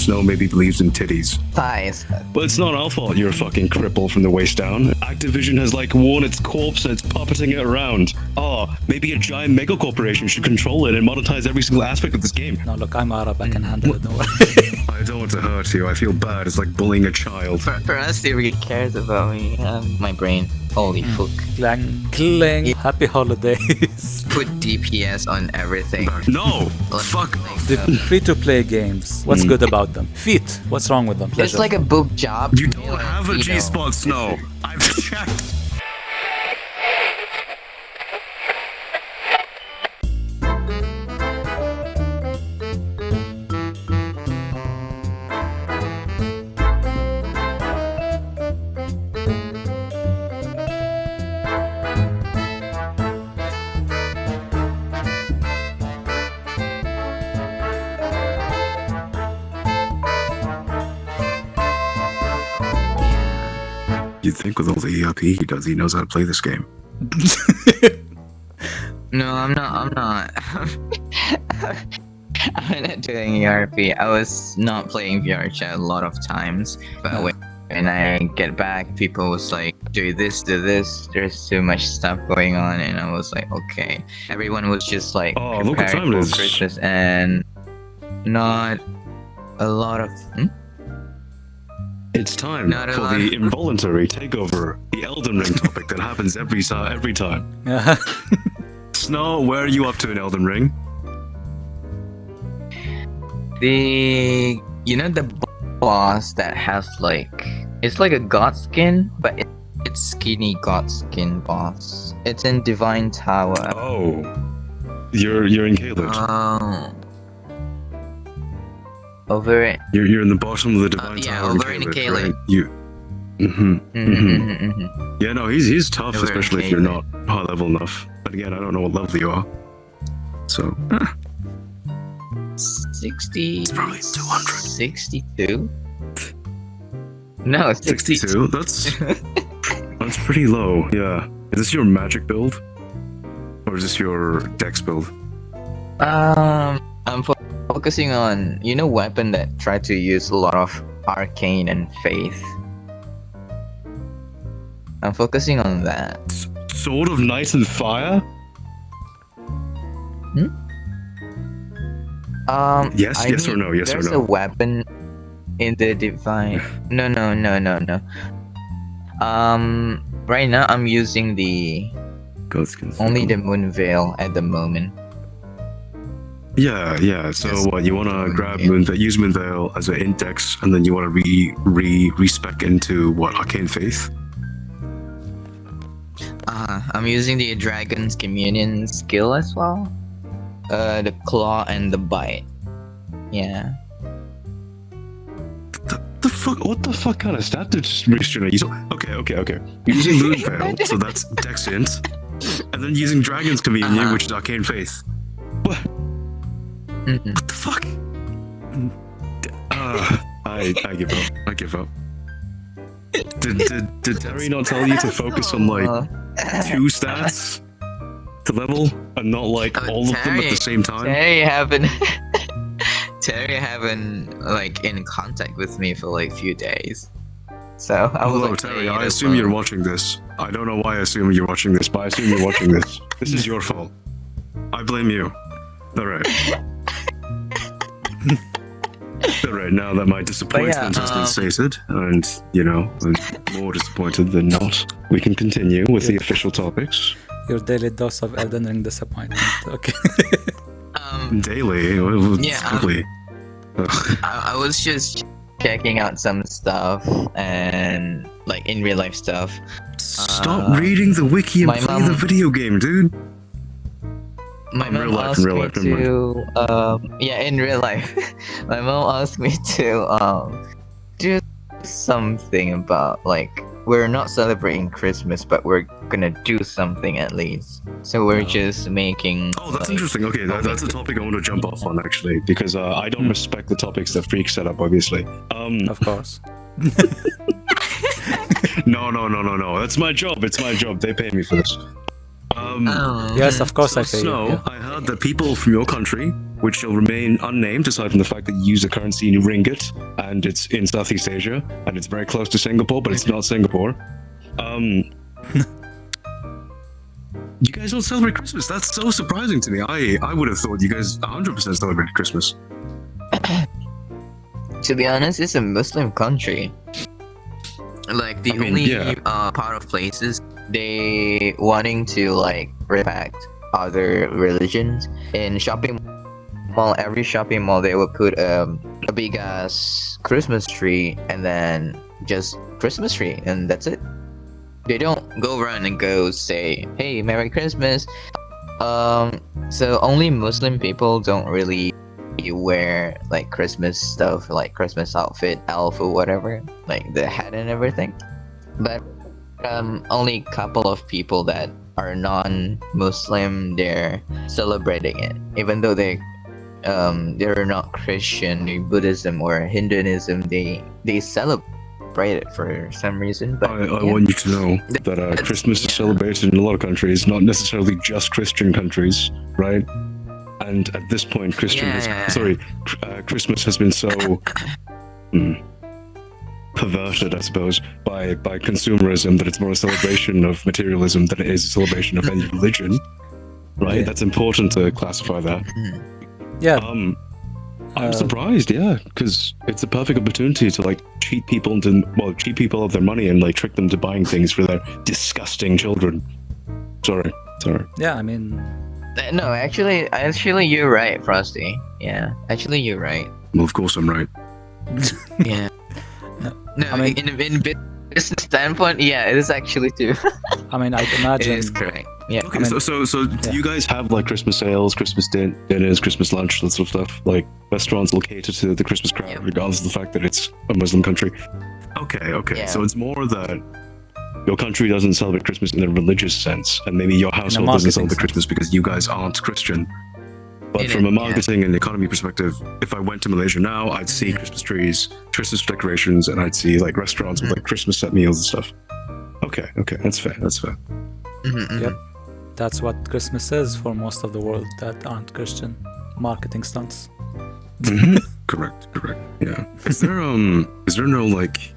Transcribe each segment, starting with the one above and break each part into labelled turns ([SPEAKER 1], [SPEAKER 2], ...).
[SPEAKER 1] Snow maybe believes in titties.
[SPEAKER 2] Thighs.
[SPEAKER 1] But it's not our fault you're a fucking cripple from the waist down. Activision has like worn its corpse and it's puppeting it around. Oh, maybe a giant mega corporation should control it and monetize every single aspect of this game.
[SPEAKER 3] No, look, I'm Arab. I can handle it. Don't worry.
[SPEAKER 1] I don't want to hurt you. I feel bad. It's like bullying a child.
[SPEAKER 2] Frosty really cares about me. My brain. Holy fuck.
[SPEAKER 3] Clang, clang. Happy holidays.
[SPEAKER 2] Put DPS on everything.
[SPEAKER 1] No! Fuck!
[SPEAKER 3] The free-to-play games. What's good about them? Feet. What's wrong with them?
[SPEAKER 2] It's like a boob job.
[SPEAKER 1] You don't have a G-spot, Snow. I've checked. You'd think with all the ERP he does, he knows how to play this game.
[SPEAKER 2] No, I'm not. I'm not doing ERP. I was not playing VRChat a lot of times, but when I get back, people was like, do this, there's too much stuff going on, and I was like, okay. Everyone was just like,
[SPEAKER 1] oh, look what time it is.
[SPEAKER 2] Christmas, and not a lot of...
[SPEAKER 1] It's time for the involuntary takeover, the Elden Ring topic that happens every time. Snow, where are you up to in Elden Ring?
[SPEAKER 2] The boss that has like, it's like a god skin, but it's skinny god skin boss. It's in Divine Tower.
[SPEAKER 1] Oh, you're in Caelid.
[SPEAKER 2] Oh. Over it.
[SPEAKER 1] You're in the bottom of the Divine Tower.
[SPEAKER 2] Over in Caelid.
[SPEAKER 1] Right? Yeah, no, he's tough, over especially if you're not high level enough. But again, I don't know what level you are. So
[SPEAKER 2] 60.
[SPEAKER 1] It's probably 200.
[SPEAKER 2] 62. No,
[SPEAKER 1] 62. That's pretty low. Yeah. Is this your magic build, or is this your dex build?
[SPEAKER 2] I'm focusing on, weapon that try to use a lot of arcane and faith. I'm focusing on that.
[SPEAKER 1] Sword of Night and Fire? Yes or no? Yes or no?
[SPEAKER 2] There's a weapon in the divine. No. Right now I'm using the only the moon veil at the moment.
[SPEAKER 1] Yeah. So what you want to grab use Moonveil as an index, and then you want to respec into what, Arcane Faith?
[SPEAKER 2] I'm using the Dragon's Communion skill as well. The claw and the bite. Yeah.
[SPEAKER 1] The fuck? What the fuck kind of stat restriction are you? Okay. You're using Moonveil, so that's Dex int, and then using Dragon's Communion, which is Arcane Faith. What? What the fuck? I give up. Did Terry not tell you to focus on like 2 stats to level and not like all of them at the same time?
[SPEAKER 2] Terry haven't like in contact with me for like few days. So I was
[SPEAKER 1] Hello,
[SPEAKER 2] like,
[SPEAKER 1] Terry. I assume you're watching this. I don't know why I assume you're watching this, but I assume you're watching this. This is your fault. I blame you. Alright. Alright, now that my disappointment has been stated, and, I'm more disappointed than not, we can continue with the official topics.
[SPEAKER 3] Your daily dose of Elden Ring disappointment. Okay.
[SPEAKER 1] Daily?
[SPEAKER 2] Yeah. I was just checking out some stuff and, like, in real life stuff.
[SPEAKER 1] Stop reading the wiki and play the video game, dude!
[SPEAKER 2] My mom asked me to, in real life. My mom asked me to, do something about, like, we're not celebrating Christmas, but we're gonna do something at least. So we're just making...
[SPEAKER 1] Oh, that's interesting. Okay, that's a topic I want to jump off on, actually, because I don't respect the topics that Freak set up, obviously.
[SPEAKER 3] Of course.
[SPEAKER 1] No. That's my job. It's my job. They pay me for this.
[SPEAKER 3] Yes, of course I pay
[SPEAKER 1] you.
[SPEAKER 3] Yeah.
[SPEAKER 1] I heard that people from your country which shall remain unnamed aside from the fact that you use the currency in ringgit, and it's in Southeast Asia, and it's very close to Singapore, but it's not Singapore. You guys don't celebrate Christmas. That's so surprising to me. I would have thought you guys 100% celebrated Christmas.
[SPEAKER 2] To be honest, it's a Muslim country. Like the part of places they wanting to like respect other religions. In shopping mall, every shopping mall they will put a big ass Christmas tree and then just Christmas tree, and that's it. They don't go around and go say, "Hey, Merry Christmas." So only Muslim people don't really wear like Christmas stuff, like Christmas outfit, elf or whatever, like the hat and everything. But only couple of people that are non-Muslim, they're celebrating it, even though they're not Christian, Buddhism or Hinduism. They celebrate it for some reason. But
[SPEAKER 1] I want you to know that Christmas is celebrated in a lot of countries, not necessarily just Christian countries, right? And at this point, Christmas has been so perverted, I suppose, by consumerism that it's more a celebration of materialism than it is a celebration of any religion, right? That's important to classify that.
[SPEAKER 3] Yeah.
[SPEAKER 1] I'm surprised, because it's a perfect opportunity to like cheat people of their money and like trick them to buying things for their disgusting children. Sorry.
[SPEAKER 3] Yeah, I mean.
[SPEAKER 2] No, actually, you're right, Frosty. Yeah, actually, you're right.
[SPEAKER 1] Well, of course I'm right.
[SPEAKER 2] Yeah. No, I mean, in business standpoint, yeah, it is actually too.
[SPEAKER 3] I mean, I'd imagine.
[SPEAKER 2] It is correct. Yeah.
[SPEAKER 1] Okay, so do you guys have like Christmas sales, Christmas dinners, Christmas lunch, that sort of stuff? Like restaurants located to the Christmas crowd, regardless of the fact that it's a Muslim country? Okay.
[SPEAKER 2] Yeah.
[SPEAKER 1] So it's more that your country doesn't celebrate Christmas in a religious sense, and maybe your household doesn't celebrate Christmas because you guys aren't Christian. But from a marketing and economy perspective, if I went to Malaysia now, I'd see Christmas trees, Christmas decorations, and I'd see like restaurants with like Christmas set meals and stuff. Okay, that's fair.
[SPEAKER 3] Yep. That's what Christmas is for most of the world that aren't Christian. Marketing stunts.
[SPEAKER 1] Correct. Yeah. Is there no like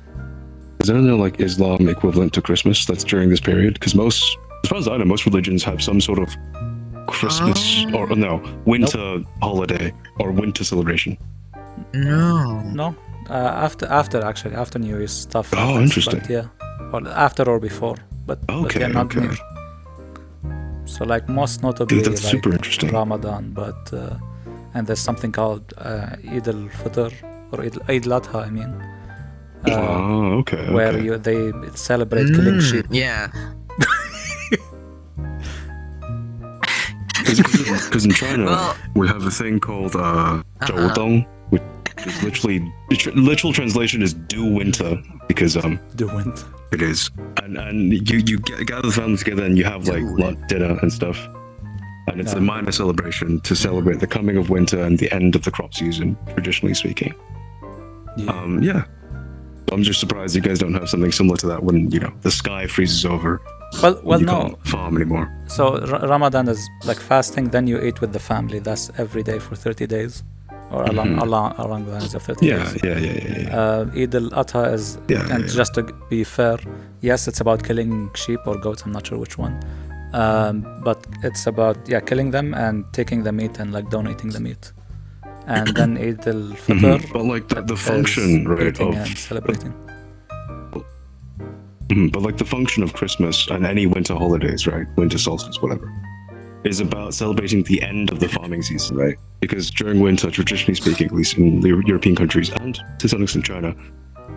[SPEAKER 1] Islam equivalent to Christmas that's during this period? Because as far as I know, most religions have some sort of Christmas winter holiday or winter celebration.
[SPEAKER 2] No.
[SPEAKER 3] After New Year's stuff.
[SPEAKER 1] Oh, interesting.
[SPEAKER 3] But yeah, or after or before, but yeah, not near. So like most notably,
[SPEAKER 1] dude, that's
[SPEAKER 3] like
[SPEAKER 1] super interesting.
[SPEAKER 3] Ramadan, but and there's something called Eid al-Fitr or Eid al-Adha, I mean. Where they celebrate killing sheep.
[SPEAKER 2] Yeah.
[SPEAKER 1] Because in China, we have a thing called Zhoudong, which is literal translation is do winter, because
[SPEAKER 3] do winter.
[SPEAKER 1] It is, and you gather the family together and you have like dinner and stuff, and it's a minor celebration to celebrate the coming of winter and the end of the crop season, traditionally speaking. Yeah. I'm just surprised you guys don't have something similar to that when the sky freezes over.
[SPEAKER 3] Well,
[SPEAKER 1] you
[SPEAKER 3] no.
[SPEAKER 1] Can't farm anymore.
[SPEAKER 3] So Ramadan is like fasting, then you eat with the family. That's every day for 30 days, or along the lines of 30 days.
[SPEAKER 1] Yeah.
[SPEAKER 3] Eid al-Adha is, and just to be fair, yes, it's about killing sheep or goats. I'm not sure which one, but it's about killing them and taking the meat and like donating the meat. And then Eid al-Fitr.
[SPEAKER 1] But like the function, right, of
[SPEAKER 3] and celebrating.
[SPEAKER 1] But like the function of Christmas and any winter holidays, right, winter solstice, whatever, is about celebrating the end of the farming season, right? Because during winter, traditionally speaking, at least in the European countries and to some extent China,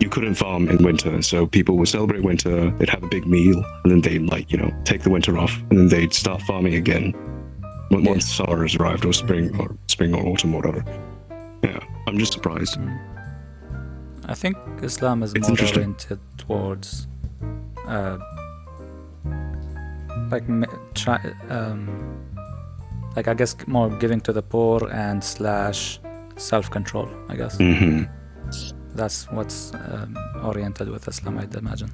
[SPEAKER 1] you couldn't farm in winter, so people would celebrate winter. They'd have a big meal, and then they'd take the winter off, and then they'd start farming again once summer has arrived, or spring or autumn or whatever. Yeah, I'm just surprised.
[SPEAKER 3] I think Islam is more oriented towards like I guess more giving to the poor and / self-control, I guess. That's what's oriented with Islam, I'd imagine.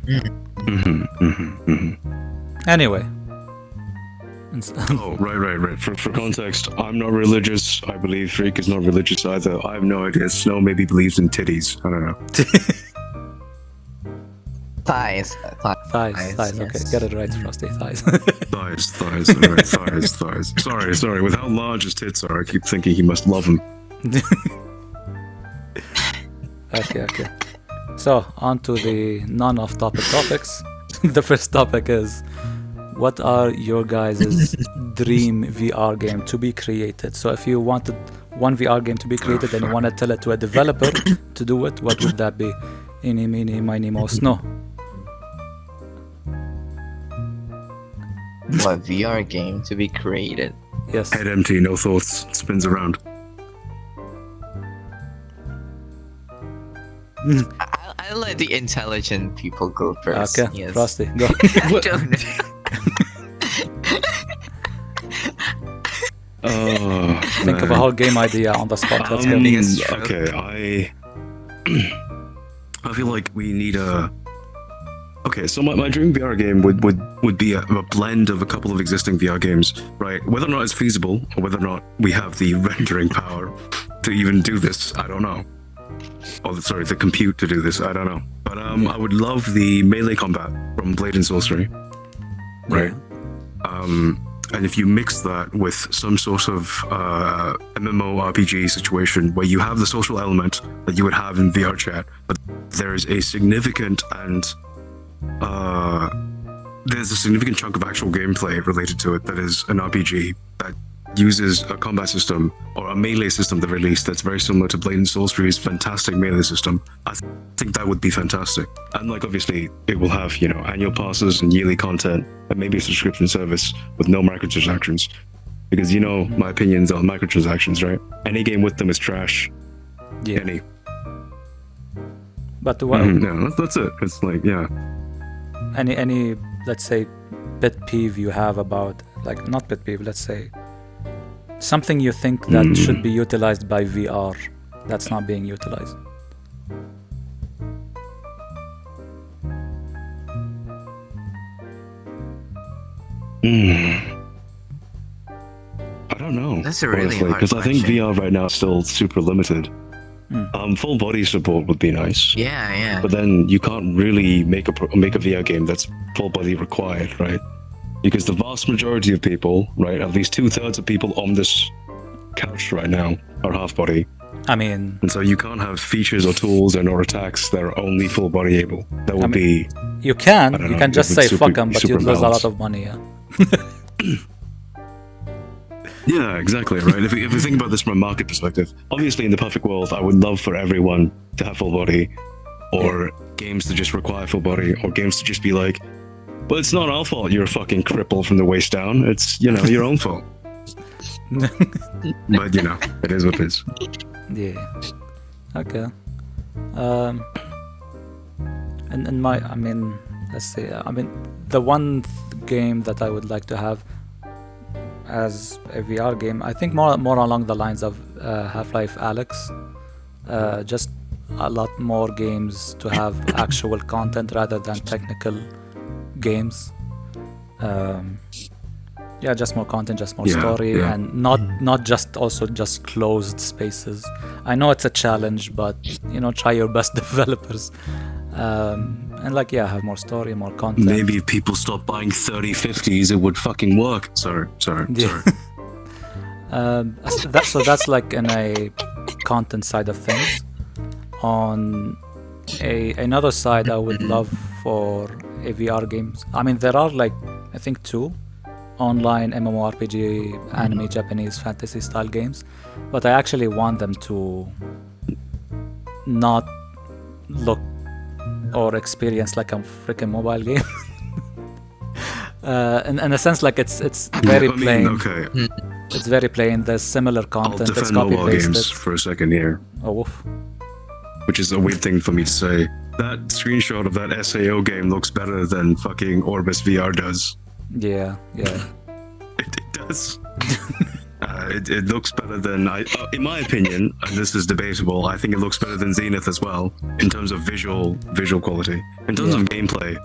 [SPEAKER 3] Anyway,
[SPEAKER 1] Oh, right. For context, I'm not religious. I believe Freak is not religious either. I have no idea. Snow maybe believes in titties. I don't know.
[SPEAKER 2] Thighs.
[SPEAKER 3] Thighs.
[SPEAKER 2] Yes.
[SPEAKER 3] Okay, get it right, Frosty. Thighs.
[SPEAKER 1] Thighs. All right, thighs. Sorry. With how large his tits are, I keep thinking he must love them.
[SPEAKER 3] Okay. So, on to the non-off-topic topics. The first topic is, what are your guys' dream VR game to be created? So if you wanted one VR game to be created and you want to tell it to a developer to do it, what would that be? Eeny, meeny, miny, moe, snow.
[SPEAKER 2] What VR game to be created?
[SPEAKER 3] Yes.
[SPEAKER 1] Head empty, no thoughts, spins around.
[SPEAKER 2] I let the intelligent people go first.
[SPEAKER 3] Okay,
[SPEAKER 2] yes.
[SPEAKER 3] Frosty, go.
[SPEAKER 2] I don't know.
[SPEAKER 1] Oh,
[SPEAKER 3] Think of a whole game idea on the spot. Let's go.
[SPEAKER 1] Okay, I feel like we need a. Okay, so my dream VR game would be a blend of a couple of existing VR games, right? Whether or not it's feasible, or whether or not we have the rendering power to even do this, I don't know. Oh, sorry, the compute to do this, I don't know. But I would love the melee combat from Blade and Sorcery, right? And if you mix that with some sort of MMORPG situation where you have the social element that you would have in VRChat, but there's a significant chunk of actual gameplay related to it that is an RPG that uses a combat system or a melee system at the very least that's very similar to Blade and Sorcery's fantastic melee system. I think that would be fantastic. And like obviously it will have, annual passes and yearly content and maybe a subscription service with no microtransactions. Because my opinions on microtransactions, right? Any game with them is trash.
[SPEAKER 3] Yeah.
[SPEAKER 1] Any.
[SPEAKER 3] But what?
[SPEAKER 1] Yeah, that's it. It's like, yeah.
[SPEAKER 3] Any let's say pet peeve you have about, like, not pet peeve, let's say something you think that should be utilized by VR that's not being utilized.
[SPEAKER 1] I don't know.
[SPEAKER 2] That's a really hard
[SPEAKER 1] because I think
[SPEAKER 2] question.
[SPEAKER 1] VR right now is still super limited. Full body support would be nice.
[SPEAKER 2] Yeah.
[SPEAKER 1] But then you can't really make a VR game that's full body required, right? Because the vast majority of people, right, at least 2/3 of people on this couch right now are half body.
[SPEAKER 3] I mean,
[SPEAKER 1] And so you can't have features or tools or attacks that are only full body able. That would be.
[SPEAKER 3] you can
[SPEAKER 1] don't know,
[SPEAKER 3] just
[SPEAKER 1] it
[SPEAKER 3] say
[SPEAKER 1] would
[SPEAKER 3] fuck them, but
[SPEAKER 1] super
[SPEAKER 3] you'd lose a lot
[SPEAKER 1] balanced.
[SPEAKER 3] of money. Yeah.
[SPEAKER 1] Yeah, exactly, right? If we think about this from a market perspective, obviously in the perfect world, I would love for everyone to have full body, or games to just require full body, or games to just be like, but it's not our fault you're a fucking cripple from the waist down. It's, your own fault. But, it is what it is.
[SPEAKER 3] Yeah. Okay. And let's say, the one game that I would like to have as a VR game, I think more along the lines of Half-Life Alyx. Just a lot more games to have actual content rather than technical games. Just more content, just more story, and not just closed spaces. I know it's a challenge, but try your best, developers. And have more story, more content.
[SPEAKER 1] Maybe if people stop buying 3050s, it would fucking work. Sorry.
[SPEAKER 3] That's like in a content side of things. On another side, I would love for a VR games. There are I think 2 online MMORPG anime Japanese fantasy style games, but I actually want them to not look or experience like a freaking mobile game. In a sense, like it's very plain.
[SPEAKER 1] Okay.
[SPEAKER 3] It's very plain. There's similar
[SPEAKER 1] I'll
[SPEAKER 3] content. It's
[SPEAKER 1] defend
[SPEAKER 3] copy
[SPEAKER 1] mobile games
[SPEAKER 3] pasted.
[SPEAKER 1] for a second here.
[SPEAKER 3] Oh, woof.
[SPEAKER 1] Which is a weird thing for me to say. That screenshot of that SAO game looks better than fucking Orbis VR does.
[SPEAKER 3] Yeah.
[SPEAKER 1] It does. It looks better than in my opinion, and this is debatable. I think it looks better than Zenith as well in terms of visual quality. In terms of gameplay,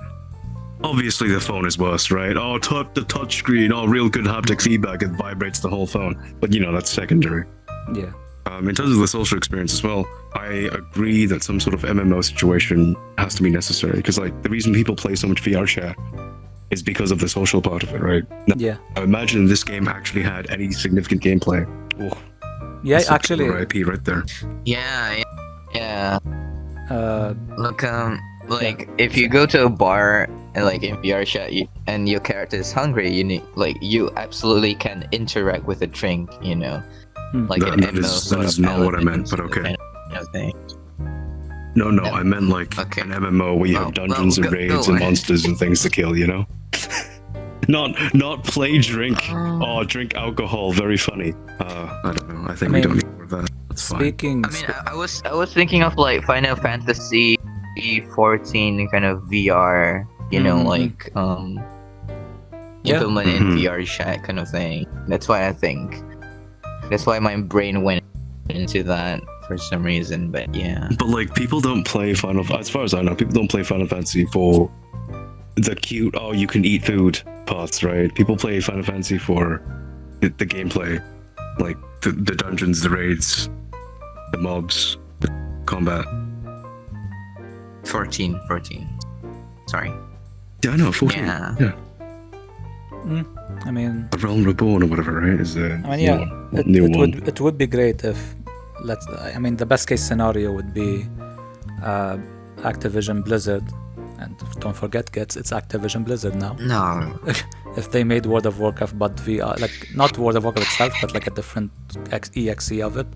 [SPEAKER 1] obviously the phone is worse, right? Oh, the touch screen, real good haptic feedback, it vibrates the whole phone. But that's secondary.
[SPEAKER 3] Yeah.
[SPEAKER 1] In terms of the social experience as well, I agree that some sort of MMO situation has to be necessary, because like the reason people play so much VRChat is because of the social part of it, right? Now,
[SPEAKER 3] Yeah.
[SPEAKER 1] I imagine this game actually had any significant gameplay. Oh,
[SPEAKER 3] Yeah,
[SPEAKER 1] that's a
[SPEAKER 3] actually.
[SPEAKER 1] killer IP right there.
[SPEAKER 2] Yeah. Look,
[SPEAKER 3] Yeah.
[SPEAKER 2] if you go to a bar and like in VRChat and your character is hungry, you absolutely can interact with a drink, like
[SPEAKER 1] That-
[SPEAKER 2] an
[SPEAKER 1] that
[SPEAKER 2] MMO
[SPEAKER 1] is-
[SPEAKER 2] sort
[SPEAKER 1] that is
[SPEAKER 2] of
[SPEAKER 1] not what I
[SPEAKER 2] element,
[SPEAKER 1] meant, but okay.
[SPEAKER 2] kind of thing.
[SPEAKER 1] No, I meant like
[SPEAKER 2] Okay.
[SPEAKER 1] an MMO where you have dungeons and raids and monsters and things to kill, Not play, drink, drink alcohol, very funny. I don't know, I think we
[SPEAKER 3] mean,
[SPEAKER 1] don't need more of that. That's fine.
[SPEAKER 3] Speaking.
[SPEAKER 2] I mean, I was thinking of like Final Fantasy 14 kind of VR,
[SPEAKER 3] Mhm.
[SPEAKER 2] like
[SPEAKER 3] Yeah.
[SPEAKER 2] implement in
[SPEAKER 1] Mhm.
[SPEAKER 2] VRChat kind of thing. That's why I think. That's why my brain went into that for some reason. But yeah.
[SPEAKER 1] But like, people don't play as far as I know, people don't play Final Fantasy for the cute, you can eat food parts, right? People play Final Fantasy for the gameplay, like the dungeons, the raids, the mobs, the combat.
[SPEAKER 2] 14. Sorry.
[SPEAKER 1] Yeah, I know, 14.
[SPEAKER 2] Yeah.
[SPEAKER 3] I mean,
[SPEAKER 1] The Realm Reborn or whatever, right? Is the new one.
[SPEAKER 3] it would be great if the best case scenario would be Activision Blizzard, and don't forget, it's Activision Blizzard now.
[SPEAKER 2] No.
[SPEAKER 3] If they made World of Warcraft but VR, like not World of Warcraft itself, but like a different EXE of it,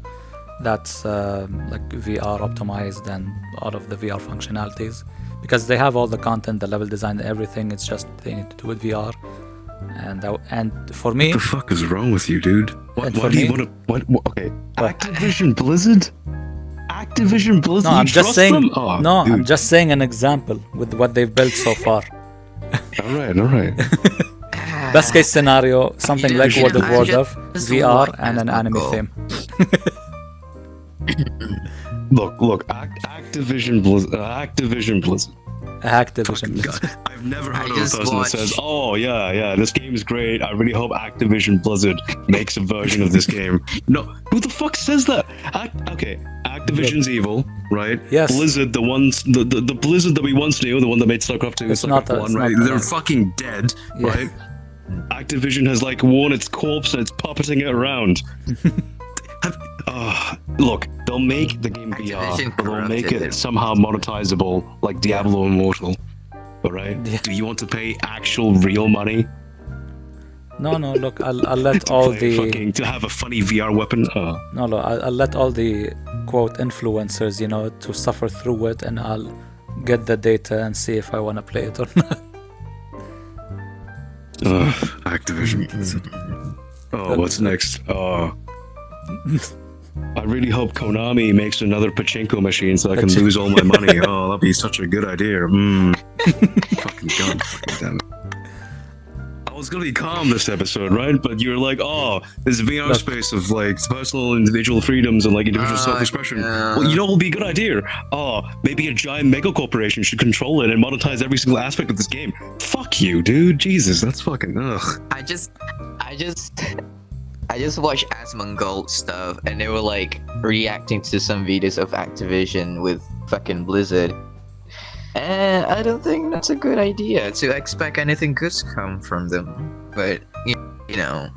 [SPEAKER 3] that's like VR optimized and all of the VR functionalities, because they have all the content, the level design, everything. It's just they need to do it VR. And for me,
[SPEAKER 1] What the fuck is wrong with you, dude?
[SPEAKER 3] And
[SPEAKER 1] Why
[SPEAKER 3] for
[SPEAKER 1] do you
[SPEAKER 3] me-
[SPEAKER 1] want to? What? Okay.
[SPEAKER 3] What?
[SPEAKER 1] Activision Blizzard. Activision Blizzard.
[SPEAKER 3] no,
[SPEAKER 1] you
[SPEAKER 3] I'm just
[SPEAKER 1] trust
[SPEAKER 3] saying.
[SPEAKER 1] them? Oh,
[SPEAKER 3] No,
[SPEAKER 1] dude.
[SPEAKER 3] I'm just saying an example with what they've built so far.
[SPEAKER 1] All right.
[SPEAKER 3] Best case scenario, something like World of Warcraft,
[SPEAKER 2] just
[SPEAKER 3] VR,
[SPEAKER 2] like
[SPEAKER 3] and an
[SPEAKER 2] Asmongold.
[SPEAKER 3] anime theme.
[SPEAKER 1] Look. Activision Blizzard. Activision Blizzard.
[SPEAKER 3] Activision
[SPEAKER 1] Fucking
[SPEAKER 3] Blizzard.
[SPEAKER 1] God. I've never heard
[SPEAKER 2] I
[SPEAKER 1] of a
[SPEAKER 2] just
[SPEAKER 1] person that
[SPEAKER 2] watched-
[SPEAKER 1] says, "Oh yeah, this game is great. I really hope Activision Blizzard makes a version of this game." No, who the fuck says that? Okay, Activision's evil, right?
[SPEAKER 3] Yes.
[SPEAKER 1] Blizzard, the Blizzard that we once knew, the one that made StarCraft 2 and
[SPEAKER 3] It's not
[SPEAKER 1] StarCraft
[SPEAKER 3] that-
[SPEAKER 1] 1,
[SPEAKER 3] it's
[SPEAKER 1] right?
[SPEAKER 3] not
[SPEAKER 1] They're
[SPEAKER 3] that.
[SPEAKER 1] fucking dead,
[SPEAKER 3] Yeah.
[SPEAKER 1] right? Activision has like worn its corpse and it's puppeting it around. Look, they'll make the game VR,
[SPEAKER 2] Activision
[SPEAKER 1] but they'll make
[SPEAKER 2] corrupted
[SPEAKER 1] it
[SPEAKER 2] it.
[SPEAKER 1] somehow monetizable, like Diablo Immortal. All right.
[SPEAKER 3] Yeah.
[SPEAKER 1] Do you want to pay actual real money
[SPEAKER 3] No, look, I'll let
[SPEAKER 1] to
[SPEAKER 3] all
[SPEAKER 1] play
[SPEAKER 3] the
[SPEAKER 1] to have a funny VR weapon?
[SPEAKER 3] I'll let all the quote influencers, to suffer through it, and I'll get the data and see if I want to play it or not.
[SPEAKER 1] Activision. Oh, what's next? I really hope Konami makes another pachinko machine so I can lose all my money. Oh, that'd be such a good idea. Fucking God, fucking damn it. I was gonna be calm this episode, right? But you're like, this VR
[SPEAKER 3] Look.
[SPEAKER 1] space of like personal individual freedoms and like individual self-expression.
[SPEAKER 2] yeah.
[SPEAKER 1] Well, you know what would be a good idea? Maybe a giant mega corporation should control it and monetize every single aspect of this game. Fuck you, dude. Jesus, that's fucking ugh.
[SPEAKER 2] I just watched Asmongold stuff, and they were like reacting to some videos of Activision with fucking Blizzard. And I don't think that's a good idea to expect anything good to come from them. But you know,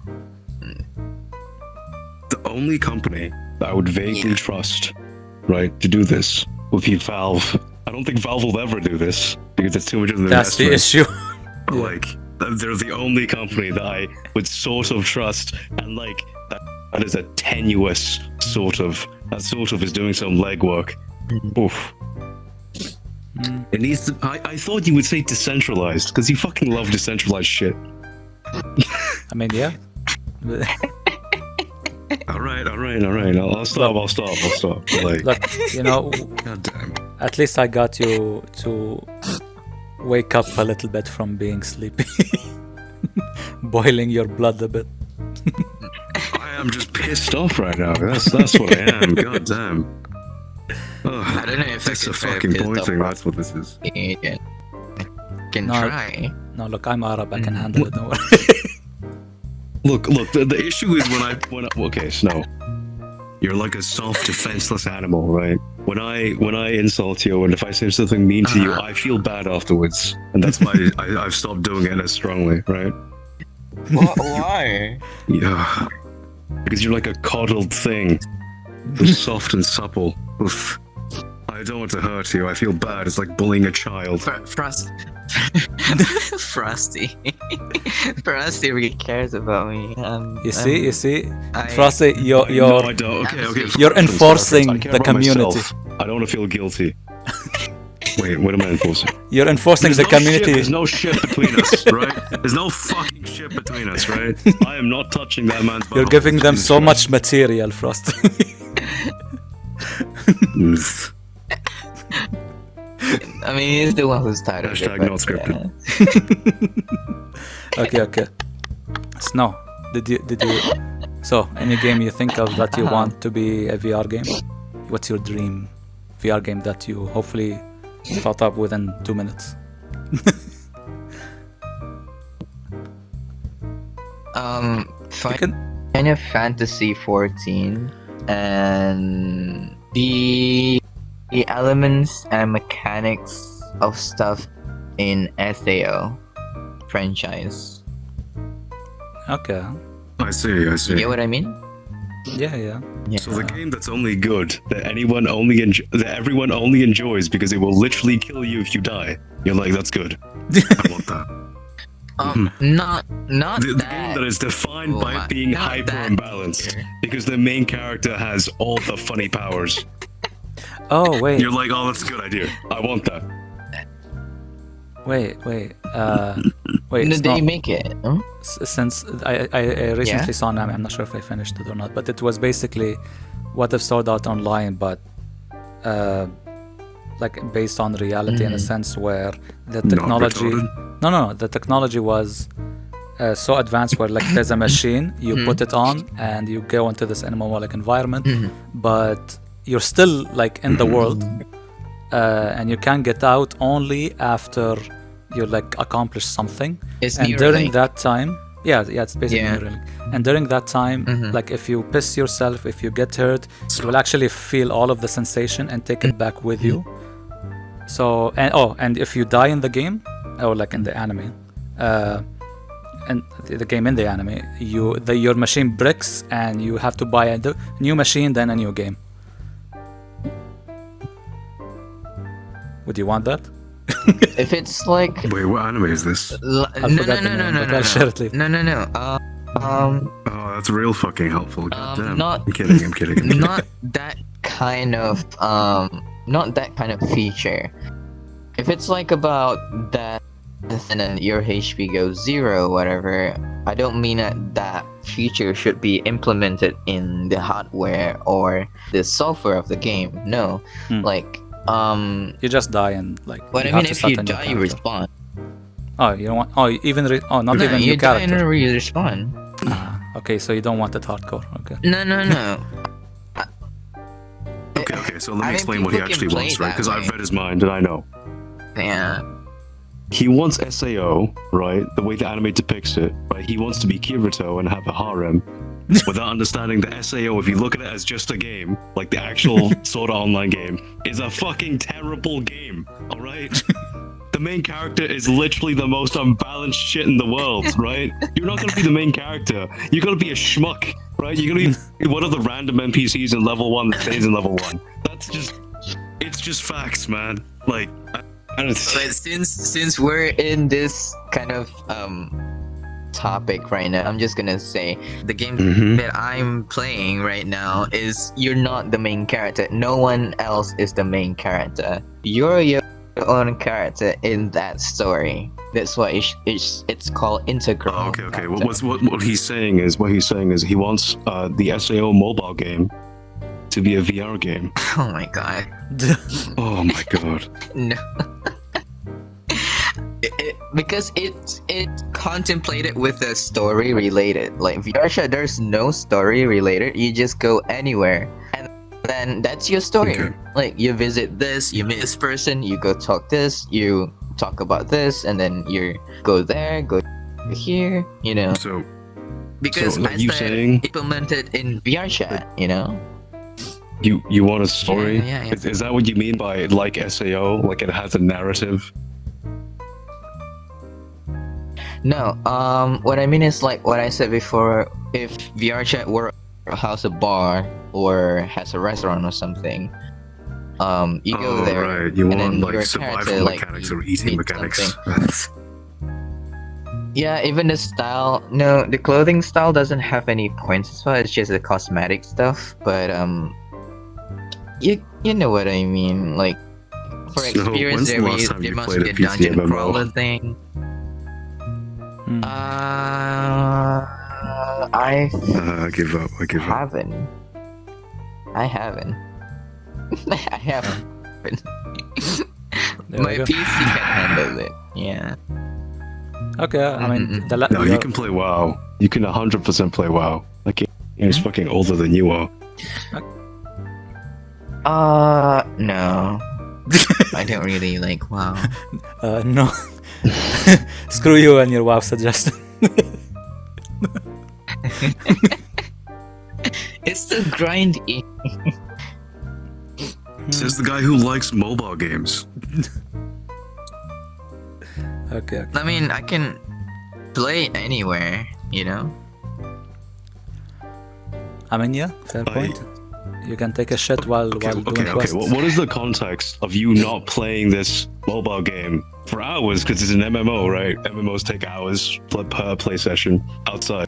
[SPEAKER 1] The only company that I would vaguely trust, right, to do this would be Valve. I don't think Valve will ever do this because it's too much of an
[SPEAKER 3] That's the
[SPEAKER 1] investment.
[SPEAKER 3] issue.
[SPEAKER 1] But, like, they're the only company that I would sort of trust, and like that is a tenuous sort of. That sort of is doing some legwork. Oof. It needs to. I thought you would say decentralized because you fucking love decentralized shit.
[SPEAKER 3] I mean, yeah.
[SPEAKER 1] All right. I'll stop. Like,
[SPEAKER 3] Look,
[SPEAKER 1] God damn.
[SPEAKER 3] at least I got you to wake up a little bit from being sleepy. Boiling your blood a bit.
[SPEAKER 1] I am just pissed off right now. That's what I am. God damn.
[SPEAKER 2] I don't know if
[SPEAKER 1] That's
[SPEAKER 2] I
[SPEAKER 1] a
[SPEAKER 2] can
[SPEAKER 1] fucking point thing. That's what this is.
[SPEAKER 2] Yeah. can
[SPEAKER 3] No.
[SPEAKER 2] try.
[SPEAKER 3] No, look, I'm Arab. I can handle it. Don't worry.
[SPEAKER 1] Look. The issue is when I okay, Snow. You're like a soft, defenseless animal, right? When I insult you, and if I say something mean to you, I feel bad afterwards, and that's why I've stopped doing it as strongly, right?
[SPEAKER 2] Why?
[SPEAKER 1] Yeah, because you're like a coddled thing, who's soft and supple. Oof. I don't want to hurt you. I feel bad. It's like bullying a child.
[SPEAKER 2] Frosty. Frosty really cares about me.
[SPEAKER 3] You see,
[SPEAKER 2] I-
[SPEAKER 3] Frosty,
[SPEAKER 1] No, I don't. Okay.
[SPEAKER 3] You're enforcing
[SPEAKER 1] I care
[SPEAKER 3] the
[SPEAKER 1] about
[SPEAKER 3] community.
[SPEAKER 1] myself. I don't want to feel guilty. Wait, what am I enforcing?
[SPEAKER 3] You're enforcing the community.
[SPEAKER 1] There's no shit between us, right? There's no fucking shit between us, right? I am not touching that man's
[SPEAKER 3] You're
[SPEAKER 1] butthole.
[SPEAKER 3] giving them
[SPEAKER 1] Jesus
[SPEAKER 3] so
[SPEAKER 1] Christ.
[SPEAKER 3] much material, Frosty.
[SPEAKER 2] I mean, he's the one who's tired of it.
[SPEAKER 1] Hashtag
[SPEAKER 2] but,
[SPEAKER 1] not scripted.
[SPEAKER 3] Okay. Snow, did you? So, any game you think of that you want to be a VR game? What's your dream VR game that you hopefully thought up within 2 minutes?
[SPEAKER 2] Final Fantasy 14 and the elements and mechanics of stuff in SAO franchise.
[SPEAKER 3] Okay.
[SPEAKER 1] I see.
[SPEAKER 2] You get what I mean?
[SPEAKER 3] Yeah.
[SPEAKER 1] So the game that's only good, that everyone only enjoys because it will literally kill you if you die. You're like, that's good. I want that.
[SPEAKER 2] Not
[SPEAKER 1] The
[SPEAKER 2] that.
[SPEAKER 1] game that is defined by it being
[SPEAKER 2] Not
[SPEAKER 1] hyper
[SPEAKER 2] that.
[SPEAKER 1] imbalanced because the main character has all the funny powers.
[SPEAKER 3] Oh wait.
[SPEAKER 1] You're like, oh, that's a good idea. I want that.
[SPEAKER 3] Wait.
[SPEAKER 2] Did
[SPEAKER 3] Snow,
[SPEAKER 2] they make it? Huh?
[SPEAKER 3] since I recently saw Nami, I'm not sure if I finished it or not, but it was basically what if Sword Art Online, but like based on reality in a sense where the technology. No, the technology was so advanced where like there's a machine, you put it on and you go into this MMO-like environment, but you're still like in the world, and you can get out only after you like accomplish something.
[SPEAKER 2] It's
[SPEAKER 3] And
[SPEAKER 2] Neuralink.
[SPEAKER 3] during that time, it's basically
[SPEAKER 2] Yeah.
[SPEAKER 3] Neuralink. And during that time, like if you piss yourself, if you get hurt, you will actually feel all of the sensation and take it back with you. So and if you die in the game, or like in the anime, and the game in the anime, your machine breaks and you have to buy a new machine, then a new game. Would you want that?
[SPEAKER 2] If it's like
[SPEAKER 1] Wait, what anime is this?
[SPEAKER 2] no.
[SPEAKER 3] I'll share it later.
[SPEAKER 2] No.
[SPEAKER 1] Oh, that's real fucking helpful. God damn.
[SPEAKER 2] not-
[SPEAKER 1] I'm kidding.
[SPEAKER 2] Not that kind of feature. If it's like about death and then your HP goes 0 whatever, I don't mean that feature should be implemented in the hardware or the software of the game. No. Like
[SPEAKER 3] You just die and like.
[SPEAKER 2] what
[SPEAKER 3] you
[SPEAKER 2] I
[SPEAKER 3] have
[SPEAKER 2] mean,
[SPEAKER 3] to
[SPEAKER 2] if
[SPEAKER 3] start
[SPEAKER 2] you
[SPEAKER 3] a new
[SPEAKER 2] die you
[SPEAKER 3] character.
[SPEAKER 2] respawn.
[SPEAKER 3] Oh, you don't want. Not
[SPEAKER 2] No,
[SPEAKER 3] even
[SPEAKER 2] you
[SPEAKER 3] new
[SPEAKER 2] die and
[SPEAKER 3] character.
[SPEAKER 2] you respawn.
[SPEAKER 3] Okay, so you don't want it hardcore. Okay.
[SPEAKER 2] No.
[SPEAKER 1] Okay, so let
[SPEAKER 2] I
[SPEAKER 1] me
[SPEAKER 2] mean,
[SPEAKER 1] explain what he
[SPEAKER 2] people can
[SPEAKER 1] actually
[SPEAKER 2] play
[SPEAKER 1] wants, right?
[SPEAKER 2] that
[SPEAKER 1] Because I've
[SPEAKER 2] way.
[SPEAKER 1] read his mind and I know.
[SPEAKER 2] Yeah.
[SPEAKER 1] He wants SAO, right? The way the anime depicts it, right? He wants to be Kirito and have a harem without understanding the SAO, if you look at it as just a game, like the actual Sword Art Online game, is a fucking terrible game, alright? The main character is literally the most unbalanced shit in the world, right? You're not gonna be the main character. You're gonna be a schmuck, right? You're gonna be one of the random NPCs in level 1 that stays in level 1. It's just facts, man. Like, I don't
[SPEAKER 2] But since we're in this kind of topic right now, I'm just gonna say the game that I'm playing right now is you're not the main character. No one else is the main character. You're your own character in that story. That's why it's called integral.
[SPEAKER 1] Oh, okay.
[SPEAKER 2] character.
[SPEAKER 1] What he's saying is he wants the SAO mobile game to be a VR game.
[SPEAKER 2] Oh my god.
[SPEAKER 1] Oh my god.
[SPEAKER 2] No. Because it contemplated with the story related. Like VRChat, there's no story related. You just go anywhere, and then that's your story.
[SPEAKER 1] Okay.
[SPEAKER 2] Like you visit this, you meet this person, you go talk this, you talk about this, and then you go there, go here, you know.
[SPEAKER 1] So
[SPEAKER 2] Because
[SPEAKER 1] are you saying
[SPEAKER 2] implemented in VRChat, you know.
[SPEAKER 1] you want a story?
[SPEAKER 2] Yeah.
[SPEAKER 1] Is that what you mean by like SAO? Like it has a narrative?
[SPEAKER 2] No, what I mean is like what I said before. If VRChat were a house, a bar, or has a restaurant or something, you go there.
[SPEAKER 1] Right. You
[SPEAKER 2] and
[SPEAKER 1] want
[SPEAKER 2] then
[SPEAKER 1] like
[SPEAKER 2] your
[SPEAKER 1] survival
[SPEAKER 2] character, like,
[SPEAKER 1] mechanics or eating
[SPEAKER 2] needs
[SPEAKER 1] mechanics.
[SPEAKER 2] Yeah, even the style. No, the clothing style doesn't have any points as well. It's just the cosmetic stuff. But you know what I mean. Like for
[SPEAKER 1] So,
[SPEAKER 2] experience,
[SPEAKER 1] when's the last time
[SPEAKER 2] there
[SPEAKER 1] you
[SPEAKER 2] must
[SPEAKER 1] played
[SPEAKER 2] be
[SPEAKER 1] a
[SPEAKER 2] a
[SPEAKER 1] PC
[SPEAKER 2] dungeon
[SPEAKER 1] MMO?
[SPEAKER 2] crawler thing. I
[SPEAKER 1] I give up. I give up.
[SPEAKER 2] haven't. I haven't. I haven't.
[SPEAKER 3] There
[SPEAKER 2] My
[SPEAKER 3] we go.
[SPEAKER 2] PC can handle it. Yeah.
[SPEAKER 3] Okay, I mean,
[SPEAKER 1] No, you can play WoW. You can 100% play WoW. Like it's fucking older than you are.
[SPEAKER 2] No. I don't really like WoW.
[SPEAKER 3] No. Screw you and your WoW suggestion.
[SPEAKER 2] It's too grindy.
[SPEAKER 1] Says the guy who likes mobile games.
[SPEAKER 3] Okay.
[SPEAKER 2] I mean, I can play it anywhere, you know?
[SPEAKER 3] I mean, yeah, fair point. You can take a shit while doing quests.
[SPEAKER 1] What is the context of you not playing this mobile game for hours? Because it's an MMO, right? MMOs take hours per play session outside.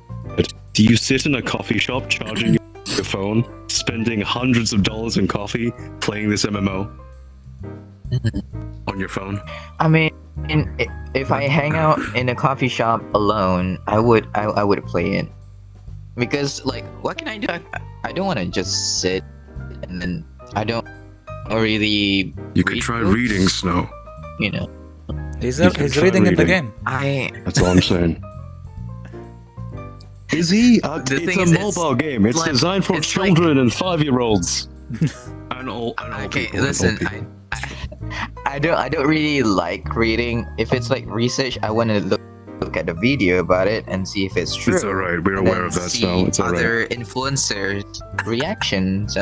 [SPEAKER 1] Do you sit in a coffee shop charging your phone, spending hundreds of dollars in coffee, playing this MMO on your phone?
[SPEAKER 2] I mean, if I hang out in a coffee shop alone, I would play it. Because, like, what can I do? I don't want to just sit and then I don't really.
[SPEAKER 1] You could try reading, Snow.
[SPEAKER 2] You know.
[SPEAKER 3] He's reading in the game.
[SPEAKER 1] That's all I'm saying. Is he? It's a mobile game. It's designed for children and 5-year-olds. And all
[SPEAKER 2] Okay,
[SPEAKER 1] people,
[SPEAKER 2] listen.
[SPEAKER 1] and all people.
[SPEAKER 2] I don't really like reading. If it's like research, I want to look at the video about it and see if it's true.
[SPEAKER 1] It's alright. We're aware of that, Snow. It's alright.
[SPEAKER 2] Other influencers' reactions.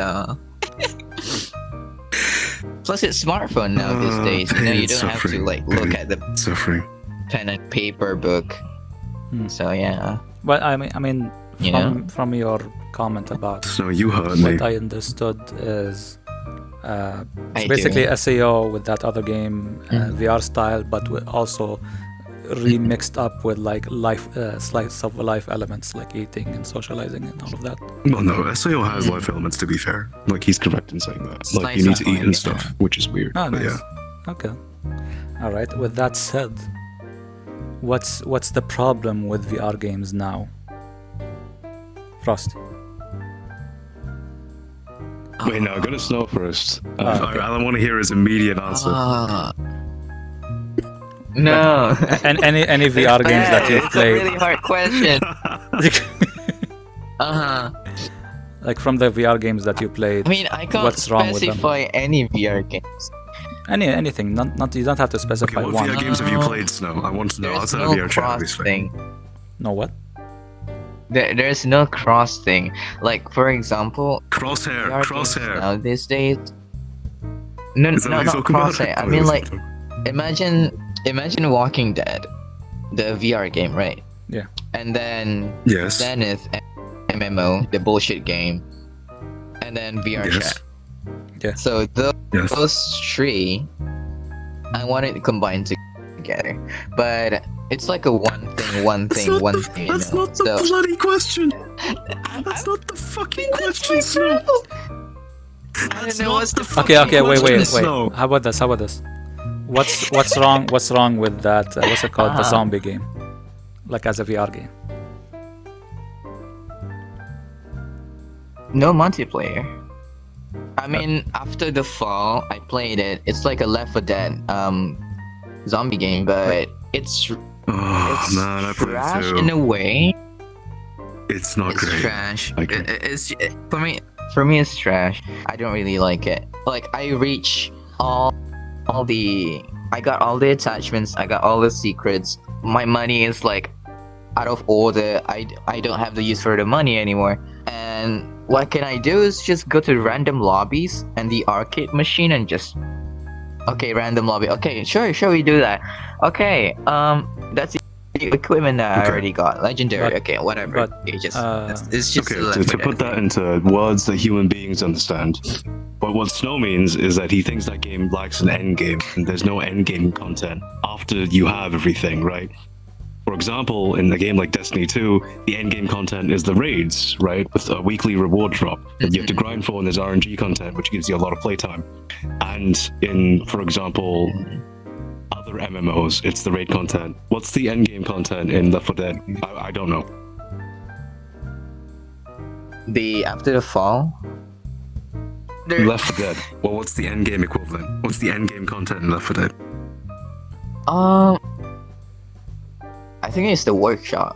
[SPEAKER 2] Plus, it's smartphone now these days. You know, you don't have to like look at the pen and paper book. So yeah.
[SPEAKER 3] But I mean,
[SPEAKER 2] You
[SPEAKER 3] from your comment about
[SPEAKER 1] So you heard me.
[SPEAKER 3] what I understood is
[SPEAKER 2] I
[SPEAKER 3] it's basically
[SPEAKER 2] do.
[SPEAKER 3] SAO with that other game, VR style, but also remixed up with like life, slice of life elements like eating and socializing and all of that.
[SPEAKER 1] Well, no, SAO has life elements, to be fair. Like, he's correct in saying that. Like, you need to eat and stuff, which is weird.
[SPEAKER 3] Oh,
[SPEAKER 1] but
[SPEAKER 3] nice.
[SPEAKER 1] yeah.
[SPEAKER 3] Okay. All right. With that said, what's the problem with VR games now? Frosty.
[SPEAKER 1] Wait, no, go to Snow first.
[SPEAKER 3] Okay.
[SPEAKER 1] I want to hear his immediate answer.
[SPEAKER 2] No.
[SPEAKER 3] And any VR games that you've
[SPEAKER 2] It's a
[SPEAKER 3] played,
[SPEAKER 2] really hard question.
[SPEAKER 3] like from the VR games that you played,
[SPEAKER 2] I mean, I can't
[SPEAKER 3] what's wrong with them?
[SPEAKER 2] specify any VR games.
[SPEAKER 3] anything. Not you don't have to
[SPEAKER 1] Okay,
[SPEAKER 3] specify
[SPEAKER 1] what
[SPEAKER 3] one.
[SPEAKER 1] VR games have you played, Snow? I want to know.
[SPEAKER 2] There's
[SPEAKER 1] Outside
[SPEAKER 2] no
[SPEAKER 1] of VRChat,
[SPEAKER 2] cross
[SPEAKER 1] obviously.
[SPEAKER 2] thing.
[SPEAKER 3] No what?
[SPEAKER 2] There's no cross thing. Like, for example,
[SPEAKER 1] Crosshair,
[SPEAKER 2] VR games
[SPEAKER 1] crosshair.
[SPEAKER 2] now these days. No,
[SPEAKER 1] Is that
[SPEAKER 2] no,
[SPEAKER 1] what you're
[SPEAKER 2] not
[SPEAKER 1] talking about?
[SPEAKER 2] crosshair. I mean, like, imagine Walking Dead, the VR game, right?
[SPEAKER 3] Yeah.
[SPEAKER 2] And then
[SPEAKER 1] Yes.
[SPEAKER 2] Zenith MMO, the bullshit game, and then VRChat.
[SPEAKER 1] Yes.
[SPEAKER 3] Yeah.
[SPEAKER 2] So
[SPEAKER 1] Yes.
[SPEAKER 2] those three, I want it combined together, but it's like a one thing.
[SPEAKER 1] That's
[SPEAKER 2] you know?
[SPEAKER 1] not the bloody question. That's not the fucking question, Snow.
[SPEAKER 2] I don't know what's the
[SPEAKER 3] Okay, wait.
[SPEAKER 1] Snow.
[SPEAKER 3] How about this? What's wrong? What's wrong with that? What's it called? The zombie game, like as a VR game.
[SPEAKER 2] No multiplayer. I mean, after the fall, I played it. It's like a Left 4 Dead zombie game, but it's
[SPEAKER 1] Oh man, I played
[SPEAKER 2] trash
[SPEAKER 1] it
[SPEAKER 2] in
[SPEAKER 1] too.
[SPEAKER 2] a way.
[SPEAKER 1] It's not
[SPEAKER 2] It's
[SPEAKER 1] great.
[SPEAKER 2] trash.
[SPEAKER 1] I agree.
[SPEAKER 2] It's for me. It's trash. I don't really like it. Like I reach all I got all the attachments, I got all the secrets. My money is like out of order. I don't have the use for the money anymore. And what can I do is just go to random lobbies and the arcade machine and just random lobby. Okay, sure, we do that. Okay, that's the equipment that I already got. Legendary. Okay, whatever. It's just
[SPEAKER 1] to put that into words that human beings understand. But what Snow means is that he thinks that game lacks an end game, and there's no end game content after you have everything, right? For example, in a game like Destiny 2, the end game content is the raids, right? With a weekly reward drop that you have to grind for, and there's RNG content, which gives you a lot of playtime. And in, for example, other MMOs, it's the raid content. What's the end game content in Left 4 Dead? I don't know.
[SPEAKER 2] After the fall?
[SPEAKER 1] Left 4 Dead. Well, what's the end game equivalent? What's the end game content in Left 4 Dead?
[SPEAKER 2] I think it's the workshop.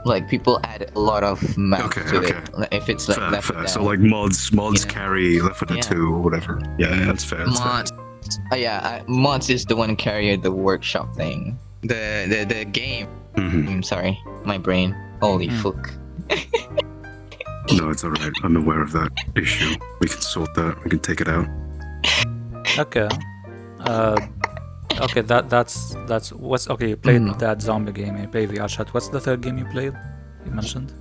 [SPEAKER 2] Like people add a lot of maps to it. Like, if it's like Left 4 Dead.
[SPEAKER 1] So like mods carry Left 4 Dead 2 or whatever. Yeah, that's fair.
[SPEAKER 2] Mods. Mods is the one carrying the workshop thing. The game. I'm sorry, my brain. Holy fuck.
[SPEAKER 1] No, it's alright. I'm aware of that issue. We can sort that. We can take it out.
[SPEAKER 3] Okay. Okay, that's what's okay. You played that zombie game. You played VRChat. What's the third game you played? You mentioned.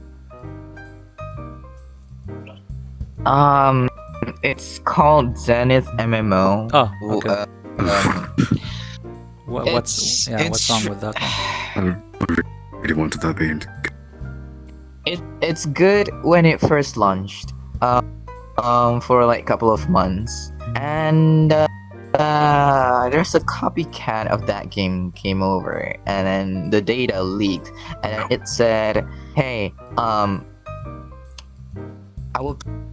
[SPEAKER 2] It's called Zenith MMO.
[SPEAKER 3] Oh, okay. What's wrong with that one?
[SPEAKER 1] I really wanted that game.
[SPEAKER 2] It's good when it first launched. For like a couple of months, and there's a copycat of that game came over, and then the data leaked, and it said, "Hey, our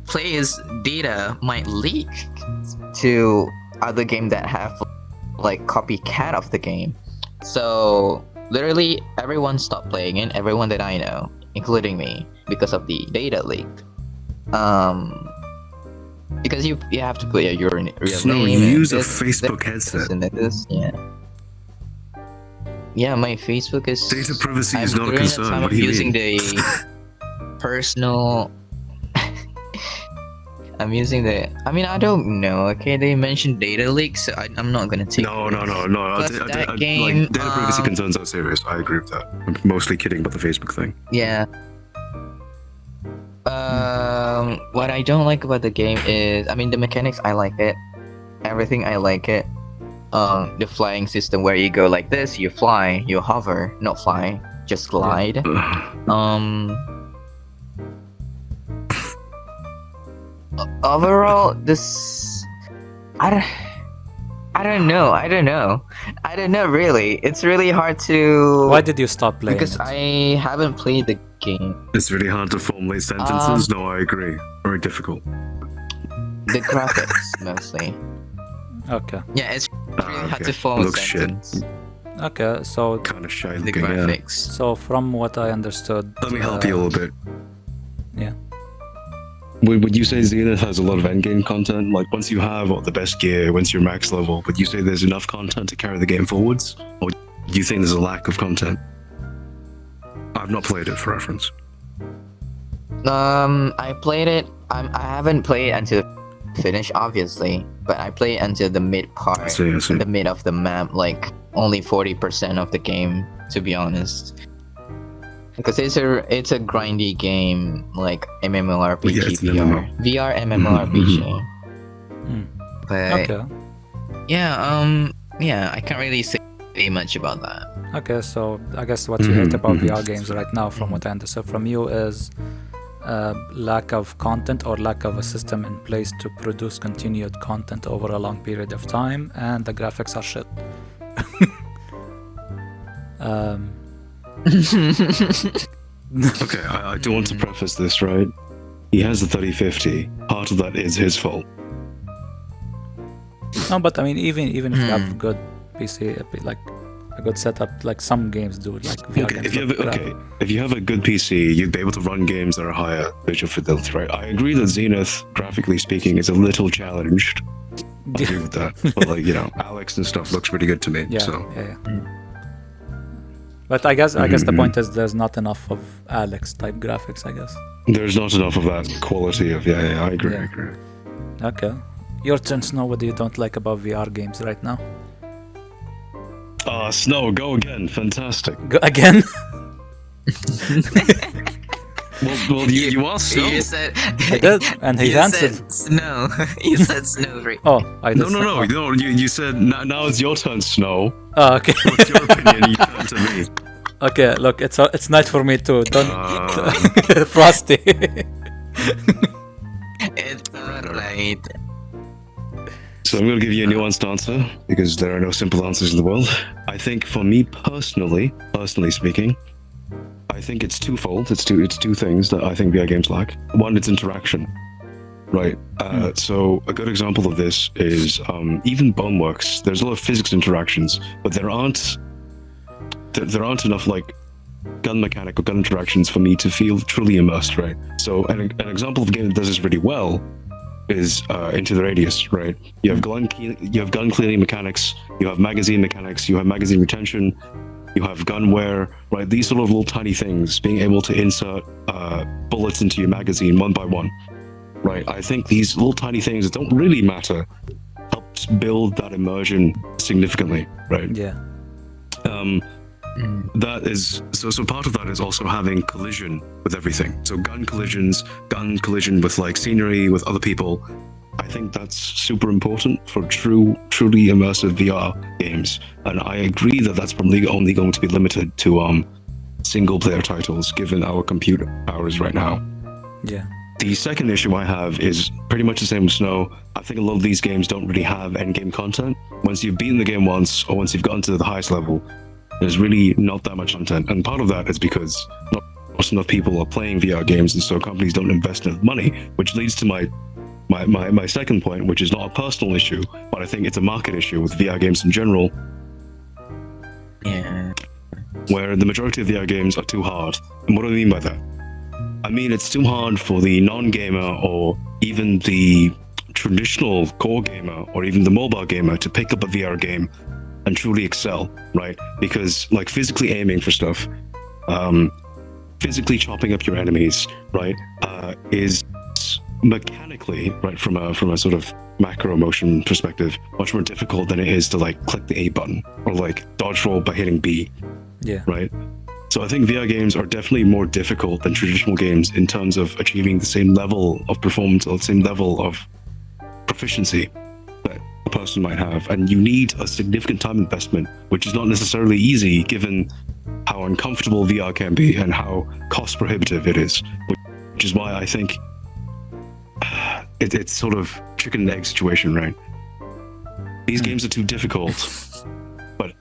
[SPEAKER 2] players' data might leak to other game that have like copycat of the game." So literally, everyone stopped playing it. Everyone that I know, including me, because of the data leak. Because you have to put your real name.
[SPEAKER 1] Use a Facebook headset.
[SPEAKER 2] Yeah, my Facebook is...
[SPEAKER 1] Data privacy is not a concern. What do you
[SPEAKER 2] using
[SPEAKER 1] mean?
[SPEAKER 2] the personal... I'm using the... I mean, I don't know, okay? They mentioned data leaks, so I'm not gonna take
[SPEAKER 1] No.
[SPEAKER 2] Plus that game,
[SPEAKER 1] like, data privacy concerns are serious. I agree with that. I'm mostly kidding about the Facebook thing.
[SPEAKER 2] Yeah. What I don't like about the game is, I mean, the mechanics, I like it. Everything, I like it. The flying system where you go like this, you fly, you hover, not fly, just glide. Overall, this... I don't know really. It's really hard to...
[SPEAKER 3] Why did you stop playing
[SPEAKER 2] Because
[SPEAKER 3] it?
[SPEAKER 2] I haven't played the game.
[SPEAKER 1] It's really hard to formulate sentences. No, I agree. Very difficult.
[SPEAKER 2] The graphics, mostly.
[SPEAKER 3] Okay.
[SPEAKER 2] Yeah, it's really hard to form a sentence.
[SPEAKER 3] Okay, so...
[SPEAKER 1] Kind of shy
[SPEAKER 2] The
[SPEAKER 1] looking,
[SPEAKER 2] graphics.
[SPEAKER 3] So from what I understood...
[SPEAKER 1] Let me help you a little bit.
[SPEAKER 3] Yeah.
[SPEAKER 1] Would you say Zenith has a lot of endgame content? Like, once you have the best gear, once you're max level, would you say there's enough content to carry the game forwards? Or do you think there's a lack of content? I've not played it, for reference.
[SPEAKER 2] I played it. I haven't played until finish, obviously, but I played until the mid part,
[SPEAKER 1] I see.
[SPEAKER 2] the mid of the map, like only 40% of the game, to be honest. Because it's a grindy game, like MMORPG,
[SPEAKER 1] Yeah, it's an MMO.
[SPEAKER 2] VR MMORPG. But
[SPEAKER 3] Okay.
[SPEAKER 2] yeah, I can't really say much about that.
[SPEAKER 3] Okay, so I guess what you hate about VR games right now, from what I understood from you, is lack of content or lack of a system in place to produce continued content over a long period of time, and the graphics are shit.
[SPEAKER 1] Okay, I do want to preface this, right? He has the 3050. Part of that is his fault.
[SPEAKER 3] No, but I mean, even if you have good PC, like a good setup, like some games do, like VR
[SPEAKER 1] Okay,
[SPEAKER 3] games.
[SPEAKER 1] if you have a good PC, you'd be able to run games that are higher visual fidelity, right? I agree that Zenith, graphically speaking, is a little challenged, I agree with that. But like, you know, Alex and stuff looks pretty good to me.
[SPEAKER 3] Yeah,
[SPEAKER 1] So
[SPEAKER 3] yeah. But I guess the point is there's not enough of Alex type graphics, I guess.
[SPEAKER 1] there's not enough of that quality of I agree.
[SPEAKER 3] Yeah.
[SPEAKER 1] I agree.
[SPEAKER 3] Okay. Your turn, Snow. What do you don't like about VR games right now?
[SPEAKER 1] Snow, go again. Fantastic.
[SPEAKER 3] Go again?
[SPEAKER 1] Well, you asked Snow.
[SPEAKER 2] You said.
[SPEAKER 3] I did, and he
[SPEAKER 2] you
[SPEAKER 3] answered.
[SPEAKER 2] said snow. You said snow. Right?
[SPEAKER 3] Oh, I did.
[SPEAKER 1] No. You said now it's your turn, Snow.
[SPEAKER 3] Oh, okay.
[SPEAKER 1] What's your opinion? You turn to me.
[SPEAKER 3] Okay, look, it's night for me too. Don't Frosty.
[SPEAKER 2] It's alright.
[SPEAKER 1] So I'm going to give you a nuanced answer because there are no simple answers in the world. I think for me personally speaking, I think it's twofold. It's two things that I think VR games lack. One, it's interaction, right? So a good example of this is even Boneworks. There's a lot of physics interactions, but there aren't enough like gun mechanic or gun interactions for me to feel truly immersed, right? So an example of a game that does this really well is Into the Radius, right? You have gun cleaning mechanics, you have magazine mechanics, you have magazine retention, you have gun wear, right? These sort of little tiny things, being able to insert bullets into your magazine one by one, right? I think these little tiny things that don't really matter helps build that immersion significantly, right?
[SPEAKER 3] Yeah.
[SPEAKER 1] That is so part of that is also having collision with everything. So gun collision with like scenery, with other people. I think that's super important for truly immersive VR games. And I agree that that's probably only going to be limited to single player titles given our computer powers right now.
[SPEAKER 3] Yeah.
[SPEAKER 1] The second issue I have is pretty much the same with Snow. I think a lot of these games don't really have end-game content. Once you've beaten the game once, or once you've gotten to the highest level, there's really not that much content. And part of that is because not enough people are playing VR games, and so companies don't invest enough money, which leads to my second point, which is not a personal issue, but I think it's a market issue with VR games in general.
[SPEAKER 2] Yeah.
[SPEAKER 1] Where the majority of VR games are too hard. And what do I mean by that? I mean, it's too hard for the non-gamer or even the traditional core gamer or even the mobile gamer to pick up a VR game and truly excel, right? Because like physically aiming for stuff, physically chopping up your enemies, right, is mechanically, right, from a sort of macro motion perspective, much more difficult than it is to like click the A button or like dodge roll by hitting B.
[SPEAKER 3] Yeah.
[SPEAKER 1] Right. So I think VR games are definitely more difficult than traditional games in terms of achieving the same level of performance or the same level of proficiency that a person might have. And you need a significant time investment, which is not necessarily easy given how uncomfortable VR can be and how cost prohibitive it is, which is why I think it's sort of chicken and egg situation, right? These games are too difficult, but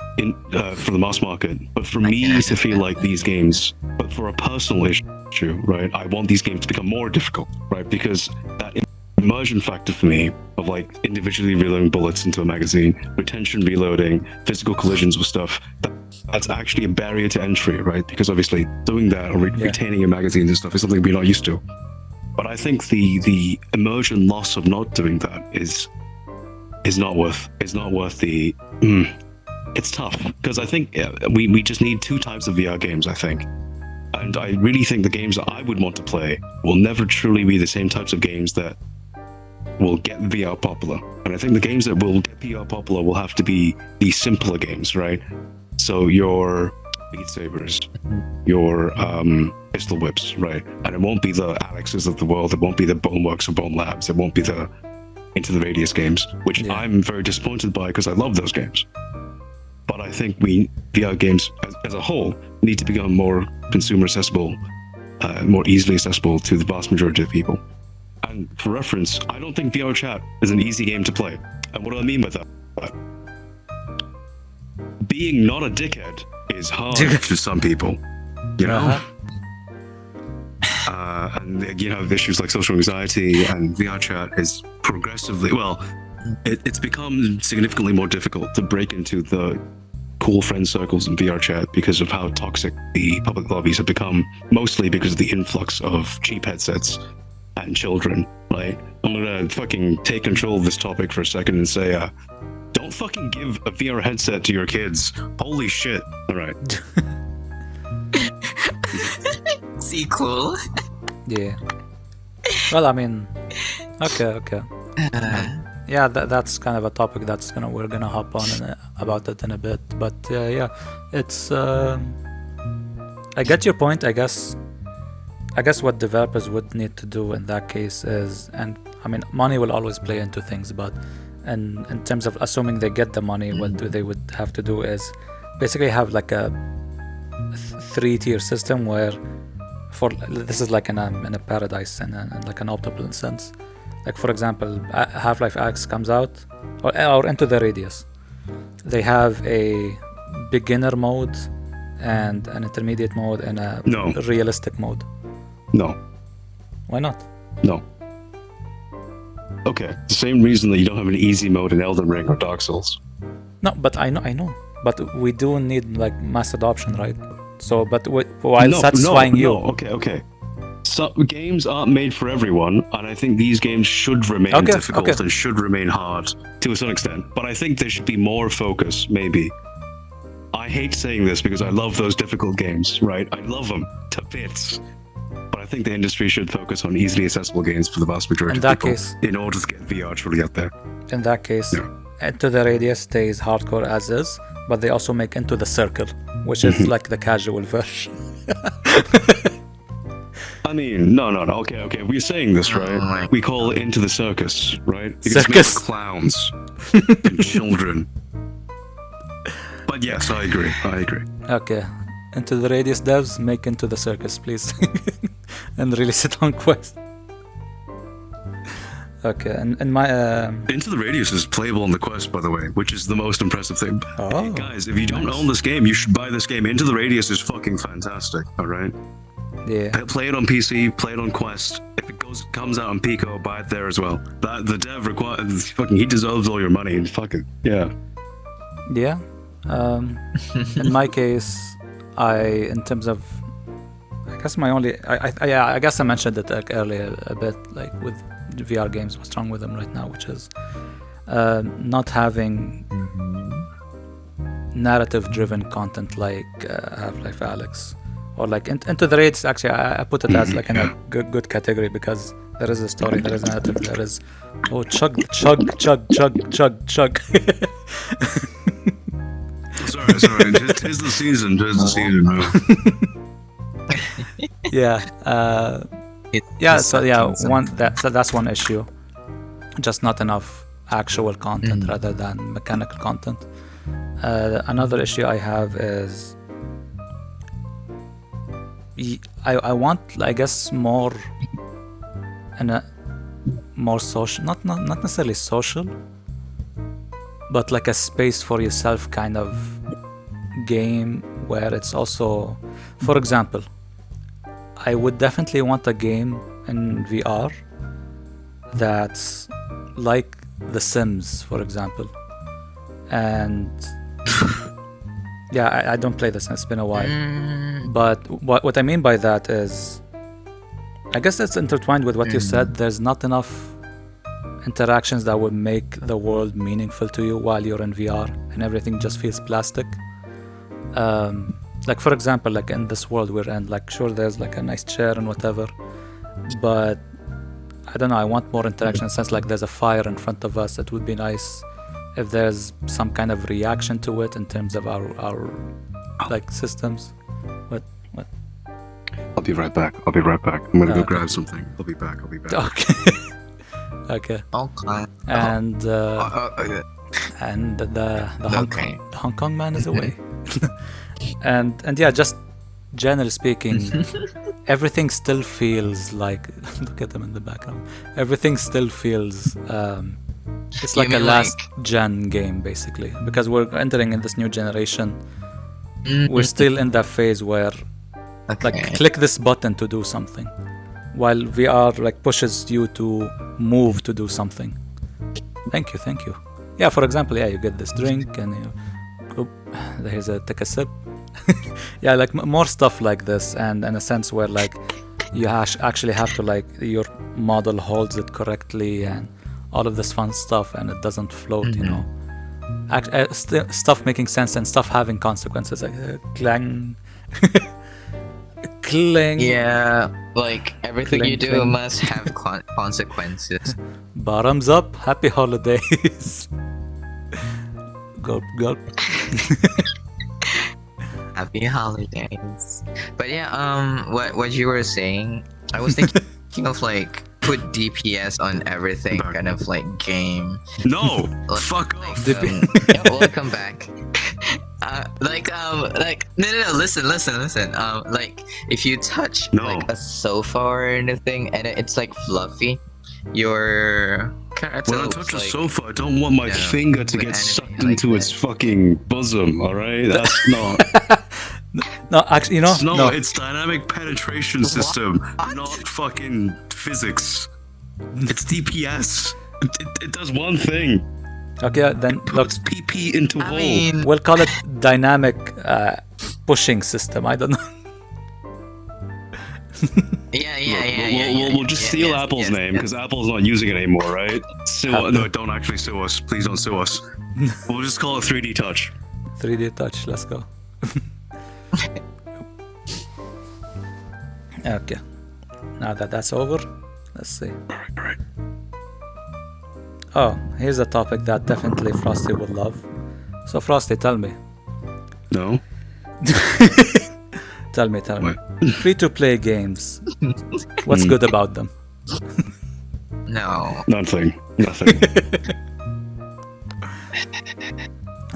[SPEAKER 1] for the mass market. But for me to feel like these games, but for a personal issue, right? I want these games to become more difficult, right? Because that immersion factor for me of like individually reloading bullets into a magazine, retention reloading, physical collisions with stuff, that's actually a barrier to entry, right? Because obviously doing that or retaining your magazines and stuff is something we're not used to. But I think the immersion loss of not doing that is not worth the. It's tough because I think we just need two types of VR games, I think. And I really think the games that I would want to play will never truly be the same types of games that will get VR popular. And I think the games that will get VR popular will have to be the simpler games, right? So your Beat Sabers, your Pistol Whips, right? And it won't be the Alexes of the world, it won't be the Boneworks or Bone Labs, it won't be the Into the Radius games, which I'm very disappointed by because I love those games. But I think VR games as a whole need to become more consumer accessible, more easily accessible to the vast majority of people. And for reference, I don't think VRChat is an easy game to play. And what do I mean by that? Being not a dickhead is hard to some people, you know? And you have issues like social anxiety, and VRChat is progressively, it's become significantly more difficult to break into the cool friend circles in VRChat because of how toxic the public lobbies have become, mostly because of the influx of cheap headsets and children, right? I'm gonna fucking take control of this topic for a second and say, don't fucking give a VR headset to your kids. Holy shit. All right.
[SPEAKER 2] Sequel.
[SPEAKER 3] Yeah. Well, I mean, okay. Yeah, that's kind of a topic we're gonna hop on about it in a bit. But yeah, it's. I get your point. I guess what developers would need to do in that case is, and I mean, money will always play into things, but in terms of assuming they get the money, what they would have to do is basically have like a 3-tier system where, this is like in a paradise and like an optimal sense. Like for example, Half-Life Alyx comes out, or Into the Radius. They have a beginner mode and an intermediate mode and a realistic mode.
[SPEAKER 1] No.
[SPEAKER 3] Why not?
[SPEAKER 1] No. Okay, the same reason that you don't have an easy mode in Elden Ring or Dark Souls.
[SPEAKER 3] No, but I know. But we do need like mass adoption, right? So, but while satisfying you.
[SPEAKER 1] Okay. So games aren't made for everyone, and I think these games should remain difficult and should remain hard to a certain extent. But I think there should be more focus, maybe. I hate saying this because I love those difficult games, right? I love them to bits. But I think the industry should focus on easily accessible games for the vast majority of people in order to get VR truly out there.
[SPEAKER 3] In that case, Into the Radius stays hardcore as is, but they also make Into the Circle, which is like the casual version.
[SPEAKER 1] I mean, no. Okay. We're saying this, right? We call it Into the Circus, right? Because
[SPEAKER 3] Circus.
[SPEAKER 1] we have clowns and children. But yes, I agree.
[SPEAKER 3] Okay. Into the Radius devs, make Into the Circus, please. And release it on Quest. Okay, and my...
[SPEAKER 1] Into the Radius is playable on the Quest, by the way, which is the most impressive thing.
[SPEAKER 3] Oh,
[SPEAKER 1] hey, guys, if you don't own this game, you should buy this game. Into the Radius is fucking fantastic, alright?
[SPEAKER 3] Yeah.
[SPEAKER 1] Play it on PC, play it on Quest. If it comes out on Pico, buy it there as well. The dev he deserves all your money. Fucking, yeah.
[SPEAKER 3] Yeah. In my case, in terms of, I guess my only, I guess I mentioned it earlier a bit, like with VR games, what's wrong with them right now, which is not having narrative-driven content like Half-Life Alyx, or like Into the Raids. Actually, I put it as like in a good category because there is a story, there is a narrative, there is chug.
[SPEAKER 1] Sorry. Tis the season, man.
[SPEAKER 3] That's one issue. Just not enough actual content rather than mechanical content. Another issue I have is I want, I guess, more social, not necessarily social, but like a space for yourself kind of game where it's also, for example, I would definitely want a game in VR that's like The Sims, for example. And yeah, I don't play this, it's been a while. But what I mean by that is, I guess it's intertwined with what you said. There's not enough interactions that would make the world meaningful to you while you're in VR, and everything just feels plastic. Like for example, like in this world we're in, like sure there's like a nice chair and whatever, but I don't know, I want more interaction in the sense like there's a fire in front of us. It would be nice if there's some kind of reaction to it in terms of our like systems. What?
[SPEAKER 1] I'll be right back. I'm gonna go grab something. I'll be back.
[SPEAKER 3] Okay.
[SPEAKER 2] Okay.
[SPEAKER 3] And the Hong Kong man is away. and yeah, just generally speaking, everything still feels like, look at them in the background. Everything still feels it's like a last gen game basically, because we're entering in this new generation. We're still in that phase where like click this button to do something, while VR like pushes you to move to do something. Thank you. Yeah, for example, you get this drink and take a sip. Yeah, like more stuff like this, and in a sense where like you actually have to like your model holds it correctly and all of this fun stuff, and it doesn't float, you know. Stuff making sense and stuff having consequences, like clang. Cling.
[SPEAKER 2] Yeah, like everything
[SPEAKER 3] Cling,
[SPEAKER 2] you do
[SPEAKER 3] cling.
[SPEAKER 2] must have consequences.
[SPEAKER 3] Bottoms up, happy holidays. Gulp, gulp.
[SPEAKER 2] Happy holidays. But yeah, what you were saying, I was thinking of like put DPS on everything, kind of like game.
[SPEAKER 1] No,
[SPEAKER 2] Like,
[SPEAKER 1] fuck off.
[SPEAKER 2] yeah, welcome back. No, listen. Like if you touch
[SPEAKER 1] No.
[SPEAKER 2] like a sofa or anything and it's like fluffy, your character
[SPEAKER 1] When I
[SPEAKER 2] looks
[SPEAKER 1] touch a
[SPEAKER 2] like,
[SPEAKER 1] sofa, I don't want my
[SPEAKER 2] Yeah,
[SPEAKER 1] finger to
[SPEAKER 2] with
[SPEAKER 1] get
[SPEAKER 2] anime
[SPEAKER 1] sucked
[SPEAKER 2] like
[SPEAKER 1] into its
[SPEAKER 2] that.
[SPEAKER 1] fucking bosom, alright? That's not.
[SPEAKER 3] No, actually, you know,
[SPEAKER 1] No, it's dynamic penetration system,
[SPEAKER 2] What?
[SPEAKER 1] not fucking physics. It's DPS. It does one thing.
[SPEAKER 3] Okay, then look,
[SPEAKER 1] Puts PP into
[SPEAKER 2] I
[SPEAKER 1] hole.
[SPEAKER 2] mean,
[SPEAKER 3] we'll call it dynamic pushing system. I don't know.
[SPEAKER 2] yeah.
[SPEAKER 1] We'll just steal Apple's name because Apple's not using it anymore, right? No, don't actually sue us. Please don't sue us. We'll just call it 3D Touch.
[SPEAKER 3] 3D touch, let's go. Okay, now that that's over, let's see.
[SPEAKER 1] Alright.
[SPEAKER 3] Oh, here's a topic that definitely Frosty would love. So Frosty, tell me.
[SPEAKER 1] No?
[SPEAKER 3] Tell me.
[SPEAKER 1] What?
[SPEAKER 3] Free-to-play games. What's good about them?
[SPEAKER 2] No.
[SPEAKER 1] Nothing.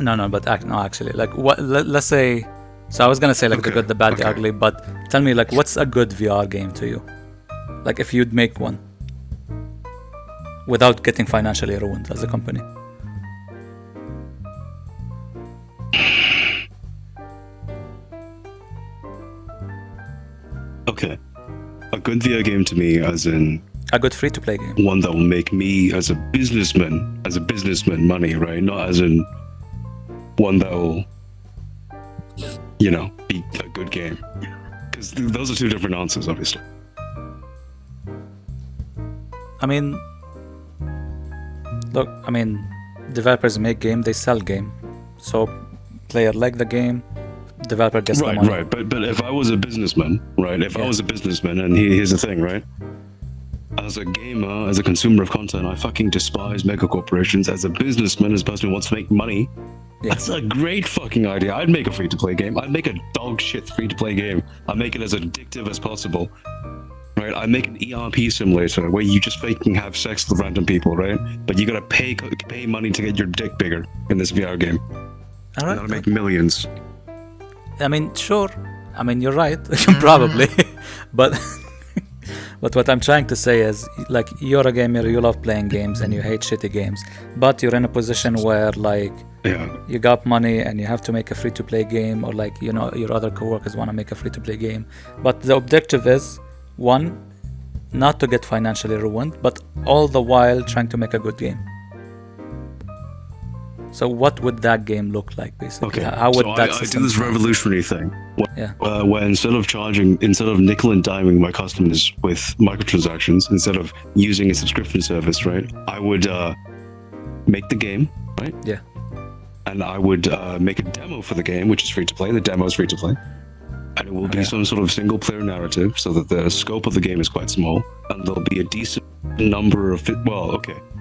[SPEAKER 3] No, but actually, like, what? Let's say. So I was gonna say like the
[SPEAKER 1] Okay,
[SPEAKER 3] good, the bad, the
[SPEAKER 1] okay.
[SPEAKER 3] ugly, but tell me like, what's a good VR game to you? Like, if you'd make one, without getting financially ruined as a company.
[SPEAKER 1] Okay. A good VR game to me, as in
[SPEAKER 3] A good free-to-play game.
[SPEAKER 1] one that will make me as a businessman money, right? Not as in one that will, be a good game. Because those are two different answers, obviously.
[SPEAKER 3] I mean, look, developers make game, they sell game, so player like the game, developer gets the money.
[SPEAKER 1] Right. But if I was a businessman, right? If I was a businessman, and here's the thing, right? As a gamer, as a consumer of content, I fucking despise mega corporations. As a businessman, as a person who wants to make money, that's a great fucking idea. I'd make a free-to-play game. I'd make a dog shit free-to-play game. I'd make it as addictive as possible. Right, I make an ERP simulator where you just fucking have sex with random people, right? But you gotta pay money to get your dick bigger in this VR game.
[SPEAKER 3] All
[SPEAKER 1] You
[SPEAKER 3] right.
[SPEAKER 1] gotta make millions.
[SPEAKER 3] I mean, sure. I mean, you're right, probably. But what I'm trying to say is, like, you're a gamer, you love playing games, and you hate shitty games. But you're in a position where, like,
[SPEAKER 1] Yeah.
[SPEAKER 3] you got money and you have to make a free-to-play game, or like, your other coworkers want to make a free-to-play game. But the objective is, one, not to get financially ruined, but all the while trying to make a good game. So what would that game look like, basically?
[SPEAKER 1] Okay.
[SPEAKER 3] How would
[SPEAKER 1] so
[SPEAKER 3] that
[SPEAKER 1] I do
[SPEAKER 3] system
[SPEAKER 1] this revolutionary thing.
[SPEAKER 3] Yeah.
[SPEAKER 1] Where instead of nickel and diming my customers with microtransactions, instead of using a subscription service, right? I would make the game, right?
[SPEAKER 3] Yeah.
[SPEAKER 1] And I would make a demo for the game, which is free to play. The demo is free to play. And it will be some sort of single player narrative so that the scope of the game is quite small. And there'll be a decent number of...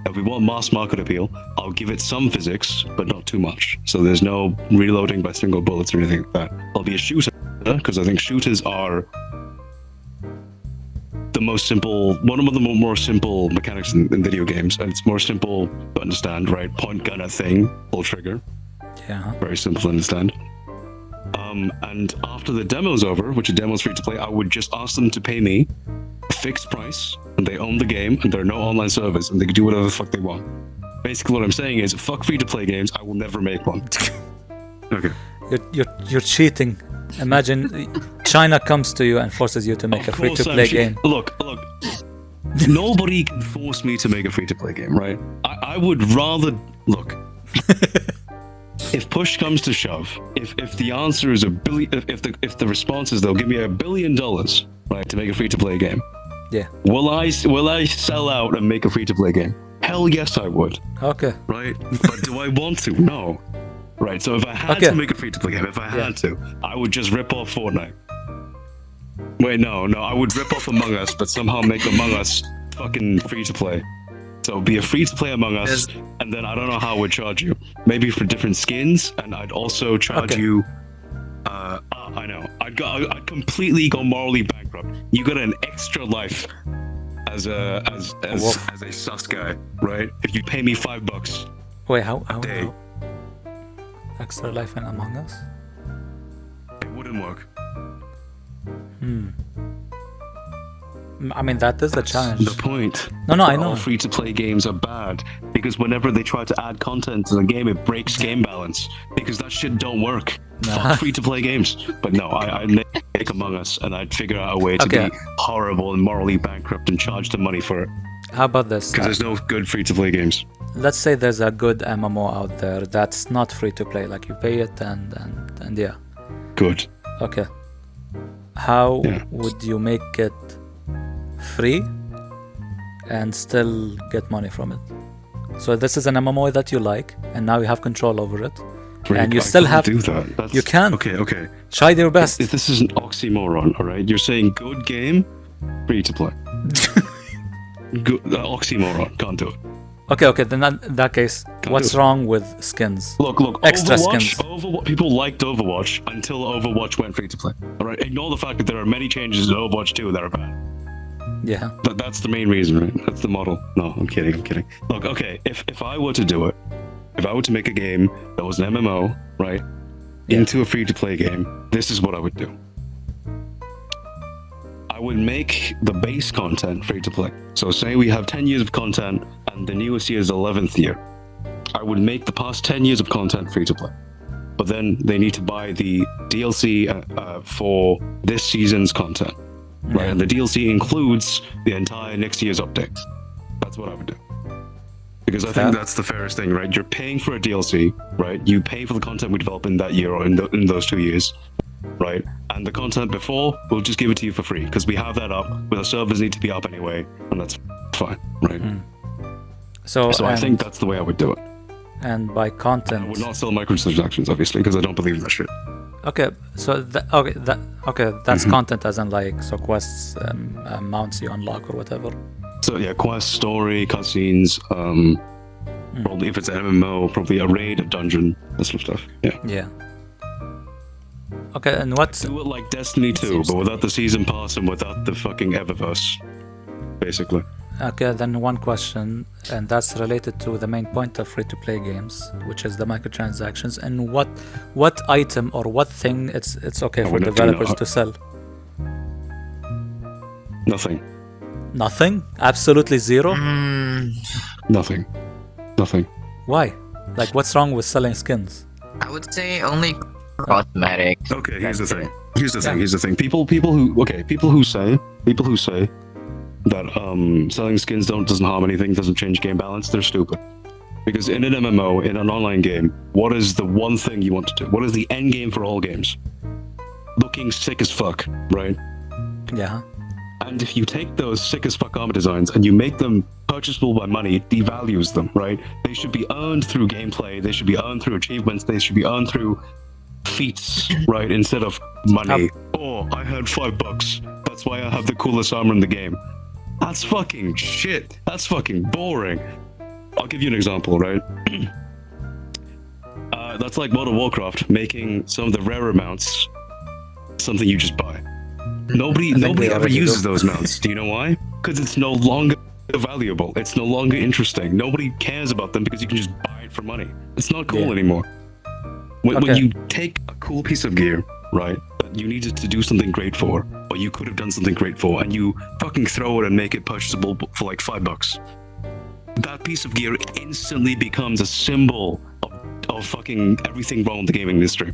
[SPEAKER 1] If we want mass market appeal, I'll give it some physics, but not too much. So there's no reloading by single bullets or anything like that. There'll be a shooter, because I think shooters are the most simple... One of the more simple mechanics in video games. And it's more simple to understand, right? Point gun at thing, pull trigger.
[SPEAKER 3] Yeah.
[SPEAKER 1] Very simple to understand. And after the demo's over, which a demo's free to play, I would just ask them to pay me a fixed price, and they own the game, and there are no online servers, and they can do whatever the fuck they want. Basically, what I'm saying is, fuck free to play games. I will never make one. Okay.
[SPEAKER 3] You're cheating. Imagine China comes to you and forces you to make a
[SPEAKER 1] Of course
[SPEAKER 3] free-to-play
[SPEAKER 1] I'm
[SPEAKER 3] game.
[SPEAKER 1] Look. Nobody can force me to make a free to play game, right? I would rather look. If push comes to shove, if the answer is $1 billion, if the response is they'll give me $1 billion, right, to make a free-to-play game.
[SPEAKER 3] Yeah.
[SPEAKER 1] Will I sell out and make a free-to-play game? Hell yes, I would.
[SPEAKER 3] Okay.
[SPEAKER 1] Right? But do I want to? No. Right, so if I had to make a free-to-play game, if I had to, I would just rip off Fortnite. Wait, no, I would rip off Among Us, but somehow make Among Us fucking free-to-play. So it'd be a free-to-play Among Us, and then I don't know how I would charge you. Maybe for different skins, and I'd also charge you... I know. I'd completely go morally bankrupt. You got an extra life as a sus guy, right? If you pay me $5.
[SPEAKER 3] Wait, how extra life in Among Us?
[SPEAKER 1] It wouldn't work.
[SPEAKER 3] I mean, that is the challenge.
[SPEAKER 1] The point.
[SPEAKER 3] No, I know.
[SPEAKER 1] All free-to-play games are bad because whenever they try to add content to the game, it breaks game balance because that shit don't work. Fuck free-to-play games. But no, I'd make Among Us and I'd figure out a way to be horrible and morally bankrupt and charge the money for it.
[SPEAKER 3] How about this?
[SPEAKER 1] Because there's no good free-to-play games.
[SPEAKER 3] Let's say there's a good MMO out there that's not free-to-play, like you pay it and yeah.
[SPEAKER 1] Good.
[SPEAKER 3] Okay. How would you make it free and still get money from it? So this is an MMO that you like, and now you have control over it, and you still have
[SPEAKER 1] do that.
[SPEAKER 3] You can.
[SPEAKER 1] Okay.
[SPEAKER 3] Try your best.
[SPEAKER 1] This is an oxymoron, all right? You're saying good game, free to play. Good oxymoron. Can't do it.
[SPEAKER 3] Okay. Then in that case, what's wrong with skins?
[SPEAKER 1] Look.
[SPEAKER 3] Extra
[SPEAKER 1] Overwatch,
[SPEAKER 3] skins.
[SPEAKER 1] People liked Overwatch until Overwatch went free to play. All right. Ignore the fact that there are many changes in Overwatch 2 that are bad.
[SPEAKER 3] Yeah.
[SPEAKER 1] That's the main reason, right? That's the model. No, I'm kidding. Look, okay, if I were to do it, if I were to make a game that was an MMO, right, into a free-to-play game, this is what I would do. I would make the base content free-to-play. So say we have 10 years of content, and the newest year is 11th year. I would make the past 10 years of content free-to-play. But then they need to buy the DLC for this season's content. Right, and the DLC includes the entire next year's update. That's what I would do. Because I think that's the fairest thing, right? You're paying for a DLC, right? You pay for the content we develop in that year or in those 2 years, right? And the content before, we'll just give it to you for free because we have that up, but the servers need to be up anyway, and that's fine, right? So I think that's the way I would do it.
[SPEAKER 3] And by content,
[SPEAKER 1] I would not sell microtransactions, obviously, because I don't believe in that shit.
[SPEAKER 3] Okay, so that's content as in like quests, mounts you unlock or whatever.
[SPEAKER 1] So yeah, quest, story, cutscenes, probably if it's an MMO, probably a raid, a dungeon, that sort of stuff. Yeah.
[SPEAKER 3] Okay, and what's...
[SPEAKER 1] Do it like Destiny 2, but without the season pass and without the fucking Eververse, basically.
[SPEAKER 3] Okay, then one question, and that's related to the main point of free-to-play games, which is the microtransactions, and what item or what thing it's okay for developers to sell?
[SPEAKER 1] Nothing.
[SPEAKER 3] Nothing? Absolutely zero?
[SPEAKER 1] Nothing.
[SPEAKER 3] Why? Like, what's wrong with selling skins?
[SPEAKER 2] I would say only cosmetics.
[SPEAKER 1] Okay, here's the thing. People who say that selling skins doesn't harm anything, doesn't change game balance, they're stupid. Because in an MMO, in an online game, what is the one thing you want to do? What is the end game for all games? Looking sick as fuck, right?
[SPEAKER 3] Yeah.
[SPEAKER 1] And if you take those sick as fuck armor designs and you make them purchasable by money, it devalues them, right? They should be earned through gameplay, they should be earned through achievements, they should be earned through feats, right? Instead of money. I had $5. That's why I have the coolest armor in the game. That's fucking shit. That's fucking boring. I'll give you an example, right? That's like World of Warcraft making some of the rarer mounts something you just buy. Nobody ever uses those mounts. Do you know why? Because it's no longer valuable. It's no longer interesting. Nobody cares about them because you can just buy it for money. It's not cool anymore. When you take a cool piece of gear, right, that you needed to do something great for, or you could have done something great for, and you fucking throw it and make it purchasable for like $5, that piece of gear instantly becomes a symbol of fucking everything wrong with the gaming industry.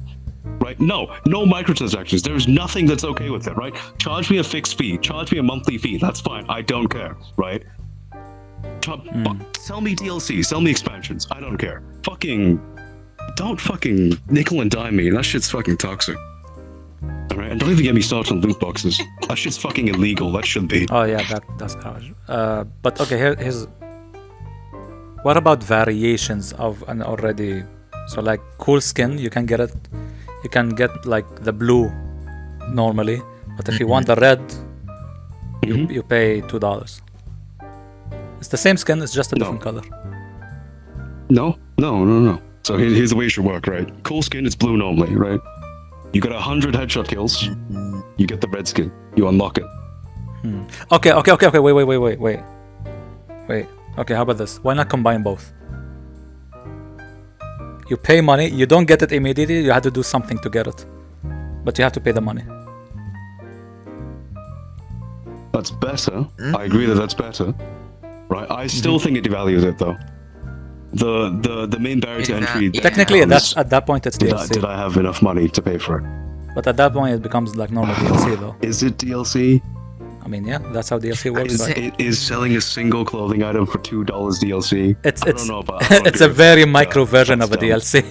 [SPEAKER 1] Right? No microtransactions. There's nothing that's okay with it, right? Charge me a fixed fee. Charge me a monthly fee. That's fine. I don't care, right? Sell me DLC. Sell me expansions. I don't care. Don't fucking nickel and dime me. That shit's fucking toxic. All right? And don't even get me started on loot boxes. That shit's fucking illegal. That should be.
[SPEAKER 3] Oh yeah, that's garbage. But okay, here's. What about variations of an already? So like cool skin, you can get it. You can get like the blue normally, but if you want the red, you pay $2. It's the same skin, it's just a different color.
[SPEAKER 1] No. So here's the way it should work, right? Cool skin, it's blue normally, right? You got 100 headshot kills, you get the red skin, you unlock it.
[SPEAKER 3] Okay, wait. Okay, how about this? Why not combine both? You pay money, you don't get it immediately, you have to do something to get it. But you have to pay the money.
[SPEAKER 1] That's better. I agree that that's better. Right? I still think it devalues it though. The main barrier to entry.
[SPEAKER 3] Technically, that's at that point it's DLC.
[SPEAKER 1] Did I have enough money to pay for it?
[SPEAKER 3] But at that point it becomes like normal DLC though.
[SPEAKER 1] Is it DLC?
[SPEAKER 3] I mean, yeah, that's how DLC works.
[SPEAKER 1] Is selling a single clothing item for $2 DLC?
[SPEAKER 3] It's a very micro version of a DLC.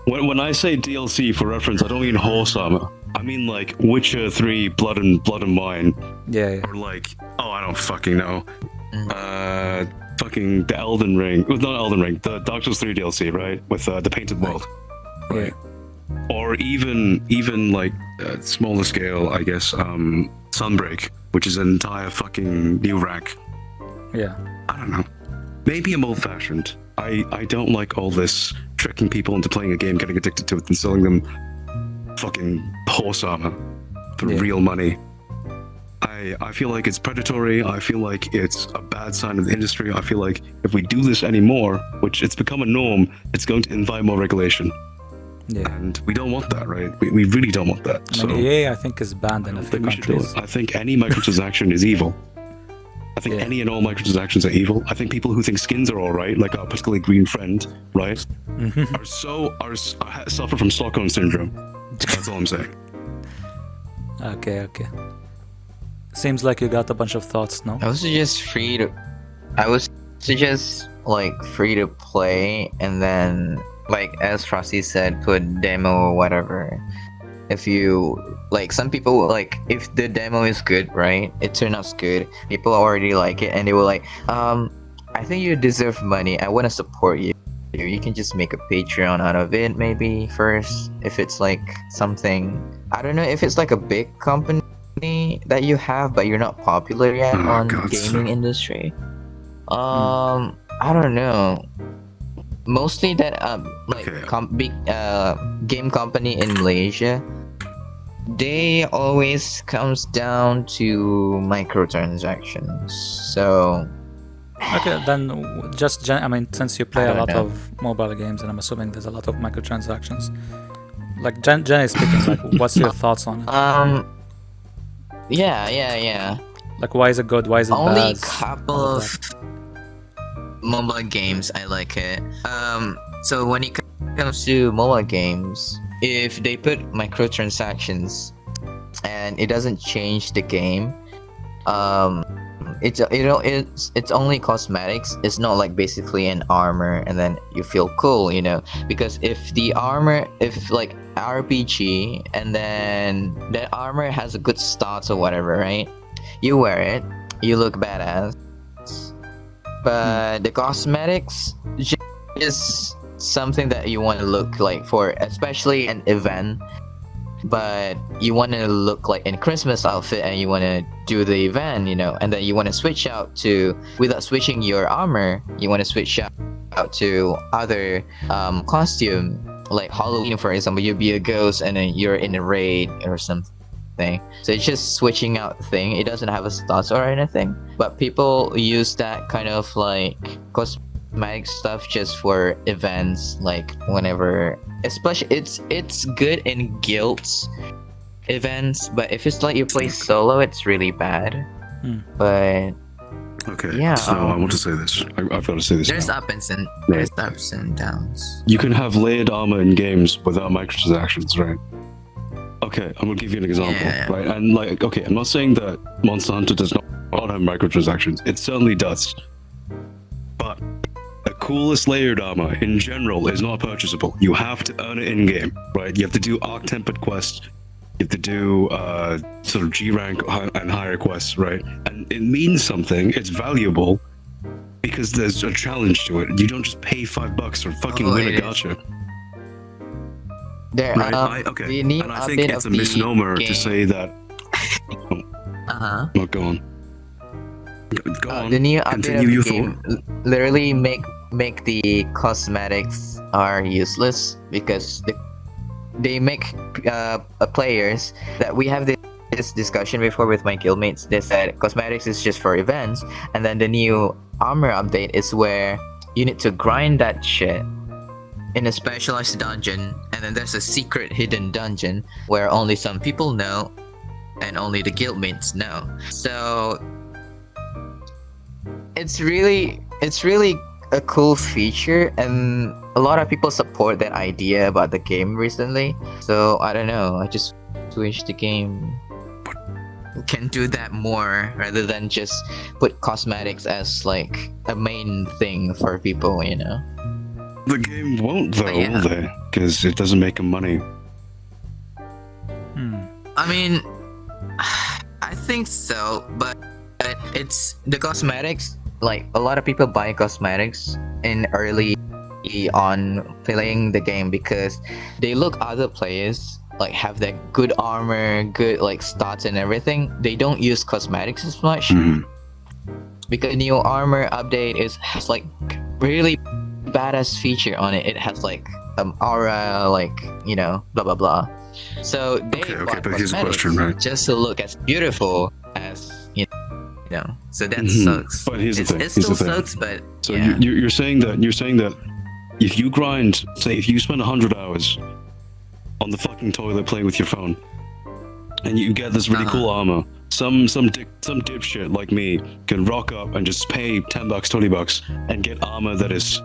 [SPEAKER 1] When I say DLC for reference, I don't mean horse armor. I mean like Witcher 3 Blood and Wine.
[SPEAKER 3] Yeah.
[SPEAKER 1] Or like, I don't fucking know. Fucking the Elden Ring. Well, not Elden Ring. The Dark Souls 3 DLC, right? With the Painted World.
[SPEAKER 3] Right.
[SPEAKER 1] Or even like smaller scale, I guess. Sunbreak, which is an entire fucking new rank.
[SPEAKER 3] Yeah.
[SPEAKER 1] I don't know. Maybe I'm old-fashioned. I don't like all this tricking people into playing a game, getting addicted to it, and selling them fucking horse armor for real money. I feel like it's predatory. I feel like it's a bad sign of the industry. I feel like if we do this anymore, which it's become a norm, it's going to invite more regulation.
[SPEAKER 3] Yeah.
[SPEAKER 1] And we don't want that, right? We really don't want that.
[SPEAKER 3] I mean, EA, I think, is banned in a few countries.
[SPEAKER 1] I think any microtransaction is evil. I think any and all microtransactions are evil. I think people who think skins are alright, like our particularly green friend, right, suffer from Stockholm syndrome. That's all I'm saying.
[SPEAKER 3] Okay. Seems like you got a bunch of thoughts, no?
[SPEAKER 2] I was just free to play, and then, like as Frosty said, put demo or whatever. If you like, some people like, if the demo is good, right? It turns out good. People already like it, and they were like, I think you deserve money. I want to support you. You can just make a Patreon out of it, maybe first. If it's like something, I don't know, if it's like a big company that you have, but you're not popular yet on gaming industry. I don't know. Mostly that big game company in Malaysia, they always comes down to microtransactions. So
[SPEAKER 3] okay, then I mean, since you play a lot of mobile games, and I'm assuming there's a lot of microtransactions. Like Jenny speaking, like what's your thoughts on it?
[SPEAKER 2] Yeah.
[SPEAKER 3] Like why is it good? Why is it
[SPEAKER 2] only
[SPEAKER 3] bad?
[SPEAKER 2] Couple of mobile games I like it. So when it comes to mobile games, if they put microtransactions and it doesn't change the game, it's only cosmetics. It's not like basically an armor and then you feel cool, because if the armor, if like RPG, and then that armor has a good stats or whatever, right? You wear it, you look badass. But the cosmetics is something that you want to look like for, especially an event. But you want to look like in a Christmas outfit, and you want to do the event, and then you want to switch out to, without switching your armor, you want to switch out to other costume, like Halloween, for example. You'll be a ghost, and then you're in a raid or something. So it's just switching out thing. It doesn't have a stats or anything, but people use that kind of like cosmetic stuff just for events, like whenever, especially it's good in guilds events, but if it's like you play solo, it's really bad. But
[SPEAKER 1] okay,
[SPEAKER 2] yeah,
[SPEAKER 1] so I want to say this. I've got to say this.
[SPEAKER 2] There's ups and downs.
[SPEAKER 1] You can have layered armor in games without microtransactions, right? Okay, I'm gonna give you an example, right? And like, okay, I'm not saying that Monster Hunter does not have microtransactions. It certainly does. But the coolest layered armor in general is not purchasable. You have to earn it in game, right? You have to do arc tempered quests You have to do sort of G rank and higher quests, right? And it means something. It's valuable because there's a challenge to it. You don't just pay $5 or fucking win a gacha.
[SPEAKER 2] There,
[SPEAKER 1] right? Okay. And I think it's a misnomer to say that. Well, go on. Go on.
[SPEAKER 2] The new
[SPEAKER 1] Continue
[SPEAKER 2] update of the game literally make the cosmetics are useless because they make players that we have this discussion before with my guildmates. They said cosmetics is just for events, and then the new armor update is where you need to grind that shit in a specialized dungeon, and then there's a secret hidden dungeon where only some people know and only the guildmates know. So it's really a cool feature, and a lot of people support that idea about the game recently. So I don't know, I just wish the game can do that more rather than just put cosmetics as like a main thing for people, you know.
[SPEAKER 1] The game won't though, will they? Because it doesn't make them money.
[SPEAKER 2] I mean, I think so, but it's the cosmetics. Like a lot of people buy cosmetics in early on playing the game because they look other players like have that good armor, good like stats and everything. They don't use cosmetics as much because the new armor update has like really badass feature on it. It has like aura, like, you know, blah blah blah. So they bought
[SPEAKER 1] but here's a question, right?
[SPEAKER 2] just to look as beautiful as you know. So that sucks.
[SPEAKER 1] But here's the thing.
[SPEAKER 2] It still sucks, but
[SPEAKER 1] so you're saying that if you grind, say if you spend 100 hours on the fucking toilet playing with your phone, and you get this really cool armor, some dipshit like me can rock up and just pay $10, $20 and get armor that is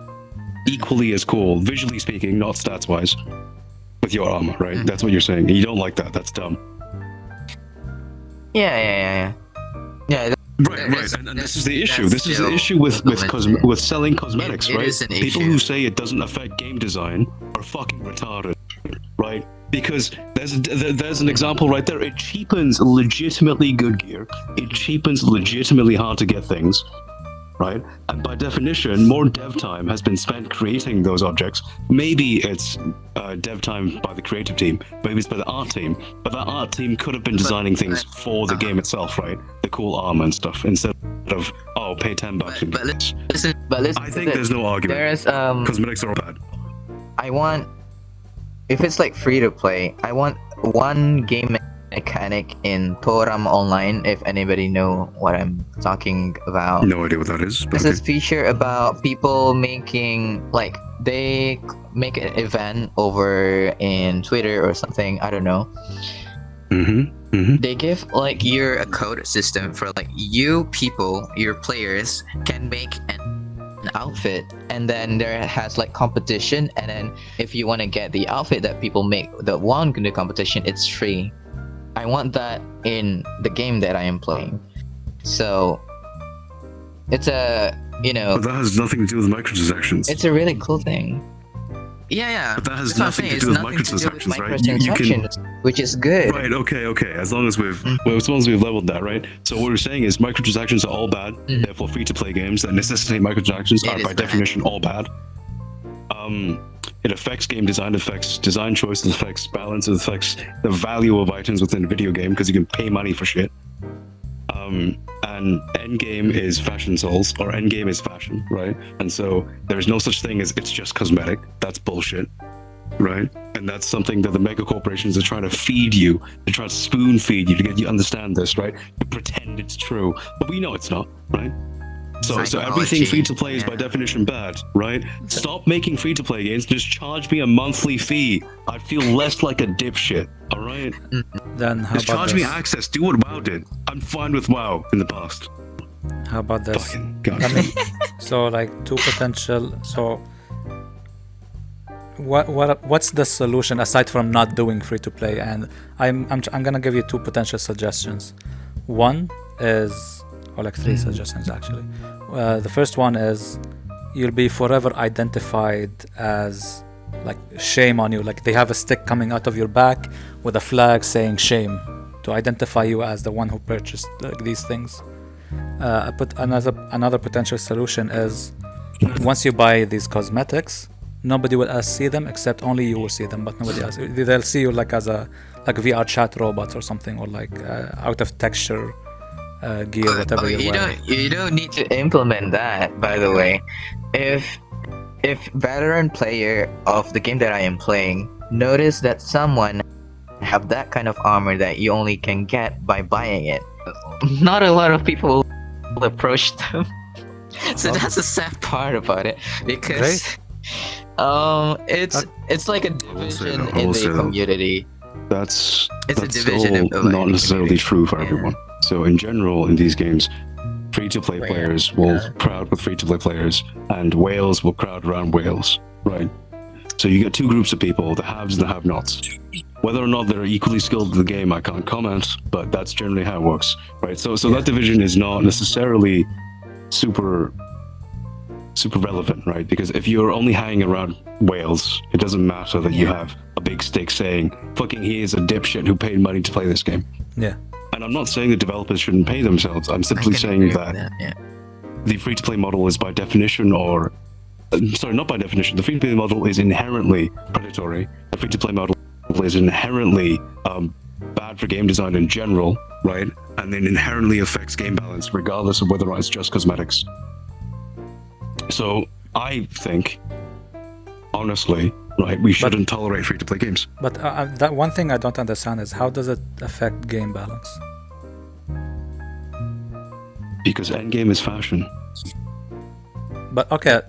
[SPEAKER 1] equally as cool, visually speaking, not stats wise, with your armor, right? That's what you're saying. And you don't like that. That's dumb.
[SPEAKER 2] Yeah.
[SPEAKER 1] Right. And this is the issue. This is the issue with selling cosmetics, right? People who say it doesn't affect game design are fucking retarded, right? Because there's an example right there. It cheapens legitimately good gear. It cheapens legitimately hard to get things, right? And by definition, more dev time has been spent creating those objects. Maybe it's dev time by the creative team, maybe it's by the art team, but that art team could have been designing things for the game itself, right? The cool armor and stuff, instead of pay $10.
[SPEAKER 2] But listen,
[SPEAKER 1] I think there's no argument.
[SPEAKER 2] There's
[SPEAKER 1] cosmetics are bad.
[SPEAKER 2] If it's like free to play, I want one game mechanic in Toram Online, if anybody know what I'm talking about.
[SPEAKER 1] No idea what that is.
[SPEAKER 2] There's this feature about people making, like, they make an event over in Twitter or something, I don't know. They give like a code system for like you people, your players can make an outfit, and then there has like competition, and then if you want to get the outfit that people make that won the competition, it's free. I want that in the game that I am playing. So it's a, you know,
[SPEAKER 1] but that has nothing to do with microtransactions.
[SPEAKER 2] It's a really cool thing. Yeah.
[SPEAKER 1] But that has nothing to do with microtransactions, right? You can,
[SPEAKER 2] which is good.
[SPEAKER 1] Right. Okay. As long as we've leveled that, right? So what we're saying is microtransactions are all bad. Therefore, free-to-play games that necessitate microtransactions are by definition all bad. It affects game design, it affects design choices, it affects balance, it affects the value of items within a video game because you can pay money for shit. And endgame is fashion souls, or endgame is fashion, right? And so there's no such thing as it's just cosmetic. That's bullshit, right? And that's something that the mega corporations are trying to feed you. They're trying to spoon feed you to get you to understand this, right? To pretend it's true, but we know it's not, right? So everything free to play is by definition bad, right? Stop making free to play games. Just charge me a monthly fee. I'd feel less like a dipshit. All right.
[SPEAKER 3] Then how
[SPEAKER 1] just
[SPEAKER 3] about
[SPEAKER 1] charge me access. Do what WoW did. I'm fine with WoW in the past.
[SPEAKER 3] How about this?
[SPEAKER 1] Fucking God.
[SPEAKER 3] So like two potential. So what's the solution aside from not doing free to play? And I'm gonna give you two potential suggestions. One is, or like three suggestions actually. The first one is you'll be forever identified as like shame on you. Like they have a stick coming out of your back with a flag saying shame to identify you as the one who purchased these things. But another potential solution is once you buy these cosmetics, nobody will else see them except only you will see them, but nobody else. They'll see you like as a VRChat robots or something, or like out of texture gear, whatever you're wearing.
[SPEAKER 2] You don't need to implement that, by the way. If veteran player of the game that I am playing notice that someone have that kind of armor that you only can get by buying it, not a lot of people will approach them. So that's the sad part about it, because it's like a division in the community.
[SPEAKER 1] That's
[SPEAKER 2] a division
[SPEAKER 1] still not necessarily true for everyone. So in general, in these games, free-to-play players will crowd with free-to-play players, and whales will crowd around whales, right? So you get two groups of people, the haves and the have-nots. Whether or not they're equally skilled in the game, I can't comment, but that's generally how it works, right? So that division is not necessarily super relevant, right? Because if you're only hanging around whales, it doesn't matter that you have a big stick saying, fucking he is a dipshit who paid money to play this game.
[SPEAKER 3] Yeah.
[SPEAKER 1] And I'm not saying that developers shouldn't pay themselves. I'm simply saying that the free-to-play model is by definition, or sorry, not by definition. The free-to-play model is inherently predatory. The free-to-play model is inherently bad for game design in general, right? And then inherently affects game balance, regardless of whether or not it's just cosmetics. So I think, honestly, right, we shouldn't tolerate free-to-play games.
[SPEAKER 3] But that one thing I don't understand is how does it affect game balance?
[SPEAKER 1] Because endgame is fashion.
[SPEAKER 3] But okay.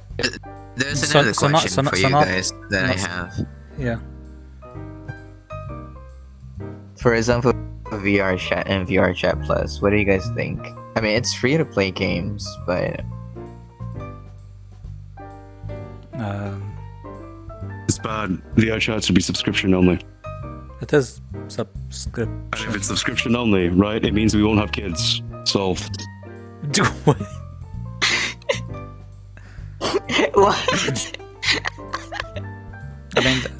[SPEAKER 2] There's another question for you guys that I have.
[SPEAKER 3] Yeah.
[SPEAKER 2] For example, VRChat and VRChat Plus. What do you guys think? I mean, it's free to play games, but
[SPEAKER 1] it's bad. VRChat should be subscription only.
[SPEAKER 3] It is subscription.
[SPEAKER 1] And if it's subscription only, right, it means we won't have kids. Solved.
[SPEAKER 2] What?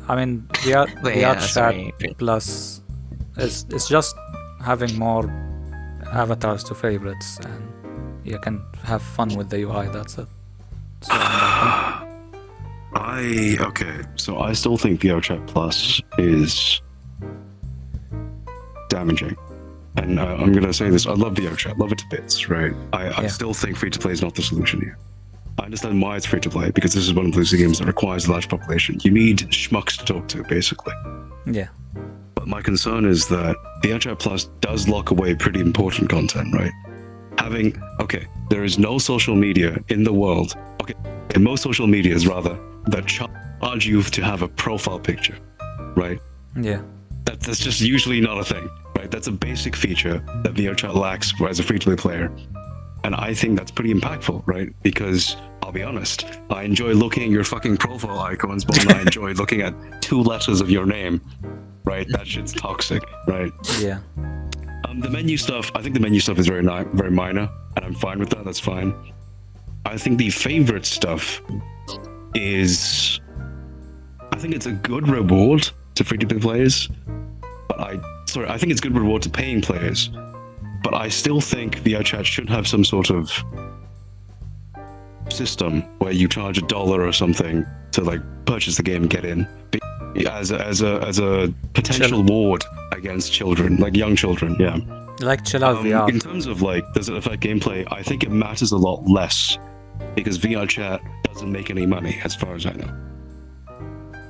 [SPEAKER 3] I mean, VRChat Plus it's just having more avatars to favorites, and you can have fun with the UI. That's it. So
[SPEAKER 1] so I still think VRChat Plus is damaging. And I'm going to say this, I love VRChat, love it to bits, right? I still think free-to-play is not the solution here. I understand why it's free-to-play, because this is one of those games that requires a large population. You need schmucks to talk to, basically.
[SPEAKER 3] Yeah.
[SPEAKER 1] But my concern is that VRChat Plus does lock away pretty important content, right? There is no social media in the world, in most social medias rather, that charge you to have a profile picture, right?
[SPEAKER 3] Yeah.
[SPEAKER 1] That's just usually not a thing, right? That's a basic feature that VRChat lacks as a free-to-play player. And I think that's pretty impactful, right? Because, I'll be honest, I enjoy looking at your fucking profile icons, but I enjoy looking at 2 letters of your name, right? That shit's toxic, right?
[SPEAKER 3] Yeah.
[SPEAKER 1] The menu stuff, I think the menu stuff is very minor, and I'm fine with that, that's fine. I think the favorite stuff is, I think it's a good reward to free-to-play players, but I think it's good reward to paying players, but I still think VRChat should have some sort of system where you charge $1 or something to like purchase the game and get in, as a potential ward against children, like young children, yeah.
[SPEAKER 3] Like chill out VR.
[SPEAKER 1] In terms of like, does it affect gameplay? I think it matters a lot less, because VRChat doesn't make any money, as far as I know.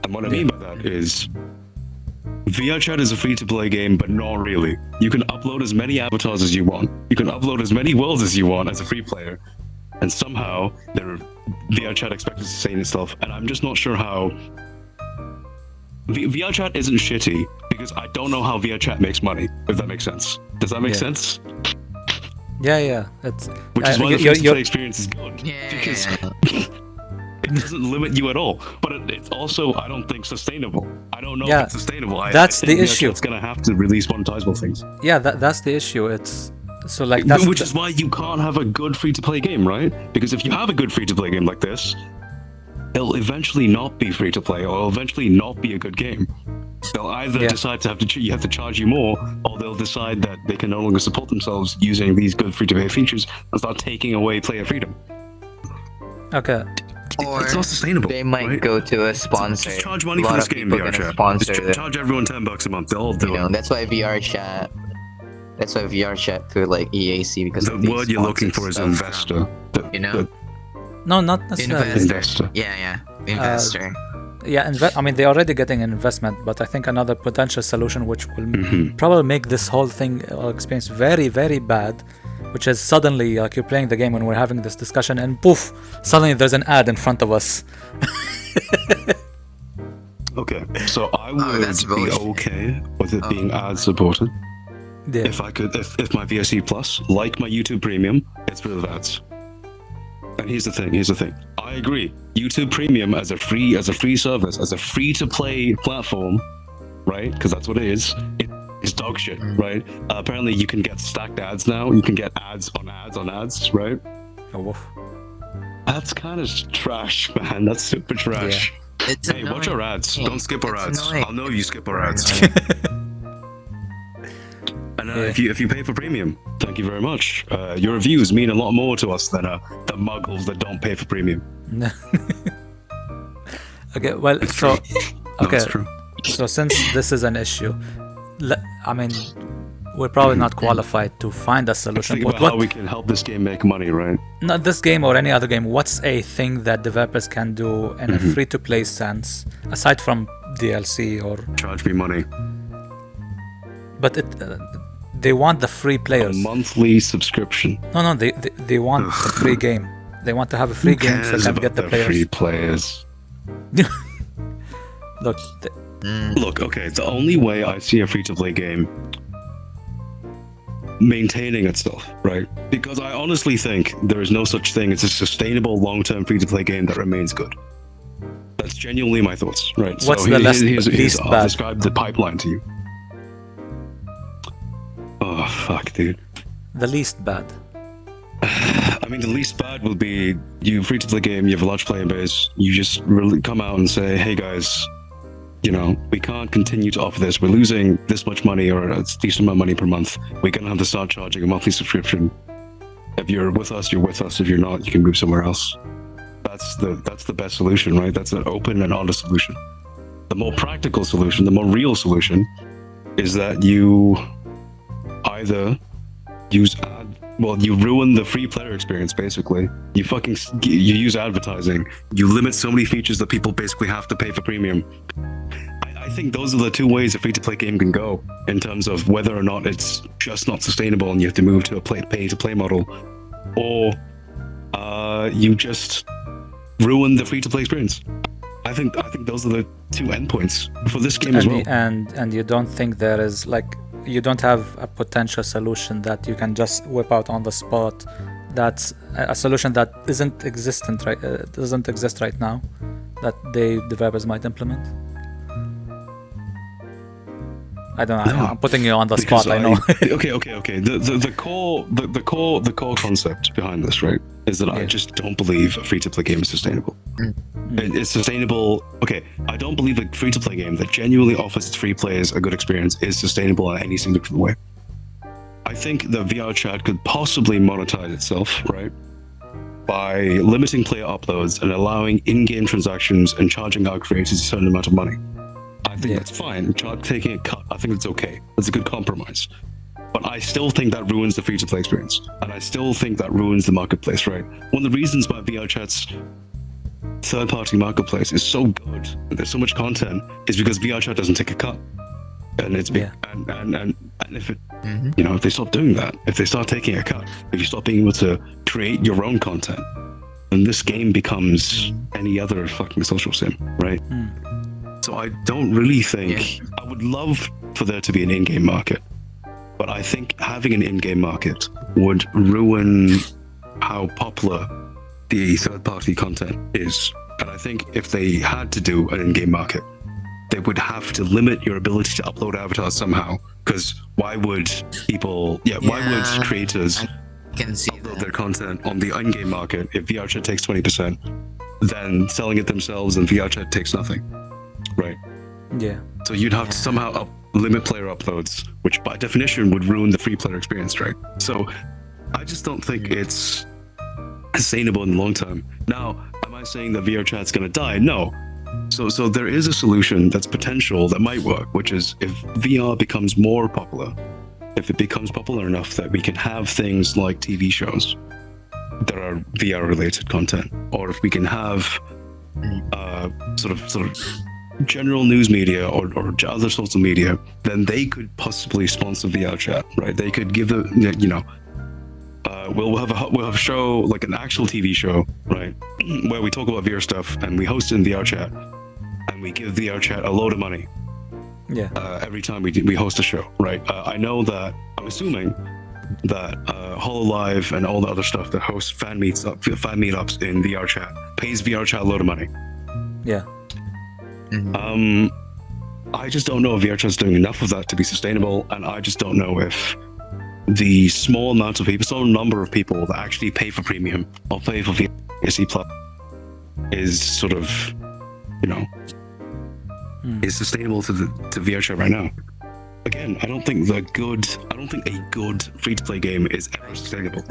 [SPEAKER 1] And what I mean by that is, VRChat is a free-to-play game, but not really. You can upload as many avatars as you want. You can upload as many worlds as you want as a free player. And somehow, VRChat expects to sustain itself. And I'm just not sure how... VRChat isn't shitty, because I don't know how VRChat makes money, if that makes sense. Does that make sense?
[SPEAKER 3] Yeah.
[SPEAKER 1] Which is why the free-to-play experience is good. Because it doesn't limit you at all. But it's also, I don't think, sustainable. I don't know if it's sustainable.
[SPEAKER 3] That's the issue.
[SPEAKER 1] It's going to have to release monetizable things.
[SPEAKER 3] Yeah, that's the issue. It's so like
[SPEAKER 1] which is why you can't have a good free-to-play game, right? Because if you have a good free-to-play game like this, it'll eventually not be free to play, or it'll eventually not be a good game. They'll either decide to have to charge you more, or they'll decide that they can no longer support themselves using these good free-to-play features and start taking away player freedom.
[SPEAKER 3] Okay.
[SPEAKER 2] Or
[SPEAKER 1] it's not sustainable.
[SPEAKER 2] They might
[SPEAKER 1] right?
[SPEAKER 2] go to a sponsor.
[SPEAKER 1] Just charge money for this game, VRChat. Just charge everyone $10 a month. They'll all do it.
[SPEAKER 2] That's why VRChat. That's why VRChat put like EAC because
[SPEAKER 1] the word you're looking for is investor.
[SPEAKER 3] No, not necessarily.
[SPEAKER 1] Investor.
[SPEAKER 2] Yeah, investor.
[SPEAKER 3] I mean, they're already getting an investment, but I think another potential solution which will probably make this whole thing or experience very, very bad, which is suddenly like you're playing the game when we're having this discussion and poof, suddenly there's an ad in front of us.
[SPEAKER 1] Okay, so I would be okay with it being ad supported. Yeah. If if my VSE Plus, like my YouTube Premium, gets rid of ads. And here's the thing. I agree. YouTube Premium as a free service, as a free-to-play platform, right? Because that's what it is. It's dog shit, right? Apparently, you can get stacked ads now. You can get ads on ads on ads, right?
[SPEAKER 3] Oh, woof.
[SPEAKER 1] That's kind of trash, man. That's super trash.
[SPEAKER 2] Yeah.
[SPEAKER 1] Hey, watch our ads. Don't skip our ads.
[SPEAKER 2] Annoying.
[SPEAKER 1] I'll know if you skip our ads. And if you pay for premium, thank you very much. Your reviews mean a lot more to us than the muggles that don't pay for premium.
[SPEAKER 3] Okay, well,
[SPEAKER 1] it's
[SPEAKER 3] so
[SPEAKER 1] true.
[SPEAKER 3] okay,
[SPEAKER 1] no, it's true.
[SPEAKER 3] So since this is an issue, I mean, we're probably not qualified to find a solution.
[SPEAKER 1] Think about how we can help this game make money, right?
[SPEAKER 3] Not this game or any other game. What's a thing that developers can do in a free-to-play sense, aside from DLC or
[SPEAKER 1] charge me money?
[SPEAKER 3] But they want the free players.
[SPEAKER 1] A monthly subscription.
[SPEAKER 3] No, they want the free game. They want to have a free game so they can get the players.
[SPEAKER 1] Free players. Look, okay, the only way I see a free-to-play game maintaining itself, right? Because I honestly think there is no such thing as a sustainable long-term free-to-play game that remains good. That's genuinely my thoughts, right?
[SPEAKER 3] What's the least bad?
[SPEAKER 1] I'll describe the pipeline to you. Oh, fuck, dude.
[SPEAKER 3] The least bad.
[SPEAKER 1] I mean, the least bad will be you free-to-play game, you have a large player base, you just really come out and say, hey guys, we can't continue to offer this. We're losing this much money or a decent amount of money per month. We're going to have to start charging a monthly subscription. If you're with us, you're with us. If you're not, you can move somewhere else. That's the best solution, right? That's an open and honest solution. The more practical solution, the more real solution is that you either use you ruin the free player experience, basically. You use advertising. You limit so many features that people basically have to pay for premium. I think those are the two ways a free-to-play game can go in terms of whether or not it's just not sustainable and you have to move to a pay-to-play model, or you just ruin the free-to-play experience. I think those are the two endpoints for this game as well.
[SPEAKER 3] And you don't think there is you don't have a potential solution that you can just whip out on the spot? That's a solution that doesn't exist right now, that developers might implement? I don't know. I'm putting you on the spot. I know.
[SPEAKER 1] Okay. The core concept behind this, right, is that I just don't believe a free-to-play game is sustainable. It's sustainable. Okay, I don't believe a free-to-play game that genuinely offers its free players a good experience is sustainable in any significant way. I think that VRChat could possibly monetize itself, right, by limiting player uploads and allowing in-game transactions and charging our creators a certain amount of money. I think that's fine. Taking a cut, I think it's okay. It's a good compromise. But I still think that ruins the free-to-play experience. And I still think that ruins the marketplace, right? One of the reasons why VRChat's third-party marketplace is so good, and there's so much content, is because VRChat doesn't take a cut. And it's and if it, if they stop doing that, if they start taking a cut, if you stop being able to create your own content, then this game becomes any other fucking social sim, right? So I don't really think... I would love for there to be an in-game market, but I think having an in-game market would ruin how popular the third-party content is. And I think if they had to do an in-game market, they would have to limit your ability to upload avatars somehow. Because why would creators upload their content on the in-game market if VRChat takes 20%? then selling it themselves and VRChat takes nothing, right?
[SPEAKER 3] Yeah.
[SPEAKER 1] So you'd have to somehow limit player uploads, which by definition would ruin the free player experience, right? So I just don't think it's sustainable in the long term. Now, am I saying that VRChat's going to die? No. So there is a solution that's potential that might work, which is if VR becomes more popular, if it becomes popular enough that we can have things like TV shows that are VR related content, or if we can have sort of general news media or other sorts of media, then they could possibly sponsor VRChat, right? They could give the, you know, we'll have a show, like an actual TV show, right, where we talk about VR stuff and we host it in VRChat, and we give VRChat a load of money.
[SPEAKER 3] Yeah.
[SPEAKER 1] Every time we host a show, right? I know that, I'm assuming that HoloLive and all the other stuff that hosts fan meetups in VRChat pays VRChat a load of money.
[SPEAKER 3] Yeah.
[SPEAKER 1] I just don't know if VRChat's doing enough of that to be sustainable, and I just don't know if the small number of people that actually pay for premium or pay for VRC Plus is sort of, you know, is sustainable to VRChat right now. Again, I don't think a good free-to-play game is ever sustainable.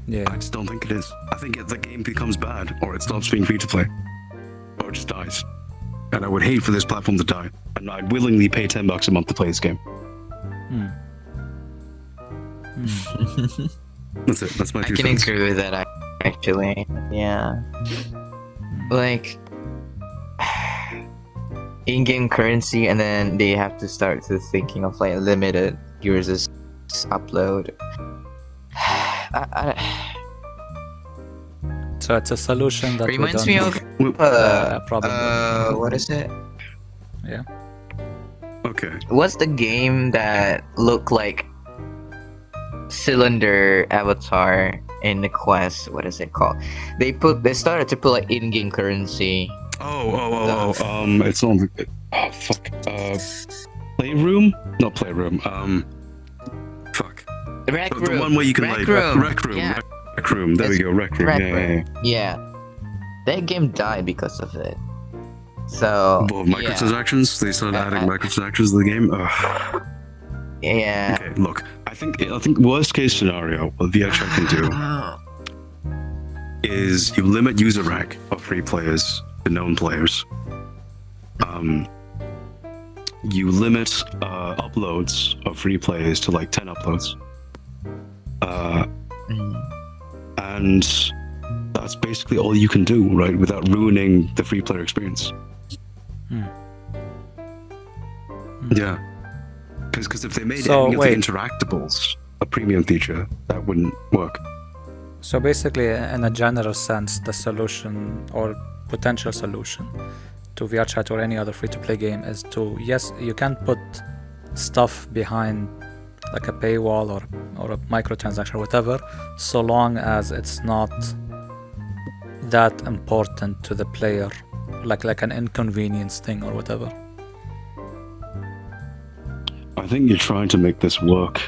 [SPEAKER 3] Yeah.
[SPEAKER 1] I just don't think it is. I think the game becomes bad, or it stops being free-to-play, or it just dies. And I would hate for this platform to die, and I'd willingly pay $10 a month to play this game. That's it. That's my two
[SPEAKER 2] I can
[SPEAKER 1] cents.
[SPEAKER 2] agree with that, actually. Yeah. Like, in-game currency, and then they have to start to thinking of like limited users upload.
[SPEAKER 3] So it's a solution that
[SPEAKER 2] Reminds
[SPEAKER 3] we
[SPEAKER 2] me
[SPEAKER 3] don't
[SPEAKER 2] of
[SPEAKER 3] problem.
[SPEAKER 2] what is it?
[SPEAKER 3] Yeah.
[SPEAKER 1] Okay.
[SPEAKER 2] What's the game that looked like cylinder avatar in the Quest? What is it called? They started to put like in-game currency.
[SPEAKER 1] It's on. Oh fuck. Playroom? Not Playroom. Fuck.
[SPEAKER 2] Rec
[SPEAKER 1] The
[SPEAKER 2] Room.
[SPEAKER 1] one where you can
[SPEAKER 2] Rec
[SPEAKER 1] like
[SPEAKER 2] Room.
[SPEAKER 1] Rec Room.
[SPEAKER 2] Yeah.
[SPEAKER 1] Rec Room. There we
[SPEAKER 2] It's
[SPEAKER 1] go. Rec Room.
[SPEAKER 2] Rec
[SPEAKER 1] Yeah.
[SPEAKER 2] Room. Yeah. That game died because of it. So
[SPEAKER 1] Well, microtransactions. They started adding microtransactions to the game. Ugh.
[SPEAKER 2] Yeah.
[SPEAKER 1] Okay. Look, I think worst case scenario, what VRChat can do is you limit user rank of free players to known players. You limit uploads of free players to like 10 uploads. And that's basically all you can do, right? Without ruining the free player experience. Yeah. Because if they made any of the interactables a premium feature, that wouldn't work.
[SPEAKER 3] So basically, in a general sense, the solution or potential solution to VRChat or any other free-to-play game is to, yes, you can put stuff behind like a paywall or a microtransaction or whatever, so long as it's not that important to the player, like an inconvenience thing or whatever.
[SPEAKER 1] I think you're trying to make this work.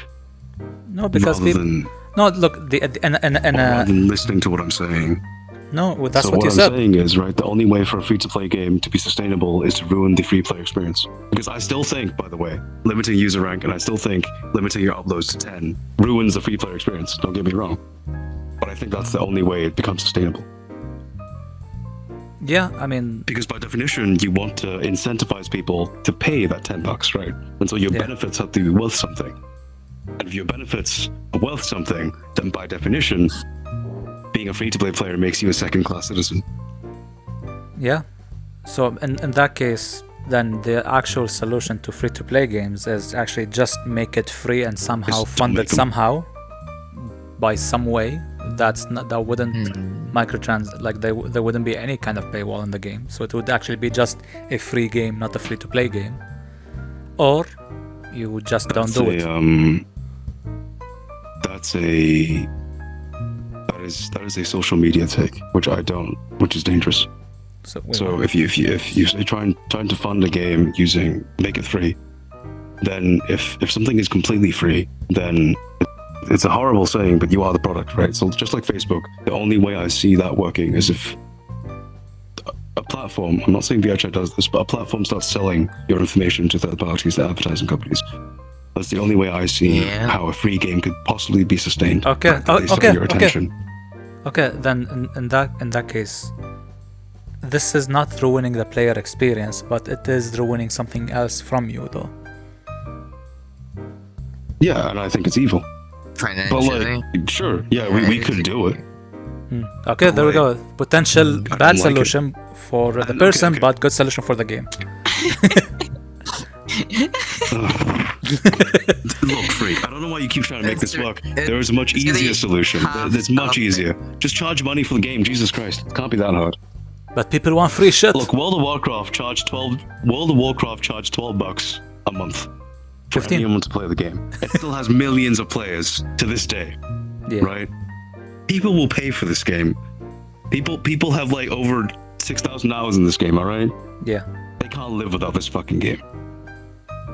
[SPEAKER 3] No, because
[SPEAKER 1] rather than listening to what I'm saying.
[SPEAKER 3] No, that's
[SPEAKER 1] so
[SPEAKER 3] what you
[SPEAKER 1] I'm
[SPEAKER 3] said.
[SPEAKER 1] saying is, right, the only way for a free-to-play game to be sustainable is to ruin the free player experience. Because I still think, by the way, limiting user rank, and I still think limiting your uploads to 10 ruins the free player experience. Don't get me wrong. But I think that's the only way it becomes sustainable.
[SPEAKER 3] Yeah, I mean...
[SPEAKER 1] Because by definition, you want to incentivize people to pay that $10, right? And so your benefits have to be worth something. And if your benefits are worth something, then by definition, being a free-to-play player makes you a second-class citizen.
[SPEAKER 3] Yeah. So in that case, then the actual solution to free-to-play games is actually just make it free and somehow fund it somehow by some way. That wouldn't there wouldn't be any kind of paywall in the game. So it would actually be just a free game, not a free-to-play game. Or you would just don't do it.
[SPEAKER 1] That is a social media take, which is dangerous. So if you're trying to fund a game make it free, then if something is completely free, then it's a horrible saying, but you are the product, right? So just like Facebook, the only way I see that working is if a platform, I'm not saying VRChat does this, but a platform starts selling your information to third parties, to advertising companies. That's the only way I see how a free game could possibly be sustained.
[SPEAKER 3] Okay.
[SPEAKER 1] Your attention.
[SPEAKER 3] Okay. Then in that case, this is not ruining the player experience, but it is ruining something else from you, though.
[SPEAKER 1] Yeah, and I think it's evil.
[SPEAKER 2] Financially.
[SPEAKER 1] But like, sure, yeah, we could do it.
[SPEAKER 3] Okay, there we go. Potential bad solution for the person,
[SPEAKER 1] okay.
[SPEAKER 3] but good solution for the game.
[SPEAKER 1] Look, freak, I don't know why you keep trying to make this work. There is a much easier solution. It's much easier. Just charge money for the game. Jesus Christ, it can't be that hard.
[SPEAKER 3] But people want free shit.
[SPEAKER 1] Look, World of Warcraft charged $12 a month for
[SPEAKER 3] 15.
[SPEAKER 1] anyone to play the game. It still has millions of players to this day.
[SPEAKER 3] Yeah.
[SPEAKER 1] Right? People will pay for this game. People have like over 6,000 hours in this game, alright?
[SPEAKER 3] Yeah.
[SPEAKER 1] They can't live without this fucking game.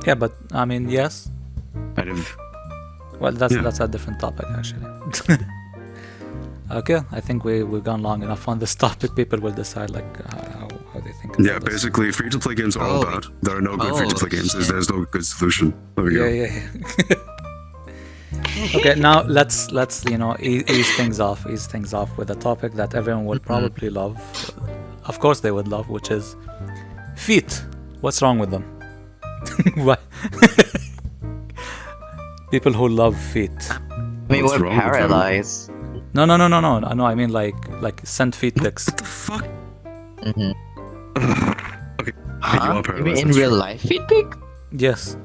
[SPEAKER 3] Yeah, but I mean, yes.
[SPEAKER 1] And if
[SPEAKER 3] Well, that's a different topic, actually. Okay, I think we've gone long enough on this topic. People will decide like how they think. About this.
[SPEAKER 1] Basically, free-to-play games are all bad. There are no good free-to-play games. There's no good solution. There we go.
[SPEAKER 3] Yeah. Okay, now let's ease things off with a topic that everyone will probably love. Of course, they would love, which is feet. What's wrong with them? What? People who love feet.
[SPEAKER 2] I mean,
[SPEAKER 1] What's
[SPEAKER 2] we're
[SPEAKER 1] wrong with them?
[SPEAKER 2] paralyzed.
[SPEAKER 3] No. I mean like send feet pics.
[SPEAKER 1] What the fuck?
[SPEAKER 2] Mm-hmm.
[SPEAKER 1] Okay.
[SPEAKER 2] You mean in real life feedback?
[SPEAKER 3] Yes,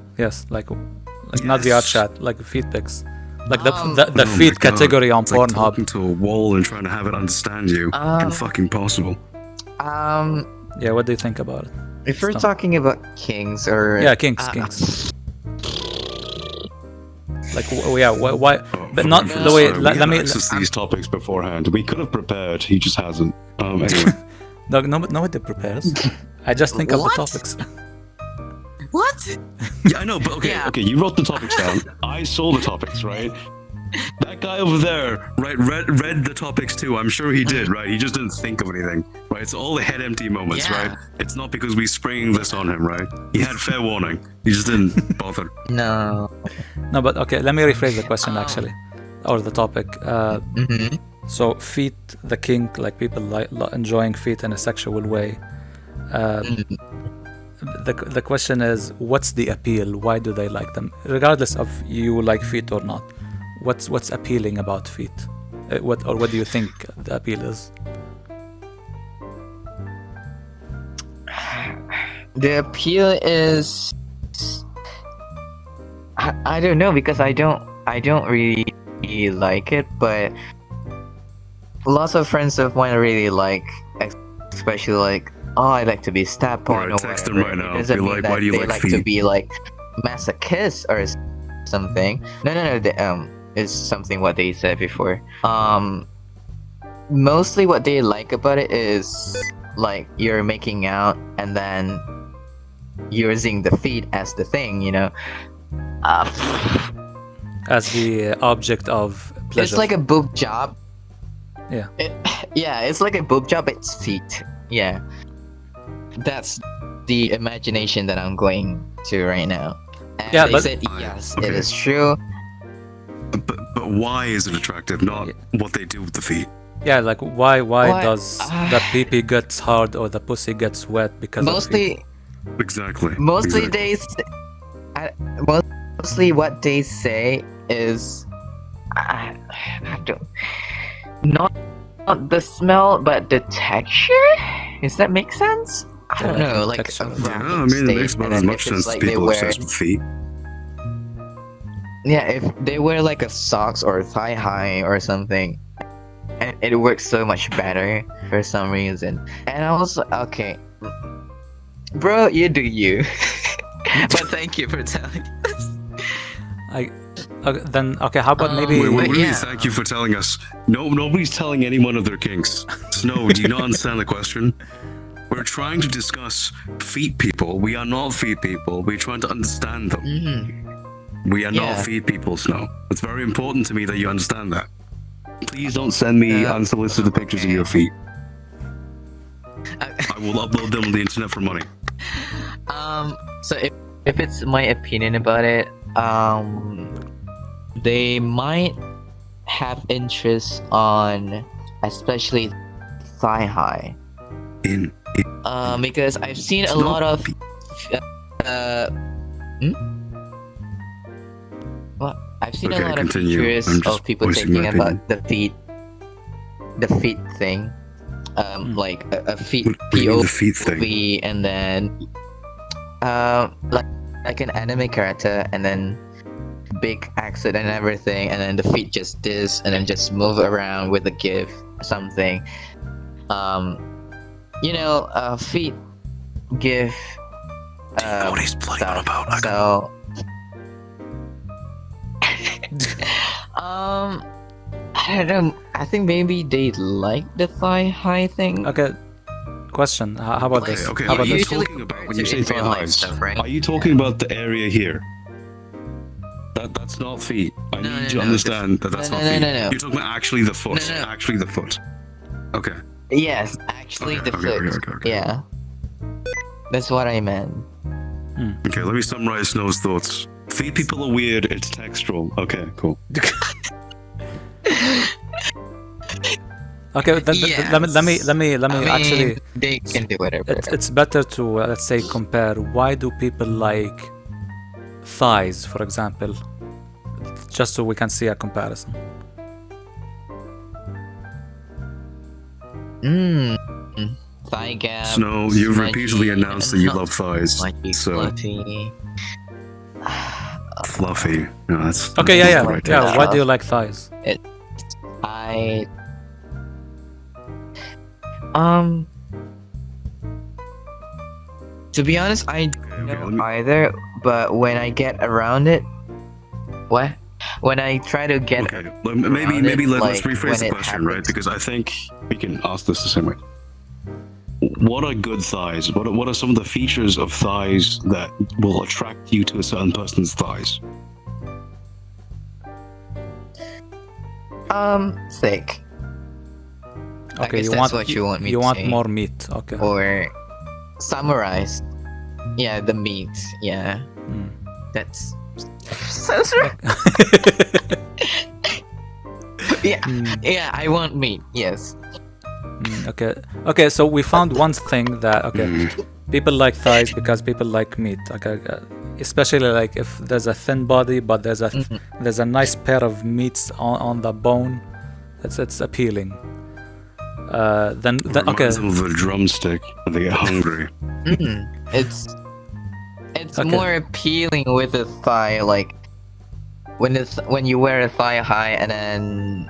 [SPEAKER 3] like not
[SPEAKER 1] Yes.
[SPEAKER 3] VRChat, like feet pics. Like the
[SPEAKER 1] Oh
[SPEAKER 3] feed
[SPEAKER 1] my God.
[SPEAKER 3] category on
[SPEAKER 1] It's like
[SPEAKER 3] Pornhub.
[SPEAKER 1] talking to a wall and trying to have it understand you. Fucking possible.
[SPEAKER 3] Yeah, what do you think about it?
[SPEAKER 2] If we're
[SPEAKER 3] Stop.
[SPEAKER 2] talking about kings or
[SPEAKER 3] Kinks. Like why? But not
[SPEAKER 1] Fucking
[SPEAKER 3] the way.
[SPEAKER 1] sorry,
[SPEAKER 3] Let
[SPEAKER 1] we
[SPEAKER 3] me.
[SPEAKER 1] had access to these topics beforehand. We could have prepared. He just hasn't. Anyway.
[SPEAKER 3] Nobody prepares. I just think of the
[SPEAKER 2] What?
[SPEAKER 3] topics.
[SPEAKER 2] what?
[SPEAKER 1] Yeah, I know, but okay,
[SPEAKER 2] Yeah.
[SPEAKER 1] okay. You wrote the topics down. I saw the topics, right? That guy over there, right, read the topics too. I'm sure he did, right? He just didn't think of anything, right? It's all the head empty moments,
[SPEAKER 2] Yeah.
[SPEAKER 1] right? It's not because we spring this on him, right? He had fair warning. He just didn't bother.
[SPEAKER 2] No.
[SPEAKER 3] No, but okay. Let me rephrase the question actually, or the topic.
[SPEAKER 2] Mm-hmm.
[SPEAKER 3] So feet, the kink, like people enjoying feet in a sexual way. The question is, what's the appeal? Why do they like them? Regardless of you like feet or not, what's appealing about feet? What do you think the appeal is?
[SPEAKER 2] The appeal is I don't know, because I don't really like it, but lots of friends of mine really like, especially like, oh, I like to be stabbed porn
[SPEAKER 1] Alright,
[SPEAKER 2] or
[SPEAKER 1] text
[SPEAKER 2] whatever.
[SPEAKER 1] him right now.
[SPEAKER 2] It doesn't
[SPEAKER 1] Be
[SPEAKER 2] mean
[SPEAKER 1] like,
[SPEAKER 2] that
[SPEAKER 1] why do you
[SPEAKER 2] they
[SPEAKER 1] like
[SPEAKER 2] like to
[SPEAKER 1] feet?
[SPEAKER 2] be like masochist or something. No. It's something what they said before. Mostly what they like about it is like you're making out and then using the feet as the thing, you know.
[SPEAKER 3] As the object of pleasure.
[SPEAKER 2] It's like a boob job.
[SPEAKER 3] Yeah.
[SPEAKER 2] It's like a boob job. It's feet. Yeah, that's the imagination that I'm going to right now. And
[SPEAKER 3] Yeah,
[SPEAKER 2] they
[SPEAKER 3] but-
[SPEAKER 2] said yes,
[SPEAKER 1] Okay.
[SPEAKER 2] it is true.
[SPEAKER 1] But why is it attractive? Not what they do with the feet.
[SPEAKER 3] Yeah, like why
[SPEAKER 2] Why-
[SPEAKER 3] does the pee-pee gets hard or the pussy gets wet because of feet?
[SPEAKER 1] Exactly.
[SPEAKER 2] Mostly
[SPEAKER 1] exactly.
[SPEAKER 2] mostly what they say is, I don't, not the smell, but the texture. Does that make sense? I don't know, like
[SPEAKER 3] Texture.
[SPEAKER 2] a
[SPEAKER 1] Yeah,
[SPEAKER 2] wrapping
[SPEAKER 1] I mean, it
[SPEAKER 2] state,
[SPEAKER 1] makes about
[SPEAKER 2] and
[SPEAKER 1] as
[SPEAKER 2] then
[SPEAKER 1] much
[SPEAKER 2] if it's
[SPEAKER 1] sense
[SPEAKER 2] like
[SPEAKER 1] as
[SPEAKER 2] they
[SPEAKER 1] people
[SPEAKER 2] wear,
[SPEAKER 1] obsessed with feet.
[SPEAKER 2] yeah, if they wear like a socks or thigh high or something, and it works so much better for some reason. And I was like, okay, bro, you do you. But thank you for telling us.
[SPEAKER 3] Okay, how about maybe
[SPEAKER 1] Wait, what do you
[SPEAKER 2] yeah.
[SPEAKER 1] thank you for telling us? No, nobody's telling anyone of their kinks. Snow, do you not understand the question? We're trying to discuss feet people. We are not feet people. We're trying to understand them. We are not
[SPEAKER 2] Yeah.
[SPEAKER 1] feet people, Snow. It's very important to me that you understand that. Please don't send me unsolicited pictures of your feet. I will upload them on the internet for money.
[SPEAKER 2] So if it's my opinion about it, they might have interest on especially thigh high. Because I've seen a lot of Well, I've seen a lot of pictures of people thinking about the feet thing. Like a feet POV, and then like an anime character, and then big accident and everything, and then the feet just this, and then just move around with a GIF or something. Feet GIF.
[SPEAKER 1] What he's playing on about.
[SPEAKER 2] So. I don't know. I think maybe they like the thigh high thing.
[SPEAKER 3] Okay. Question. How about this?
[SPEAKER 1] Okay.
[SPEAKER 3] How about
[SPEAKER 1] Are you
[SPEAKER 3] this?
[SPEAKER 1] talking about when you say thigh highs?
[SPEAKER 2] Stuff, right?
[SPEAKER 1] Are you talking about the area here? That's not feet. I need you to understand that that's not feet.
[SPEAKER 2] No.
[SPEAKER 1] You're talking about actually the foot.
[SPEAKER 2] No.
[SPEAKER 1] Actually the foot. Okay.
[SPEAKER 2] Yes, actually the foot.
[SPEAKER 1] Okay.
[SPEAKER 2] Yeah. That's what I meant.
[SPEAKER 1] Okay, let me summarize Snow's thoughts. Feet people are weird, it's textural. Okay, cool.
[SPEAKER 3] Okay, let me actually.
[SPEAKER 2] They can do whatever.
[SPEAKER 3] It's better to let's say compare. Why do people like thighs, for example? Just so we can see a comparison.
[SPEAKER 2] Thigh gap.
[SPEAKER 1] Snow, you've repeatedly announced that you love thighs. So fluffy. No, that's
[SPEAKER 3] Okay, yeah.
[SPEAKER 1] right
[SPEAKER 3] Yeah. Why do you like thighs?
[SPEAKER 2] To be honest, I don't know either. But when I get around it, when I try to get
[SPEAKER 1] maybe let's
[SPEAKER 2] like,
[SPEAKER 1] rephrase the question, right? Because I think we can ask this the same way. What are good thighs? What are some of the features of thighs that will attract you to a certain person's thighs?
[SPEAKER 2] Thick.
[SPEAKER 3] Okay,
[SPEAKER 2] that's what you want me to
[SPEAKER 3] want
[SPEAKER 2] say.
[SPEAKER 3] more meat. Okay.
[SPEAKER 2] Or summarized. Yeah, the meat. Yeah. That's so true. Yeah, I want meat. Yes.
[SPEAKER 3] Okay. So we found one thing that people like thighs because people like meat. Okay, especially like if there's a thin body, but there's a nice pair of meats on the bone. It's appealing. Then okay.
[SPEAKER 1] Reminds them of a drumstick when they get hungry.
[SPEAKER 2] It's more appealing with a thigh, like when you wear a thigh high and then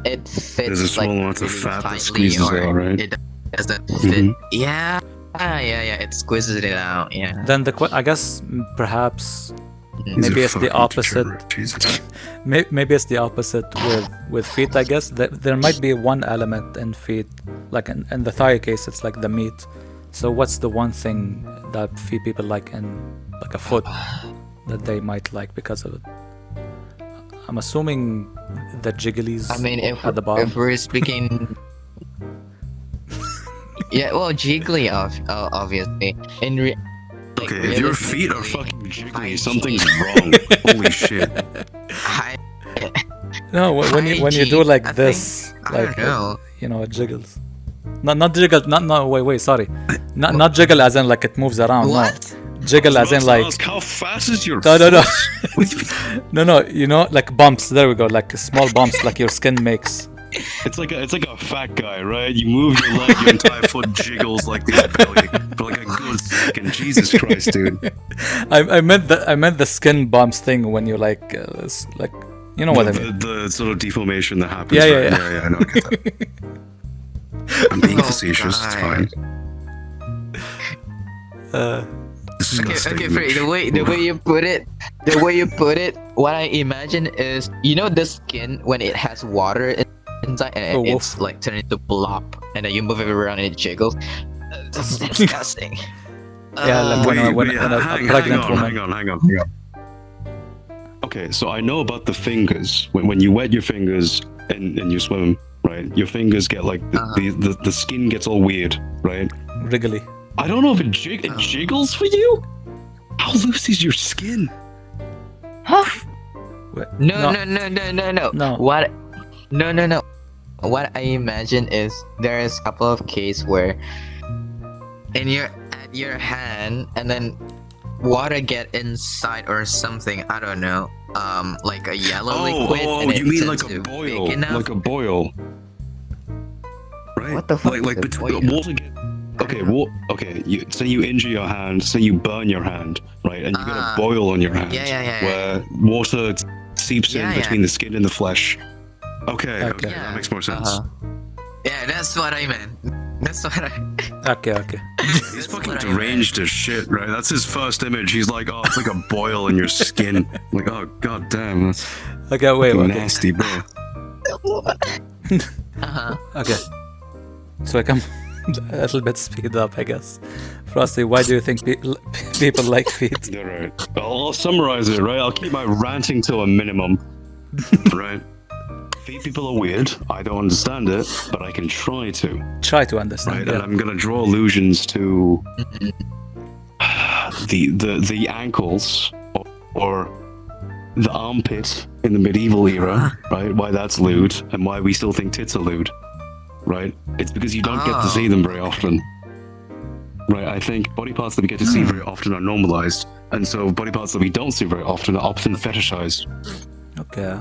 [SPEAKER 2] it fits.
[SPEAKER 1] There's a small
[SPEAKER 2] like,
[SPEAKER 1] amount of
[SPEAKER 2] really
[SPEAKER 1] fat that
[SPEAKER 2] tightly,
[SPEAKER 1] squeezes
[SPEAKER 2] or
[SPEAKER 1] out, right?
[SPEAKER 2] It doesn't fit. Yeah. It squeezes it out. Yeah.
[SPEAKER 3] Then I guess perhaps maybe it's the opposite. Maybe it's the opposite with feet. I guess there might be one element in feet, like in the thigh case, it's like the meat. So what's the one thing that feet people like in like a foot that they might like because of it? I'm assuming the jigglies.
[SPEAKER 2] I mean,
[SPEAKER 3] at the bottom.
[SPEAKER 2] if we're speaking. Yeah, well, jiggly, obviously.
[SPEAKER 1] Okay, if your feet are fucking jiggly, something's wrong. Holy shit.
[SPEAKER 3] No, when you do like this,
[SPEAKER 2] I don't know.
[SPEAKER 3] It jiggles. Not jiggle. No. Wait. Sorry. Not jiggle as in like it moves around.
[SPEAKER 2] What?
[SPEAKER 3] No. Jiggle as in like.
[SPEAKER 1] How fast is your?
[SPEAKER 3] No. No. Like bumps. There we go. Like small bumps, like your skin makes.
[SPEAKER 1] It's like a fat guy, right? You move your leg, your entire foot jiggles like the belly for like a good second. Jesus Christ, dude.
[SPEAKER 3] I meant the skin bumps thing when you like you know what I mean.
[SPEAKER 1] The sort of deformation that happens.
[SPEAKER 3] Yeah.
[SPEAKER 1] I know. I get that. I'm being facetious. It's fine.
[SPEAKER 2] Okay, Free, the way you put it, what I imagine is, the skin when it has water inside and it's like turned into blob, and then you move it around and it jiggles. That's disgusting.
[SPEAKER 3] Yeah, like when a pregnant woman.
[SPEAKER 1] Hang on. okay, so I know about the fingers. When you wet your fingers and you swim, right? Your fingers get like the skin gets all weird, right?
[SPEAKER 3] Wriggly.
[SPEAKER 1] I don't know if it jiggles for you. How loose is your skin?
[SPEAKER 2] Huh?
[SPEAKER 3] Wait,
[SPEAKER 2] No.
[SPEAKER 3] No.
[SPEAKER 2] What? No. What I imagine is there is a couple of cases where at your hand and then water get inside or something. I don't know. Like a yellow liquid. And
[SPEAKER 1] You
[SPEAKER 2] it
[SPEAKER 1] mean like
[SPEAKER 2] turns
[SPEAKER 1] a
[SPEAKER 2] to
[SPEAKER 1] boil?
[SPEAKER 2] big enough?
[SPEAKER 1] Like a boil. Right?
[SPEAKER 2] What the fuck
[SPEAKER 1] Like
[SPEAKER 2] is a
[SPEAKER 1] between
[SPEAKER 2] boil?
[SPEAKER 1] water get. Okay, say you injure your hand, say you burn your hand, right, and you get a boil on your hand,
[SPEAKER 2] Yeah.
[SPEAKER 1] where water seeps in
[SPEAKER 2] Yeah.
[SPEAKER 1] between the skin and the flesh. Okay,
[SPEAKER 3] Okay.
[SPEAKER 1] that makes more sense.
[SPEAKER 2] Yeah, that's what I meant. That's what I.
[SPEAKER 3] Okay.
[SPEAKER 1] He's fucking deranged as shit, right? That's his first image. He's like, oh, it's like a boil in your skin. Like, oh, god damn, that's
[SPEAKER 3] Okay, wait.
[SPEAKER 1] fucking
[SPEAKER 3] Okay.
[SPEAKER 1] nasty, bro.
[SPEAKER 3] Okay. So I come a little bit speed up, I guess. Frosty, why do you think people like feet?
[SPEAKER 1] All right, I'll summarize it, right? I'll keep my ranting to a minimum, right? Feet people are weird. I don't understand it, but I can try to.
[SPEAKER 3] Try to understand.
[SPEAKER 1] Right,
[SPEAKER 3] Yeah.
[SPEAKER 1] and I'm gonna draw allusions to the ankles or the armpit in the medieval era, right? Why that's lewd and why we still think tits are lewd, right? It's because you don't get to see them very often, right? I think body parts that we get to see very often are normalized, and so body parts that we don't see very often are often fetishized.
[SPEAKER 3] Okay.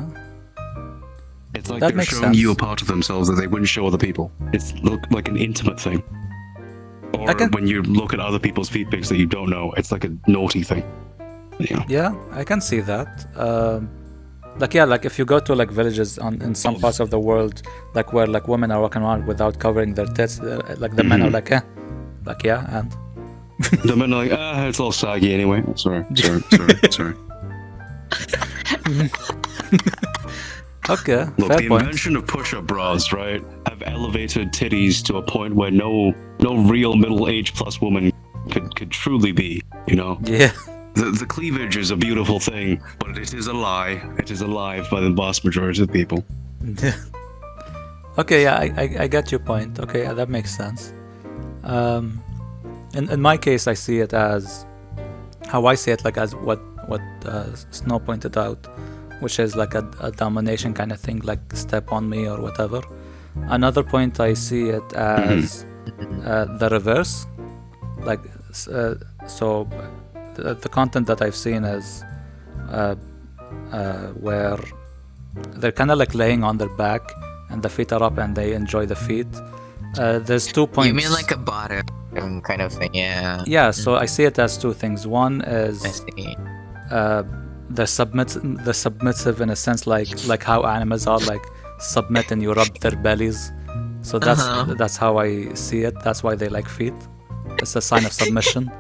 [SPEAKER 1] It's like
[SPEAKER 3] That
[SPEAKER 1] they're
[SPEAKER 3] makes
[SPEAKER 1] showing
[SPEAKER 3] sense.
[SPEAKER 1] you a part of themselves that they wouldn't show other people. It's like an intimate thing. Or when you look at other people's feet pics that you don't know, it's like a naughty thing. Yeah.
[SPEAKER 3] Yeah, I can see that. Like if you go to like villages in some parts of the world, like where like women are walking around without covering their tits, like the men are like, and
[SPEAKER 1] The men are like, it's all saggy anyway. Sorry.
[SPEAKER 3] okay,
[SPEAKER 1] Look,
[SPEAKER 3] fair
[SPEAKER 1] the
[SPEAKER 3] point.
[SPEAKER 1] invention of push-up bras, right, have elevated titties to a point where no real middle-aged plus woman could truly be, you know?
[SPEAKER 3] Yeah,
[SPEAKER 1] The cleavage is a beautiful thing, but it is a lie. It is alive by the vast majority of people.
[SPEAKER 3] okay, yeah, I get your point. Okay, yeah, that makes sense. In my case, I see it as how I see it, like as what Snow pointed out, which is like a domination kind of thing, like step on me or whatever. Another point, I see it as the reverse, like so. The content that I've seen is where they're kind of like laying on their back and the feet are up and they enjoy the feet. There's 2 points.
[SPEAKER 2] You mean like a bottom kind of thing? Yeah.
[SPEAKER 3] Yeah, so I see it as two things. One
[SPEAKER 2] I
[SPEAKER 3] is
[SPEAKER 2] see.
[SPEAKER 3] the submissive in a sense, like how animals are, like submit and you rub their bellies. So that's how I see it. That's why they like feet. It's a sign of submission.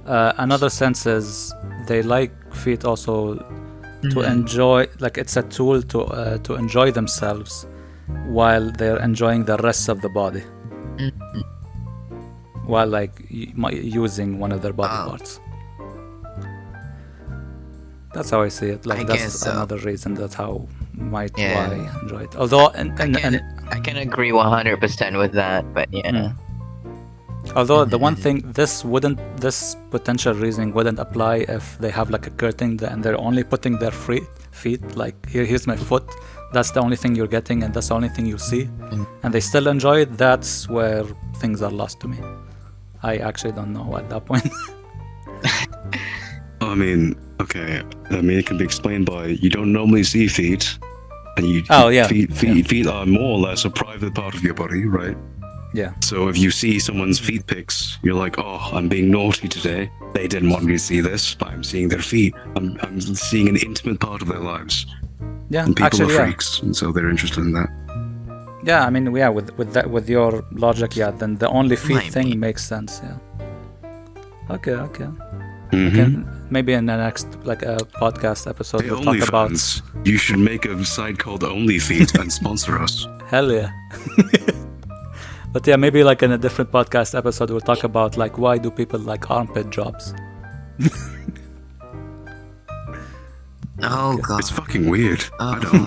[SPEAKER 3] Another sense is they like feet also to enjoy, like it's a tool to enjoy themselves while they're enjoying the rest of the body, while like using one of their body parts. That's how I see it. Like
[SPEAKER 2] I
[SPEAKER 3] that's
[SPEAKER 2] guess so.
[SPEAKER 3] another reason. That's how why
[SPEAKER 2] Yeah.
[SPEAKER 3] I enjoy it. Although
[SPEAKER 2] I can agree 100% with that, but yeah.
[SPEAKER 3] Although the one thing, this potential reasoning wouldn't apply if they have like a curtain and they're only putting their feet, like here's my foot, that's the only thing you're getting and that's the only thing you see, and they still enjoy it. That's where things are lost to me. I actually don't know at that point.
[SPEAKER 1] I mean, okay. I mean, it can be explained by you don't normally see feet, and feet are more or less a private part of your body, right?
[SPEAKER 3] Yeah.
[SPEAKER 1] So if you see someone's feet pics, you're like, oh, I'm being naughty today. They didn't want me to see this, but I'm seeing their feet. I'm seeing an intimate part of their lives.
[SPEAKER 3] Yeah,
[SPEAKER 1] And people
[SPEAKER 3] actually,
[SPEAKER 1] are freaks, and so they're interested in that.
[SPEAKER 3] Yeah, I mean, yeah, with your logic, yeah, then the only feet
[SPEAKER 2] Might
[SPEAKER 3] thing
[SPEAKER 2] be.
[SPEAKER 3] makes sense. Yeah. Okay.
[SPEAKER 1] Mhm.
[SPEAKER 3] Okay. Maybe in the next like a podcast episode
[SPEAKER 1] Hey,
[SPEAKER 3] we'll talk about.
[SPEAKER 1] OnlyFans, you should make a site called OnlyFeet and sponsor us.
[SPEAKER 3] Hell yeah. But yeah, maybe like in a different podcast episode we'll talk about like why do people like armpit jobs.
[SPEAKER 2] Oh god.
[SPEAKER 1] It's fucking weird. I don't.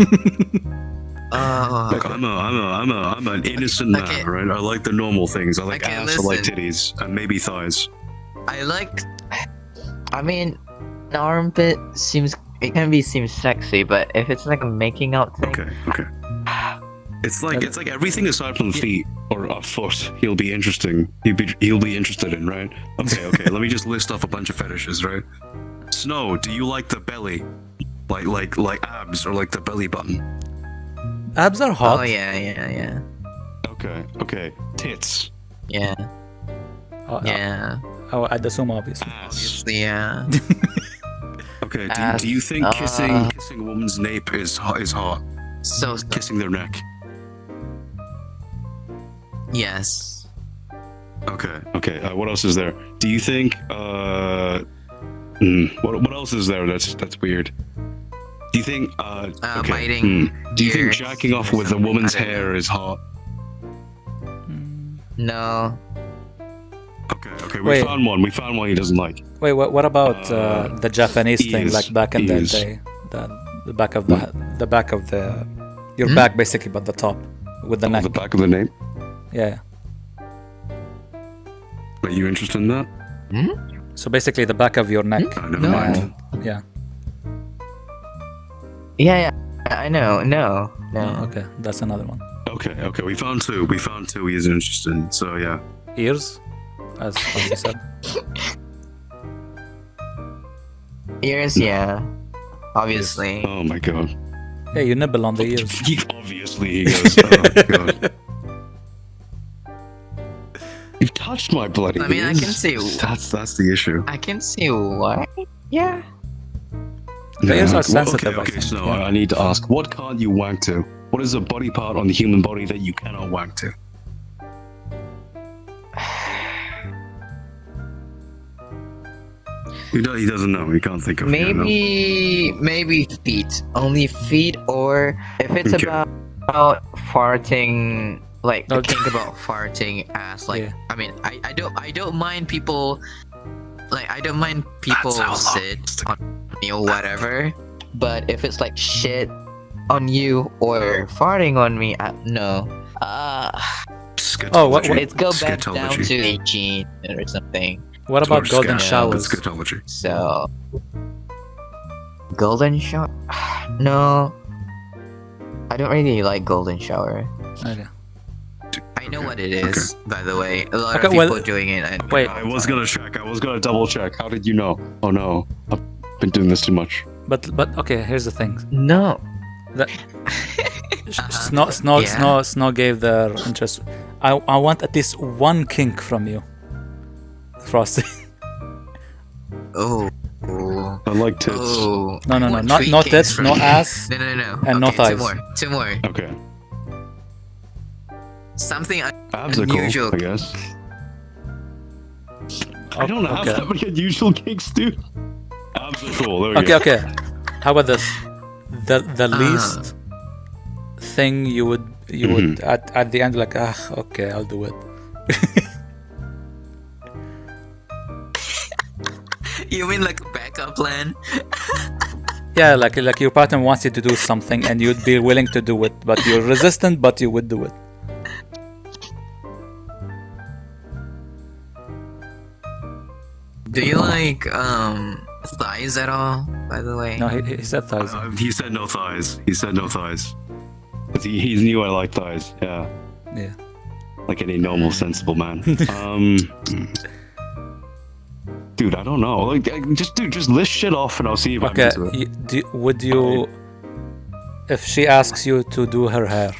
[SPEAKER 1] Like I'm an innocent man, right? I like the normal things. I like ass, I like titties, and maybe thighs.
[SPEAKER 2] I mean, an armpit seems sexy, but if it's like a making out thing.
[SPEAKER 1] Okay. It's like everything aside from feet or a foot. He'll be interested in, right? Okay. Let me just list off a bunch of fetishes, right? Snow, do you like the belly, like abs or like the belly button?
[SPEAKER 3] Abs are hot.
[SPEAKER 2] Oh yeah.
[SPEAKER 1] Okay. Tits.
[SPEAKER 2] Yeah. Yeah.
[SPEAKER 3] Oh, I'd assume obviously.
[SPEAKER 2] Obviously, yeah.
[SPEAKER 1] Okay. Do you think kissing a woman's nape is hot?
[SPEAKER 2] So
[SPEAKER 1] kissing their neck.
[SPEAKER 2] Yes.
[SPEAKER 1] Okay. What else is there? Do you think what else is there that's weird? Do you think
[SPEAKER 2] biting?
[SPEAKER 1] Do you think jacking off with a woman's hair is hot?
[SPEAKER 2] No.
[SPEAKER 1] Okay. We found one he doesn't like.
[SPEAKER 3] Wait, what about the Japanese thing, like back in the day, the back of the back of the your back basically, but the top with the neck.
[SPEAKER 1] The back of the nape.
[SPEAKER 3] Yeah.
[SPEAKER 1] Are you interested in that?
[SPEAKER 3] So basically, the back of your neck.
[SPEAKER 1] Never mind.
[SPEAKER 3] Yeah.
[SPEAKER 2] Yeah. I know. No.
[SPEAKER 3] Okay, that's another one.
[SPEAKER 1] Okay. We found two he's interested in. So yeah.
[SPEAKER 3] Ears, as you said.
[SPEAKER 2] Ears, yeah. Obviously.
[SPEAKER 1] Oh my god.
[SPEAKER 3] Yeah, you nibble on the ears.
[SPEAKER 1] Obviously, he goes. Oh my god. You've touched my bloody ears.
[SPEAKER 2] I mean, I can see.
[SPEAKER 1] That's the issue.
[SPEAKER 2] I can see why. Yeah.
[SPEAKER 3] The ears are sensitive.
[SPEAKER 1] Okay, so I need to ask, what can't you wank to? What is a body part on the human body that you cannot wank to? He doesn't know. He can't think of
[SPEAKER 2] maybe feet. Only feet, or if it's about farting. Like think about farting ass. Like I mean, I don't mind people. Like I don't mind people sit on me or whatever. But if it's like shit on you or farting on me, no. It's go back down to 18 or something.
[SPEAKER 3] What about golden showers?
[SPEAKER 2] So, golden shower? No, I don't really like golden shower.
[SPEAKER 3] Okay.
[SPEAKER 2] I know what it is, by the way. A lot of people doing it.
[SPEAKER 3] Wait,
[SPEAKER 1] I was gonna check. I was gonna double check. How did you know? Oh no, I've been doing this too much.
[SPEAKER 3] But okay, here's the thing.
[SPEAKER 2] No.
[SPEAKER 3] Snow gave their interest. I want at least one kink from you, Frosty.
[SPEAKER 2] Oh.
[SPEAKER 1] I like tits.
[SPEAKER 2] Oh.
[SPEAKER 3] No, not tits, no ass.
[SPEAKER 2] No.
[SPEAKER 3] And no thighs.
[SPEAKER 2] Two more.
[SPEAKER 1] Okay.
[SPEAKER 2] Something
[SPEAKER 1] abs are
[SPEAKER 2] unusual.
[SPEAKER 1] Cool, I guess. I don't have that many unusual kinks, dude. Abs are cool. There we go.
[SPEAKER 3] Okay. How about this? The least thing you would at the end like okay, I'll do it.
[SPEAKER 2] You mean like a backup plan?
[SPEAKER 3] Yeah, like your partner wants you to do something and you'd be willing to do it, but you're resistant, but you would do it.
[SPEAKER 2] Do you like thighs at all, by the way?
[SPEAKER 3] No, he said thighs.
[SPEAKER 1] He said no thighs. But he knew I like thighs. Yeah. Like any normal, sensible man. Dude, I don't know. Like, just list shit off and I'll see if I'm into it.
[SPEAKER 3] Would you, if she asks you to do her hair?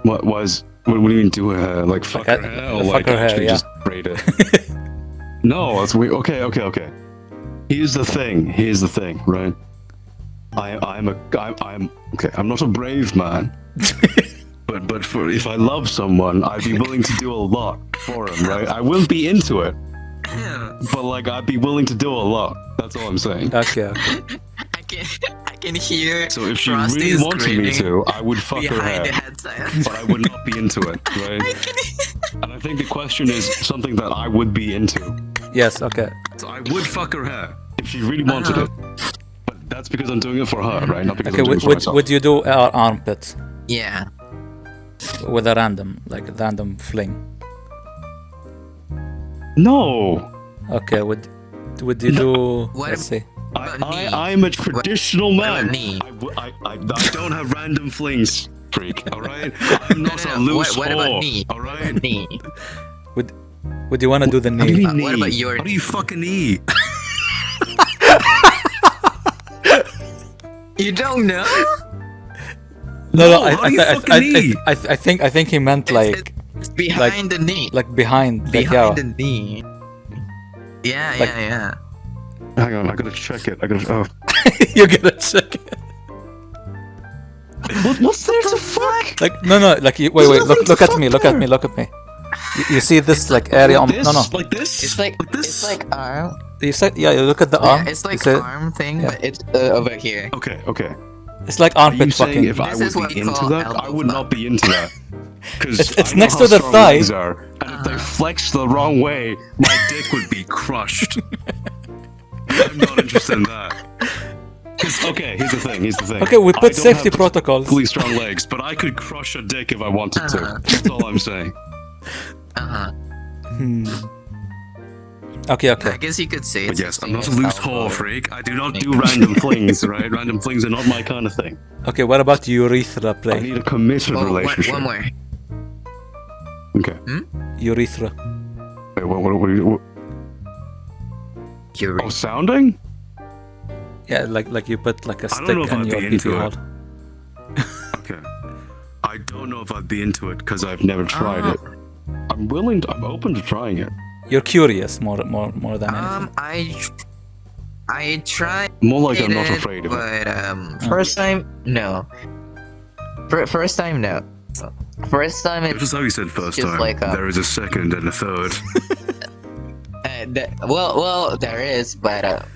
[SPEAKER 1] What do you mean do her hair? Like fuck her hair? Or like actually just braid it? No, that's weird. Okay. Here's the thing, right? I'm not a brave man. But if I love someone, I'd be willing to do a lot for him, right? I wouldn't be into it, but like I'd be willing to do a lot. That's all I'm saying.
[SPEAKER 3] Okay.
[SPEAKER 2] I can hear.
[SPEAKER 1] So if she really wanted me to, I would fuck her hair, but I would not be into it, right? And I think the question is something that I would be into.
[SPEAKER 3] Yes. Okay.
[SPEAKER 1] So I would fuck her hair if she really wanted it. But that's because I'm doing it for her, right? Not because I'm doing it for myself.
[SPEAKER 3] Would you do our armpit
[SPEAKER 2] Yeah.
[SPEAKER 3] with a random fling?
[SPEAKER 1] No.
[SPEAKER 3] Okay, would you do?
[SPEAKER 2] What
[SPEAKER 3] Let's see.
[SPEAKER 1] I'm a traditional man.
[SPEAKER 2] knee?
[SPEAKER 1] I don't have random flings, freak. All right. I'm not a loose
[SPEAKER 2] What about
[SPEAKER 1] whore.
[SPEAKER 2] knee?
[SPEAKER 1] All right.
[SPEAKER 2] Knee.
[SPEAKER 3] Would you want to do the
[SPEAKER 1] How do you
[SPEAKER 3] knee?
[SPEAKER 1] mean knee?
[SPEAKER 2] What about your
[SPEAKER 1] How do you fucking knee?
[SPEAKER 2] You don't know?
[SPEAKER 3] No,
[SPEAKER 1] how do you fucking knee?
[SPEAKER 3] I think he meant like
[SPEAKER 2] It's behind the knee.
[SPEAKER 3] like behind.
[SPEAKER 2] Behind the knee. Yeah,
[SPEAKER 3] Like-
[SPEAKER 2] yeah.
[SPEAKER 1] Hang on, I gotta check it. Oh.
[SPEAKER 3] You gotta check it.
[SPEAKER 1] What's there to fuck?
[SPEAKER 3] Like no, like you, wait, look at me, look at me. You see this like area on?
[SPEAKER 1] Like this?
[SPEAKER 3] No.
[SPEAKER 1] Like this?
[SPEAKER 2] It's like
[SPEAKER 1] this?
[SPEAKER 2] it's like arm.
[SPEAKER 3] You said you look at the arm.
[SPEAKER 2] Yeah, it's like
[SPEAKER 3] you see-
[SPEAKER 2] arm thing,
[SPEAKER 3] yeah.
[SPEAKER 2] but it's over here.
[SPEAKER 1] Okay.
[SPEAKER 3] It's like
[SPEAKER 1] Are you
[SPEAKER 3] armpit
[SPEAKER 1] saying
[SPEAKER 3] fucking.
[SPEAKER 1] if I
[SPEAKER 2] This is
[SPEAKER 1] would
[SPEAKER 2] what
[SPEAKER 1] be
[SPEAKER 2] you
[SPEAKER 1] into
[SPEAKER 2] call
[SPEAKER 1] that? I
[SPEAKER 2] elbow
[SPEAKER 1] would not be into that. Because
[SPEAKER 3] It's next to the thigh.
[SPEAKER 1] And if they flex the wrong way, my dick would be crushed. I'm not interested in that. Okay, here's the thing.
[SPEAKER 3] Okay, we
[SPEAKER 1] I
[SPEAKER 3] put
[SPEAKER 1] don't
[SPEAKER 3] safety
[SPEAKER 1] have
[SPEAKER 3] protocols.
[SPEAKER 1] Really strong legs, but I could crush a dick if I wanted to. That's all I'm saying.
[SPEAKER 3] Okay.
[SPEAKER 2] I guess you could say.
[SPEAKER 1] But
[SPEAKER 2] it's
[SPEAKER 1] yes, I'm
[SPEAKER 2] the
[SPEAKER 1] not a
[SPEAKER 2] same
[SPEAKER 1] loose
[SPEAKER 2] as
[SPEAKER 1] whore,
[SPEAKER 2] elbow.
[SPEAKER 1] freak. I do not do random flings, right? Random flings are not my kind of thing.
[SPEAKER 3] Okay, what about urethra
[SPEAKER 1] I
[SPEAKER 3] play?
[SPEAKER 1] need a committed
[SPEAKER 2] Oh,
[SPEAKER 1] relationship.
[SPEAKER 2] one more.
[SPEAKER 1] Okay.
[SPEAKER 3] Urethra.
[SPEAKER 1] Wait, what
[SPEAKER 2] You're
[SPEAKER 1] oh, sounding?
[SPEAKER 3] Yeah, like you put like a
[SPEAKER 1] I don't know
[SPEAKER 3] stick
[SPEAKER 1] if
[SPEAKER 3] in
[SPEAKER 1] I'd
[SPEAKER 3] your
[SPEAKER 1] be
[SPEAKER 3] pee
[SPEAKER 1] into
[SPEAKER 3] hole.
[SPEAKER 1] it. Okay. I don't know if I'd be into it because I've never tried it. I'm open to trying it.
[SPEAKER 3] You're curious more than anything.
[SPEAKER 2] I tried.
[SPEAKER 1] More like I'm not
[SPEAKER 2] it,
[SPEAKER 1] afraid of it.
[SPEAKER 2] but first time no. First time no. First time
[SPEAKER 1] This is how you said first
[SPEAKER 2] just
[SPEAKER 1] time.
[SPEAKER 2] like a-
[SPEAKER 1] There is a second and a third.
[SPEAKER 2] well there is, but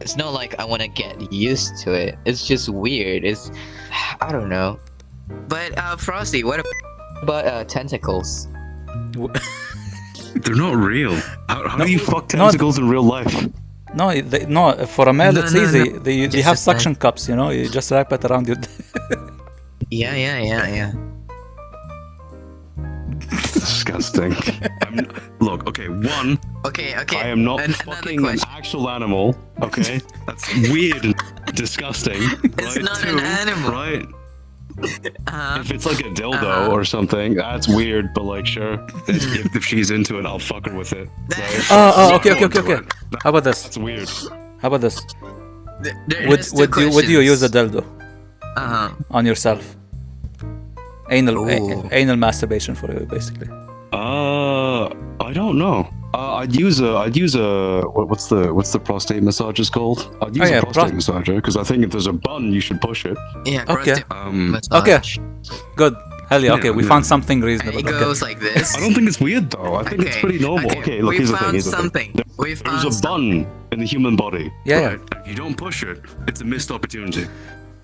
[SPEAKER 2] it's not like I want to get used to it. It's just weird. It's I don't know. But Frosty, what about tentacles?
[SPEAKER 1] They're not real. How do you fuck
[SPEAKER 3] no,
[SPEAKER 1] tentacles in real life?
[SPEAKER 3] No, for a male
[SPEAKER 2] No,
[SPEAKER 3] it's
[SPEAKER 2] no,
[SPEAKER 3] easy.
[SPEAKER 2] no.
[SPEAKER 3] They
[SPEAKER 2] Just
[SPEAKER 3] have
[SPEAKER 2] a
[SPEAKER 3] suction cups, you know. You just wrap it around your.
[SPEAKER 2] Yeah.
[SPEAKER 1] Disgusting. Look, okay, one,
[SPEAKER 2] Okay.
[SPEAKER 1] I am not
[SPEAKER 2] Another
[SPEAKER 1] fucking an
[SPEAKER 2] question.
[SPEAKER 1] actual animal, okay? That's weird and disgusting.
[SPEAKER 2] It's
[SPEAKER 1] right?
[SPEAKER 2] not
[SPEAKER 1] Two,
[SPEAKER 2] an animal.
[SPEAKER 1] Right? If it's like a dildo or something, that's weird, but like, sure. If she's into it, I'll fuck her with it. Right?
[SPEAKER 3] Okay.
[SPEAKER 1] Right.
[SPEAKER 3] How about this?
[SPEAKER 1] That's weird.
[SPEAKER 3] How about this?
[SPEAKER 2] There's two
[SPEAKER 3] Would you use a
[SPEAKER 2] questions.
[SPEAKER 3] dildo on yourself?
[SPEAKER 2] Ooh.
[SPEAKER 3] Anal masturbation for you, basically.
[SPEAKER 1] I don't know. I'd use a what's the prostate massager called? I'd use a prostate massager because I think if there's a button, you should push it.
[SPEAKER 2] Yeah.
[SPEAKER 3] Okay.
[SPEAKER 2] Massage.
[SPEAKER 3] Okay. Good. Hell yeah. Okay, we
[SPEAKER 1] Yeah.
[SPEAKER 3] found something
[SPEAKER 2] And
[SPEAKER 3] reasonable.
[SPEAKER 2] it
[SPEAKER 3] Okay.
[SPEAKER 2] goes like this.
[SPEAKER 1] I don't think it's weird though. I think it's pretty normal. Okay, look,
[SPEAKER 2] we
[SPEAKER 1] here's the
[SPEAKER 2] found
[SPEAKER 1] thing.
[SPEAKER 2] something. We
[SPEAKER 1] There's
[SPEAKER 2] found
[SPEAKER 1] a button in the human body.
[SPEAKER 3] Yeah,
[SPEAKER 1] right? If you don't push it, it's a missed opportunity.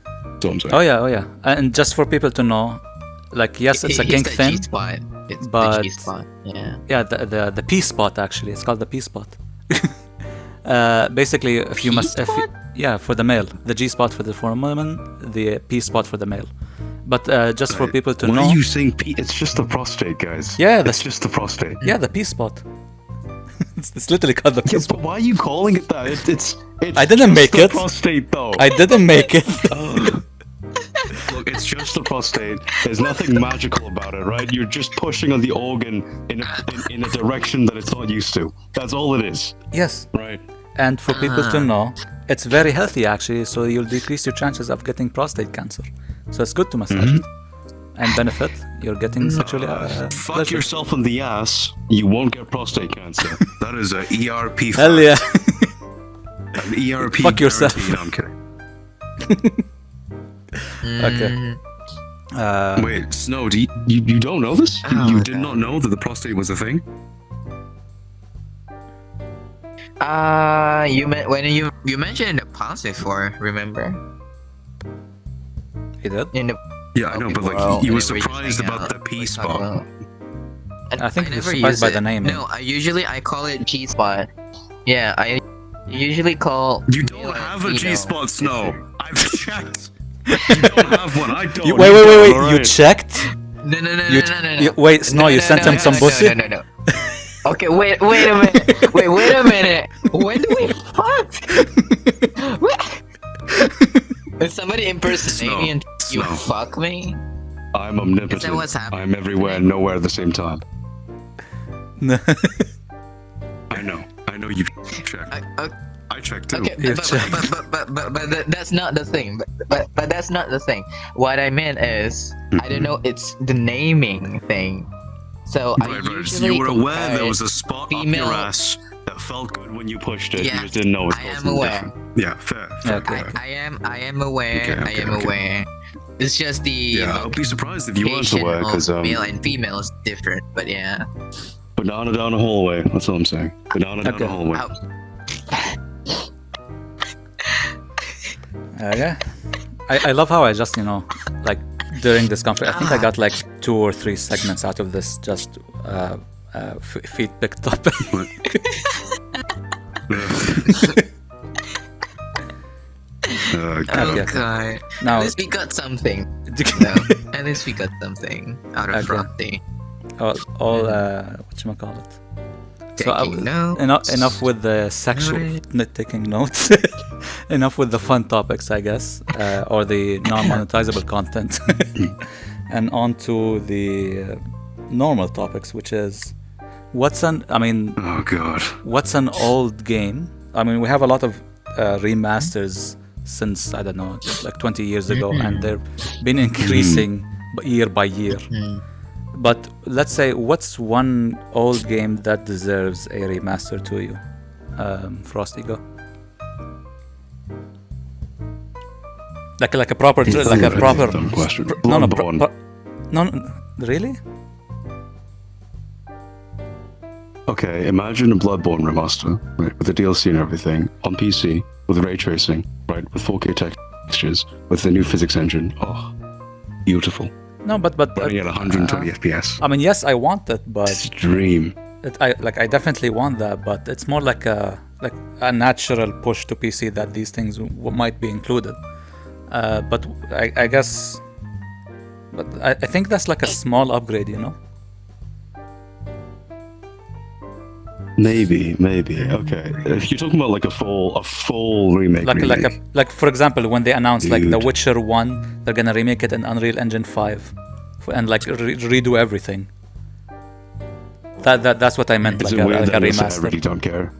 [SPEAKER 1] That's what I'm saying.
[SPEAKER 3] Oh yeah. And just for people to know, like yes, it's a kink
[SPEAKER 2] the
[SPEAKER 3] thing.
[SPEAKER 2] G-spot. It's
[SPEAKER 3] but-
[SPEAKER 2] the G-spot. Yeah.
[SPEAKER 3] Yeah, the P spot actually. It's called the P spot. Basically, if you must, for the male, the G spot for the woman, the P spot for the male. But just for people to
[SPEAKER 1] Why
[SPEAKER 3] know,
[SPEAKER 1] are you saying It's just the prostate, guys.
[SPEAKER 3] Yeah,
[SPEAKER 1] that's just the prostate.
[SPEAKER 3] yeah, the P spot. it's literally called the P
[SPEAKER 1] Yeah,
[SPEAKER 3] spot.
[SPEAKER 1] but why are you calling it that? It's
[SPEAKER 3] I didn't
[SPEAKER 1] just
[SPEAKER 3] make
[SPEAKER 1] the
[SPEAKER 3] it.
[SPEAKER 1] prostate though.
[SPEAKER 3] I didn't make it.
[SPEAKER 1] Look, it's just the prostate. There's nothing magical about it, right? You're just pushing on the organ in a direction that it's not used to. That's all it is,
[SPEAKER 3] Yes,
[SPEAKER 1] right?
[SPEAKER 3] and for people to know, it's very healthy actually. So you'll decrease your chances of getting prostate cancer. So it's good to massage it and benefit. You're getting sexually.
[SPEAKER 1] Fuck
[SPEAKER 3] pleasure.
[SPEAKER 1] yourself in the ass. You won't get prostate cancer. That is a ERP.
[SPEAKER 3] Hell yeah.
[SPEAKER 1] An ERP.
[SPEAKER 3] Fuck yourself.
[SPEAKER 1] guarantee. No, I'm kidding.
[SPEAKER 3] Okay.
[SPEAKER 1] Wait, Snow, you don't know this? You did not know that the prostate was a thing?
[SPEAKER 2] When you mentioned in the past before, remember?
[SPEAKER 3] He did.
[SPEAKER 2] In the
[SPEAKER 1] Yeah, I know, but like you were surprised about the P spot.
[SPEAKER 3] I think he was
[SPEAKER 2] never
[SPEAKER 3] surprised
[SPEAKER 2] use
[SPEAKER 3] by
[SPEAKER 2] it.
[SPEAKER 3] the name.
[SPEAKER 2] No, I call it G spot. Yeah, I usually call.
[SPEAKER 1] You don't
[SPEAKER 2] male and
[SPEAKER 1] have a
[SPEAKER 2] female
[SPEAKER 1] G-spot, Snow.
[SPEAKER 2] different.
[SPEAKER 1] I've checked. You don't have one. I don't.
[SPEAKER 3] Wait. You
[SPEAKER 1] Alright.
[SPEAKER 3] checked?
[SPEAKER 2] No.
[SPEAKER 3] Wait, Snow, you sent him some pussy?
[SPEAKER 2] No. Okay, wait a minute. Wait a minute. When do we fuck? Is somebody impersonating me and you
[SPEAKER 1] Snow.
[SPEAKER 2] fuck me?
[SPEAKER 1] I'm omnipotent.
[SPEAKER 2] Is that what's happening?
[SPEAKER 1] I'm everywhere and nowhere at the same time.
[SPEAKER 3] No.
[SPEAKER 1] I know you checked. I checked too.
[SPEAKER 2] Okay,
[SPEAKER 3] You
[SPEAKER 2] but that's not the thing. But that's not the thing. What I meant is, I don't know. It's the naming thing. So I
[SPEAKER 1] Right.
[SPEAKER 2] usually
[SPEAKER 1] You were aware there was a spot
[SPEAKER 2] female-
[SPEAKER 1] up your ass that felt good when you pushed it.
[SPEAKER 2] Yeah,
[SPEAKER 1] You just didn't know it was
[SPEAKER 2] I am
[SPEAKER 1] something
[SPEAKER 2] aware.
[SPEAKER 1] different. Yeah, fair.
[SPEAKER 3] Okay.
[SPEAKER 2] I am aware.
[SPEAKER 1] Okay,
[SPEAKER 2] I am
[SPEAKER 1] okay.
[SPEAKER 2] aware. It's just the
[SPEAKER 1] Yeah, I'll be surprised if you weren't
[SPEAKER 2] location
[SPEAKER 1] aware,
[SPEAKER 2] of
[SPEAKER 1] because
[SPEAKER 2] male and female is different. But yeah.
[SPEAKER 1] banana down a hallway. That's all I'm saying. Banana down
[SPEAKER 3] Okay.
[SPEAKER 1] a hallway.
[SPEAKER 3] Yeah. I love how I just, like during this conference, I think I got like 2 or 3 segments out of this just feet picked up.
[SPEAKER 1] God.
[SPEAKER 2] Oh
[SPEAKER 3] Okay.
[SPEAKER 2] god.
[SPEAKER 3] Now,
[SPEAKER 2] At least we got something. No, at least we got something out of
[SPEAKER 3] Okay.
[SPEAKER 2] Frosty.
[SPEAKER 3] all whatchamacallit.
[SPEAKER 2] Taking notes.
[SPEAKER 3] Enough with the sexual taking notes. Enough with the fun topics, I guess, or the non-monetizable content, and on to the normal topics, which is
[SPEAKER 1] Oh god.
[SPEAKER 3] what's an old game? I mean, we have a lot of remasters since, I don't know, like 20 years ago, and they've been increasing year by year. But let's say, what's one old game that deserves a remaster to you? Frosty, go. Like a proper,
[SPEAKER 1] Dumb question. Bloodborne.
[SPEAKER 3] No, really?
[SPEAKER 1] Okay, imagine a Bloodborne remaster, right, with the DLC and everything, on PC, with ray tracing, right, with 4K textures, with the new physics engine. Oh, beautiful.
[SPEAKER 3] No, but
[SPEAKER 1] Running at 120 FPS.
[SPEAKER 3] I mean, yes, I want it, but
[SPEAKER 1] Dream.
[SPEAKER 3] I definitely want that, but it's more like a natural push to PC that these things might be included. But I guess, but I think that's like a small upgrade,
[SPEAKER 1] Maybe. Okay. If you're talking about like a full remake,
[SPEAKER 3] Like for example, when they announced like The
[SPEAKER 1] Dude.
[SPEAKER 3] Witcher 1, they're gonna remake it in Unreal Engine 5 and like redo everything. That's what I meant,
[SPEAKER 1] is
[SPEAKER 3] like
[SPEAKER 1] it
[SPEAKER 3] a
[SPEAKER 1] weird that I
[SPEAKER 3] remaster.
[SPEAKER 1] really don't care?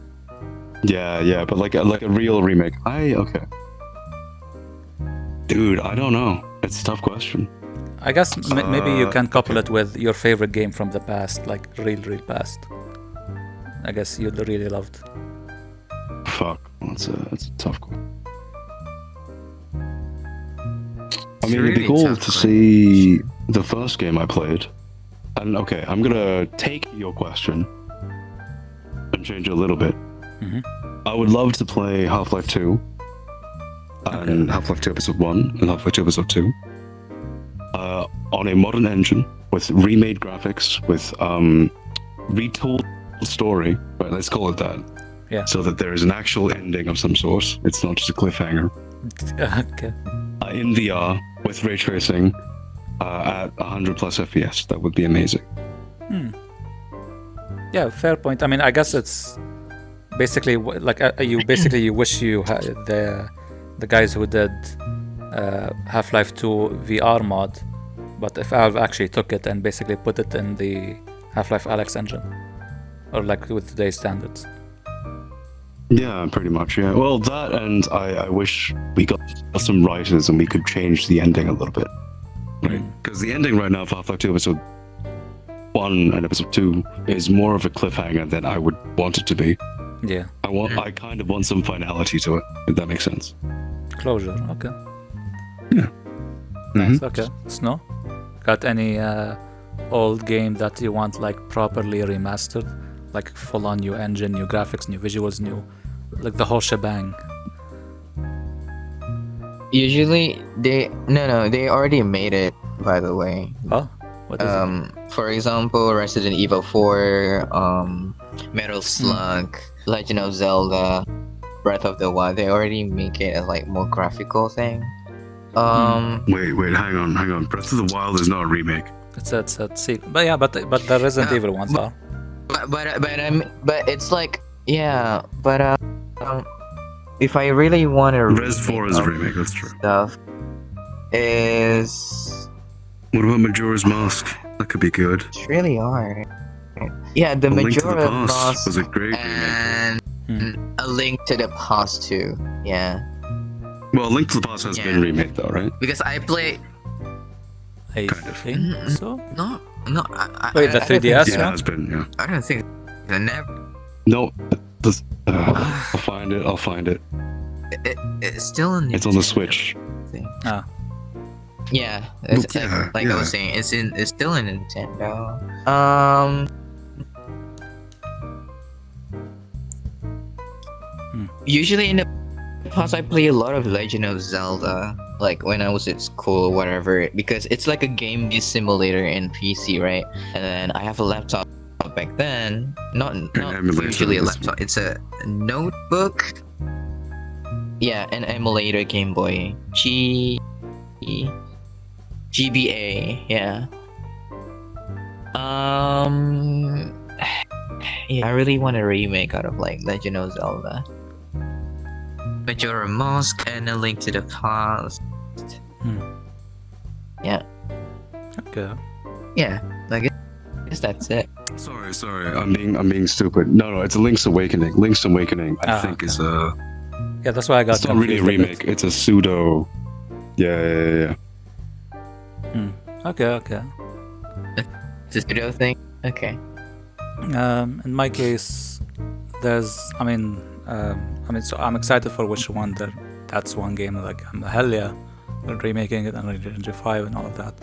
[SPEAKER 1] Yeah, but like a real remake. Okay. Dude, I don't know. It's a tough question.
[SPEAKER 3] I guess maybe you can couple it with your favorite game from the past, like real past. I guess you really loved.
[SPEAKER 1] Fuck, that's a tough one. I mean, it'd be
[SPEAKER 2] really
[SPEAKER 1] cool
[SPEAKER 2] tough
[SPEAKER 1] to see the first game I played. And okay, I'm gonna take your question and change it a little bit. I would love to play Half-Life 2 and Half-Life 2 Episode 1 and Half-Life 2 Episode 2 on a modern engine with remade graphics, with retooled story, right? Let's call it that.
[SPEAKER 3] Yeah.
[SPEAKER 1] So that there is an actual ending of some sort. It's not just a cliffhanger.
[SPEAKER 3] Okay.
[SPEAKER 1] In VR with ray tracing at 100 plus FPS. That would be amazing.
[SPEAKER 3] Yeah, fair point. I mean, I guess it's basically like you wish you had the guys who did Half-Life 2 VR mod, but if Valve actually took it and basically put it in the Half-Life Alyx engine, or like with today's standards.
[SPEAKER 1] Yeah, pretty much. Yeah. Well, that, and I wish we got some writers and we could change the ending a little bit, right? Because the ending right now for Half-Life 2 Episode 1 and Episode 2 is more of a cliffhanger than I would want it to be.
[SPEAKER 3] Yeah.
[SPEAKER 1] I kind of want some finality to it, if that makes sense.
[SPEAKER 3] Closure. Okay.
[SPEAKER 1] Yeah.
[SPEAKER 3] Nice. Okay. Snow, got any old game that you want like properly remastered, like full on new engine, new graphics, new visuals, new, like the whole shebang?
[SPEAKER 2] Usually they already made it, by the way.
[SPEAKER 3] Oh, what is it?
[SPEAKER 2] For example, Resident Evil 4, Metal Slug, Legend of Zelda, Breath of the Wild. They already make it a like more graphical thing.
[SPEAKER 1] Wait, hang on. Breath of the Wild is not a remake.
[SPEAKER 3] It's a sequel. But yeah, but the Resident Evil ones are.
[SPEAKER 2] But it's like if I really want to
[SPEAKER 1] Res 4 is a remake. That's true.
[SPEAKER 2] Stuff is
[SPEAKER 1] What about Majora's Mask? That could be good.
[SPEAKER 2] it's really hard. Yeah, the
[SPEAKER 1] A Link to the
[SPEAKER 2] Majora
[SPEAKER 1] Past
[SPEAKER 2] Mask
[SPEAKER 1] was a great remake.
[SPEAKER 2] and A Link to the Past too. Yeah,
[SPEAKER 1] Well, Link to the Past has been remade though, right?
[SPEAKER 2] because I play
[SPEAKER 3] I
[SPEAKER 1] Kind of.
[SPEAKER 3] think so.
[SPEAKER 2] no.
[SPEAKER 3] Wait, the 3DS
[SPEAKER 1] Yeah, it
[SPEAKER 3] one?
[SPEAKER 1] has been. Yeah.
[SPEAKER 2] I don't think I never.
[SPEAKER 1] No, I'll find it.
[SPEAKER 2] It's still in.
[SPEAKER 1] It's on the Switch.
[SPEAKER 2] Thing.
[SPEAKER 3] Ah.
[SPEAKER 2] Yeah, it's,
[SPEAKER 1] Yeah,
[SPEAKER 2] like I
[SPEAKER 1] yeah.
[SPEAKER 2] was saying, it's still in Nintendo. Usually in the past I play a lot of Legend of Zelda, like when I was at school or whatever, because it's like a game simulator in PC, right? And then I have a laptop back then, not
[SPEAKER 1] emulator
[SPEAKER 2] usually a
[SPEAKER 1] is-
[SPEAKER 2] laptop. It's a notebook. Yeah, an emulator Game Boy. GBA, yeah. Yeah, I really want a remake out of like Legend of Zelda. Majora Mask and A Link to the Past. Yeah,
[SPEAKER 3] Okay.
[SPEAKER 2] yeah. Like, I guess that's it.
[SPEAKER 1] Sorry. I'm being stupid. No, it's a Link's Awakening. Link's Awakening, I think,
[SPEAKER 3] okay.
[SPEAKER 1] is a.
[SPEAKER 3] Yeah, that's why I got
[SPEAKER 1] It's not really a
[SPEAKER 3] confused bit.
[SPEAKER 1] remake. It's a pseudo. Yeah.
[SPEAKER 3] Okay.
[SPEAKER 2] It's a studio thing. Okay.
[SPEAKER 3] In my case, so I'm excited for which one. That's one game. Like, hell yeah, they're remaking it and Unreal 5 and all of that.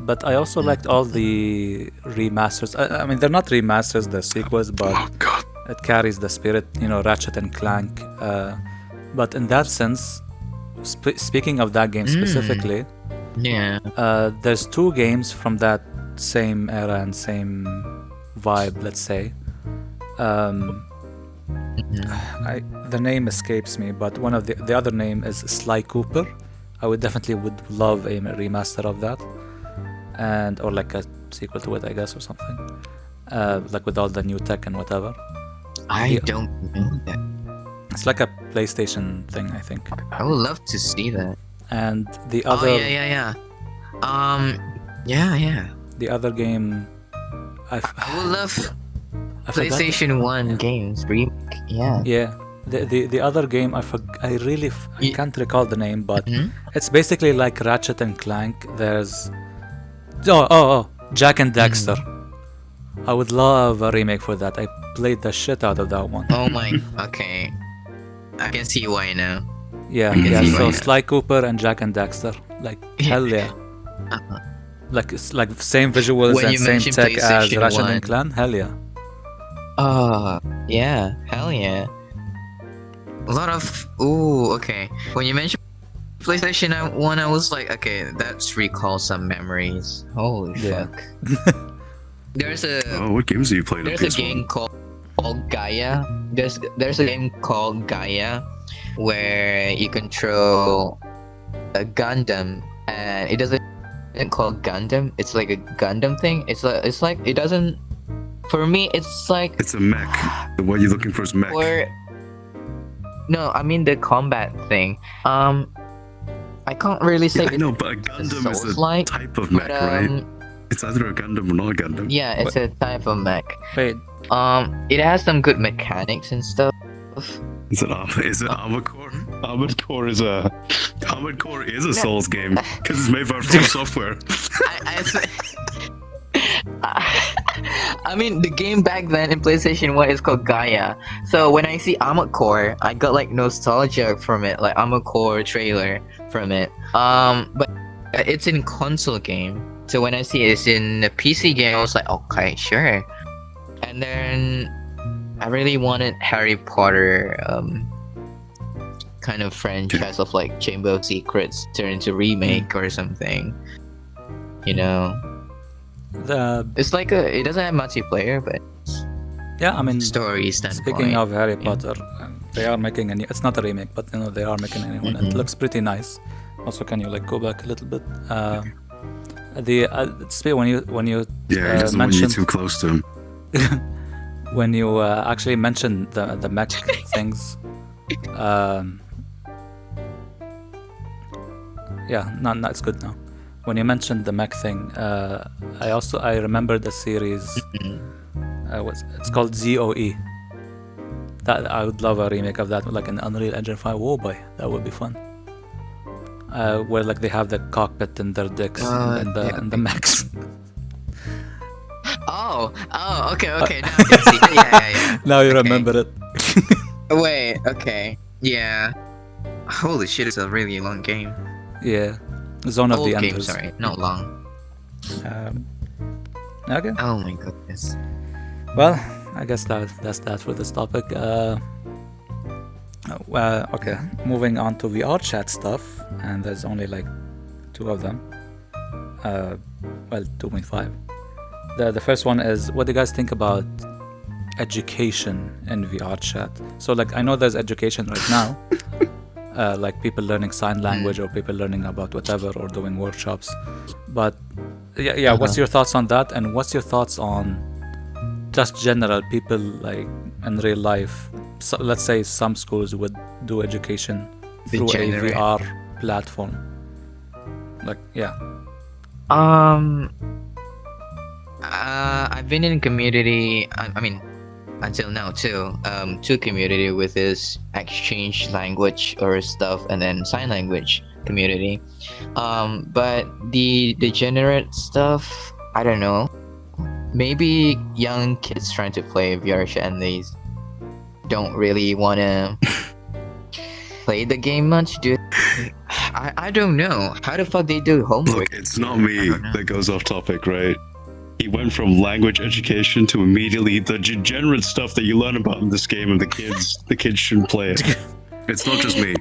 [SPEAKER 3] But I also liked all the remasters. I mean, they're not remasters; they're sequels, but
[SPEAKER 1] Oh god.
[SPEAKER 3] it carries the spirit. Ratchet and Clank. But in that sense, speaking of that game specifically.
[SPEAKER 2] Yeah.
[SPEAKER 3] There's two games from that same era and same vibe, let's say. The name escapes me, but one of the other name is Sly Cooper. I would love a remaster of that, or like a sequel to it, I guess, or something. Like with all the new tech and whatever.
[SPEAKER 2] I don't know that.
[SPEAKER 3] It's like a PlayStation thing, I think.
[SPEAKER 2] I would love to see that.
[SPEAKER 3] And the other.
[SPEAKER 2] Oh yeah. Yeah.
[SPEAKER 3] The other game.
[SPEAKER 2] I would love
[SPEAKER 3] I forgot-
[SPEAKER 2] PlayStation 1 games remake. Yeah.
[SPEAKER 3] Yeah. The other game I can't recall the name, but
[SPEAKER 2] Mhm.
[SPEAKER 3] it's basically like Ratchet and Clank. There's Jack and Daxter. I would love a remake for that. I played the shit out of that one.
[SPEAKER 2] Oh my. Okay. I can see why now.
[SPEAKER 3] Yeah.
[SPEAKER 2] see
[SPEAKER 3] So
[SPEAKER 2] why.
[SPEAKER 3] Sly Cooper and Jack and Daxter, like hell yeah.
[SPEAKER 2] Uh-huh.
[SPEAKER 3] Like it's like same visuals
[SPEAKER 2] When
[SPEAKER 3] and
[SPEAKER 2] you
[SPEAKER 3] same
[SPEAKER 2] mentioned
[SPEAKER 3] tech as
[SPEAKER 2] PlayStation
[SPEAKER 3] Ratchet
[SPEAKER 2] 1.
[SPEAKER 3] and Clank. Hell yeah.
[SPEAKER 2] Yeah. Hell yeah. A lot of. Ooh, okay. When you mentioned PlayStation 1, I was like, okay, that's recall some memories. Holy
[SPEAKER 3] Yeah.
[SPEAKER 2] fuck. There's a.
[SPEAKER 1] Oh, what games have you played on
[SPEAKER 2] There's a
[SPEAKER 1] PS1?
[SPEAKER 2] game called Gaia. There's a game called Gaia where you control a Gundam, and it doesn't call Gundam. It's like a Gundam thing. It's like it doesn't. For me, it's like
[SPEAKER 1] It's a mech. What you're looking for is mech.
[SPEAKER 2] or no, I mean the combat thing. I can't really say.
[SPEAKER 1] Yeah, I know, but a Gundam is a
[SPEAKER 2] Souls-like,
[SPEAKER 1] type of mech,
[SPEAKER 2] but,
[SPEAKER 1] right? It's either a Gundam or not a Gundam.
[SPEAKER 2] Yeah, it's a type of mech.
[SPEAKER 3] Wait.
[SPEAKER 2] It has some good mechanics and stuff.
[SPEAKER 1] Is it Armored Core? Armored Core is a Souls game because it's made by From Software.
[SPEAKER 2] I mean, the game back then in PlayStation 1 is called Gaia. So when I see Armored Core, I got like nostalgia from it, like Armored Core trailer from it. But it's in console game. So when I see it's in a PC game, I was like, okay, sure. And then I really wanted Harry Potter kind of franchise of like Chamber of Secrets turn into remake or something. You know? It's like it doesn't have multiplayer, but
[SPEAKER 3] Yeah, I mean,
[SPEAKER 2] story standpoint.
[SPEAKER 3] speaking of Harry Potter, they are making a new. It's not a remake, but they are making a new one. It looks pretty nice. Also, can you like go back a little bit? When you
[SPEAKER 1] Yeah, he doesn't want you too close to him.
[SPEAKER 3] when you actually mentioned the mech things, yeah, no, it's good now. When you mentioned the mech thing, I remember the series. It's called ZOE. That I would love a remake of that, like an Unreal Engine 5. Oh boy, that would be fun. Where like they have the cockpit and their dicks and the mechs.
[SPEAKER 2] Oh, okay. Now I can see. Yeah.
[SPEAKER 3] Now you remember it.
[SPEAKER 2] Wait, okay. Yeah. Holy shit, it's a really long game.
[SPEAKER 3] Yeah. Zone of
[SPEAKER 2] Old
[SPEAKER 3] the
[SPEAKER 2] game,
[SPEAKER 3] Enders.
[SPEAKER 2] sorry, not long.
[SPEAKER 3] Okay.
[SPEAKER 2] Oh my goodness.
[SPEAKER 3] Well, I guess that's that for this topic. Okay, moving on to VRChat stuff, and there's only like 2 of them. 2.5. The first one is, what do you guys think about education in VRChat? So like, I know there's education right now, like people learning sign language or people learning about whatever or doing workshops. But yeah, what's your thoughts on that? And what's your thoughts on just general people like in real life? So let's say some schools would do education through a VR platform. Like, yeah.
[SPEAKER 2] I've been in community. I mean, until now too. To community with this exchange language or stuff, and then sign language community. But the degenerate stuff, I don't know. Maybe young kids trying to play VRChat and they don't really want to play the game much. I don't know. How the fuck they do homework?
[SPEAKER 1] Look, it's not me that goes off topic, right? He went from language education to immediately the degenerate stuff that you learn about in this game, and the kids shouldn't play it. It's not just me.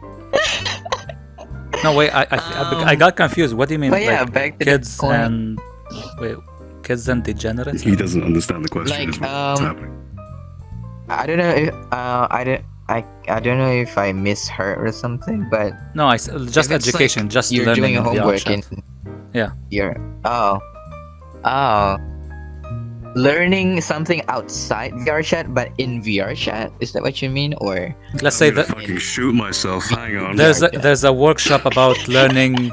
[SPEAKER 3] No, wait, I got confused. What do you mean?
[SPEAKER 2] But yeah,
[SPEAKER 3] like,
[SPEAKER 2] back to
[SPEAKER 3] kids
[SPEAKER 2] the point.
[SPEAKER 3] and kids and degenerates?
[SPEAKER 1] He doesn't understand the question.
[SPEAKER 2] Like,
[SPEAKER 1] is what's happening.
[SPEAKER 2] I don't know if I don't know if I misheard or something, but
[SPEAKER 3] No, just
[SPEAKER 2] if it's
[SPEAKER 3] education,
[SPEAKER 2] like
[SPEAKER 3] just
[SPEAKER 2] you're
[SPEAKER 3] learning
[SPEAKER 2] doing
[SPEAKER 3] in
[SPEAKER 2] homework
[SPEAKER 3] VRChat.
[SPEAKER 2] and
[SPEAKER 3] Yeah.
[SPEAKER 2] you're learning something outside VRChat, but in VRChat. Is that what you mean, or
[SPEAKER 3] Let's say
[SPEAKER 1] I'm gonna
[SPEAKER 3] that
[SPEAKER 1] fucking shoot myself. Hang on.
[SPEAKER 3] there's a workshop about learning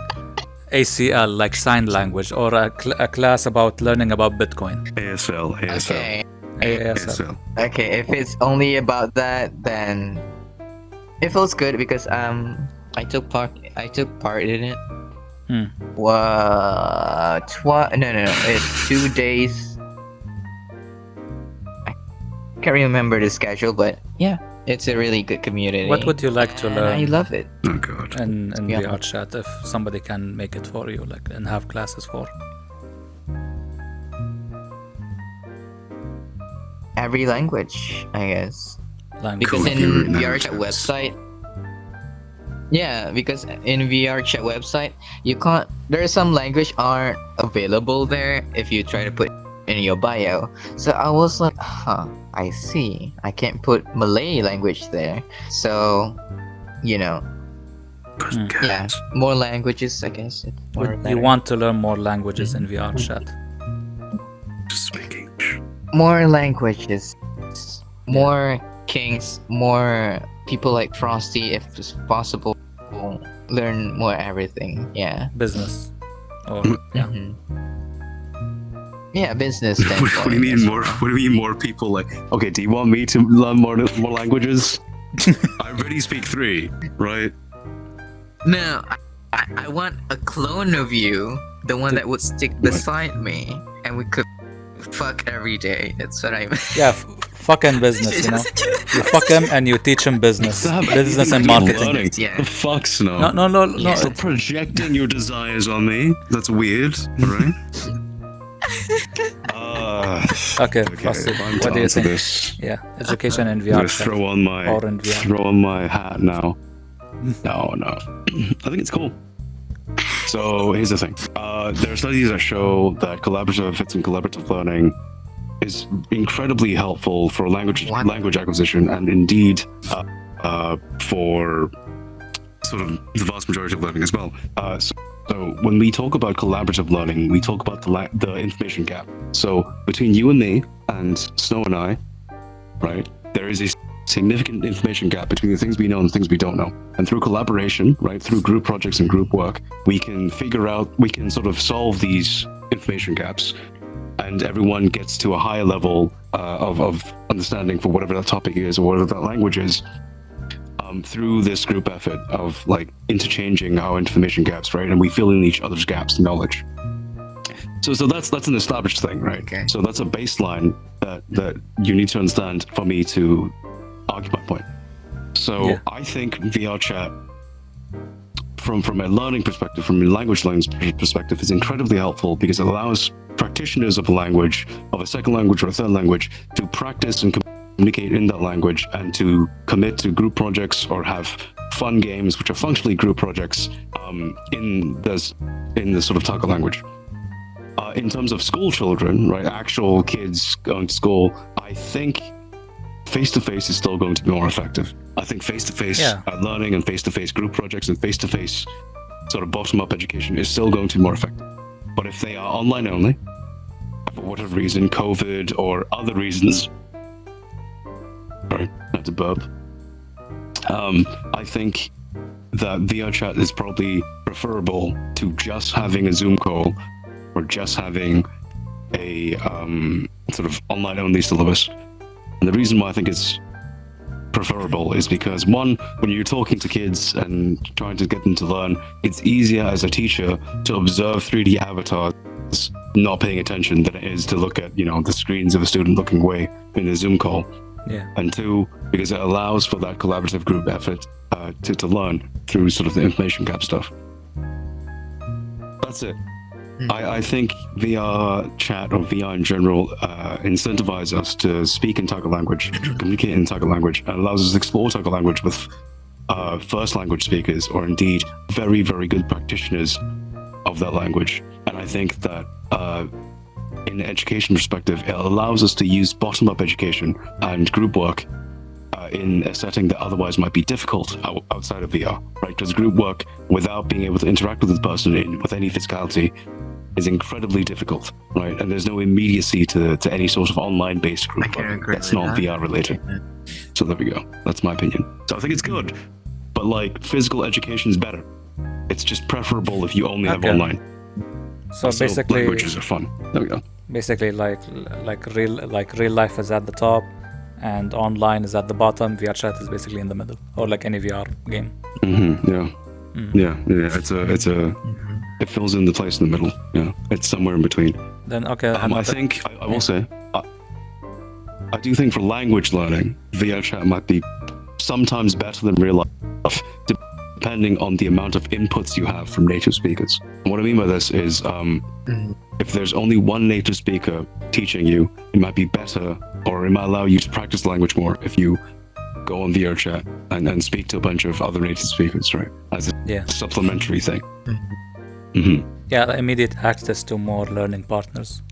[SPEAKER 3] ACL, like sign language, or a class about learning about Bitcoin.
[SPEAKER 1] ASL.
[SPEAKER 2] okay,
[SPEAKER 3] ASL.
[SPEAKER 2] okay. If it's only about that, then it feels good because I took part in it. What? No. It's 2 days. I can't remember the schedule, but yeah, it's a really good community.
[SPEAKER 3] What would you like to
[SPEAKER 2] and
[SPEAKER 3] learn?
[SPEAKER 2] I love it.
[SPEAKER 1] Oh god.
[SPEAKER 3] in
[SPEAKER 2] Yeah.
[SPEAKER 3] VRChat, if somebody can make it for you, like, and have classes for?
[SPEAKER 2] Every language, I guess.
[SPEAKER 3] Language.
[SPEAKER 2] Because in
[SPEAKER 1] Cool.
[SPEAKER 2] VRChat website, yeah, because in VRChat website, you can't. There are some language aren't available there if you try to put in your bio. So I was like, I see. I can't put Malay language there. So, yeah, more languages, I guess.
[SPEAKER 3] You want to learn more languages in VRChat?
[SPEAKER 1] Just speak English.
[SPEAKER 2] More languages, more kinks, more people like Frosty, if it's possible. Learn more everything. Yeah.
[SPEAKER 3] Business. Or yeah.
[SPEAKER 2] Yeah, business.
[SPEAKER 1] What do you mean more? What do you mean more people? Like, okay, do you want me to learn more languages? I already speak 3, right?
[SPEAKER 2] No, I want a clone of you, the one that would stick beside me, and we could fuck every day. That's what I mean.
[SPEAKER 3] Yeah, fucking business, you know. You fuck him and you teach him business, business and marketing.
[SPEAKER 2] Yeah.
[SPEAKER 1] The fuck's no.
[SPEAKER 3] No.
[SPEAKER 1] Stop projecting your desires on me. That's weird, alright?
[SPEAKER 3] Okay, Frosty, what do you think?
[SPEAKER 1] This.
[SPEAKER 3] Yeah, education in
[SPEAKER 1] I'm gonna
[SPEAKER 3] VRChat.
[SPEAKER 1] throw on my hat now. No. I think it's cool. So here's the thing. There are studies that show that collaborative efforts and collaborative learning is incredibly helpful for language acquisition, and indeed for sort of the vast majority of learning as well. So when we talk about collaborative learning, we talk about the information gap. So between you and me and Snow and I, right, there is a significant information gap between the things we know and the things we don't know. And through collaboration, right, through group projects and group work, we can sort of solve these information gaps, and everyone gets to a higher level of understanding for whatever that topic is or whatever that language is, through this group effort of like interchanging our information gaps, right? And we fill in each other's gaps in knowledge. So that's an established thing, right? Okay. So that's a baseline that you need to understand for me to argue my point. So yeah. I think VRChat, from a learning perspective, from a language learning perspective, is incredibly helpful because it allows practitioners of a language, of a second language or a third language, to practice and communicate in that language and to commit to group projects or have fun games, which are functionally group projects, in the sort of target language. In terms of school children, right, actual kids going to school, I think face-to-face is still going to be more effective. I think face-to-face learning and face-to-face group projects and face-to-face sort of bottom-up education is still going to be more effective. But if they are online only, for whatever reason, COVID or other reasons, sorry, that's a burp, I think that VRChat is probably preferable to just having a Zoom call or just having a sort of online-only syllabus. And the reason why I think it's preferable is because, one, when you're talking to kids and trying to get them to learn, it's easier as a teacher to observe 3D avatars not paying attention than it is to look at, the screens of a student looking away in a Zoom call.
[SPEAKER 3] Yeah.
[SPEAKER 1] And two, because it allows for that collaborative group effort to learn through sort of the information gap stuff. That's it. I think VRChat or VR in general incentivizes us to speak in target language, communicate in target language, and allows us to explore target language with first language speakers, or indeed very, very good practitioners of that language. And I think that in an education perspective, it allows us to use bottom-up education and group work in a setting that otherwise might be difficult outside of VR, right? Because group work without being able to interact with the person with any physicality is incredibly difficult, right? And there's no immediacy to any sort of online-based group work that's not VR related. So there we go. That's my opinion. So I think it's good, but like physical education is better. It's just preferable if you only have online.
[SPEAKER 3] So basically,
[SPEAKER 1] languages are fun. There we go.
[SPEAKER 3] Basically, like real life is at the top, and online is at the bottom. VRChat is basically in the middle, or like any VR game.
[SPEAKER 1] Yeah. It fills in the place in the middle. Yeah, it's somewhere in between.
[SPEAKER 3] Then okay.
[SPEAKER 1] I think I will say, I do think for language learning, VRChat might be sometimes better than real life, depending on the amount of inputs you have from native speakers. And what I mean by this is, if there's only one native speaker teaching you, it might be better, or it might allow you to practice the language more if you go on VRChat and speak to a bunch of other native speakers, right? As a supplementary thing.
[SPEAKER 3] Yeah, the immediate access to more learning partners.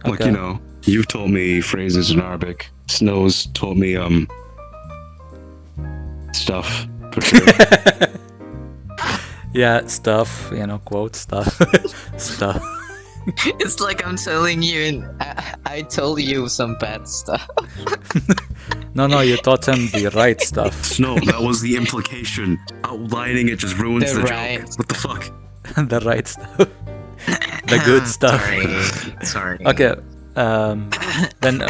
[SPEAKER 1] Like, you've taught me phrases in Arabic. Snow's taught me stuff, for sure.
[SPEAKER 3] Yeah, stuff, quote stuff. Stuff.
[SPEAKER 2] It's like I'm telling you, and I told you some bad stuff.
[SPEAKER 3] No, you taught him the right stuff.
[SPEAKER 1] No, that was the implication. Outlining it just ruins the joke. What the fuck?
[SPEAKER 3] The right stuff. The good stuff.
[SPEAKER 2] Sorry.
[SPEAKER 3] Okay. Then,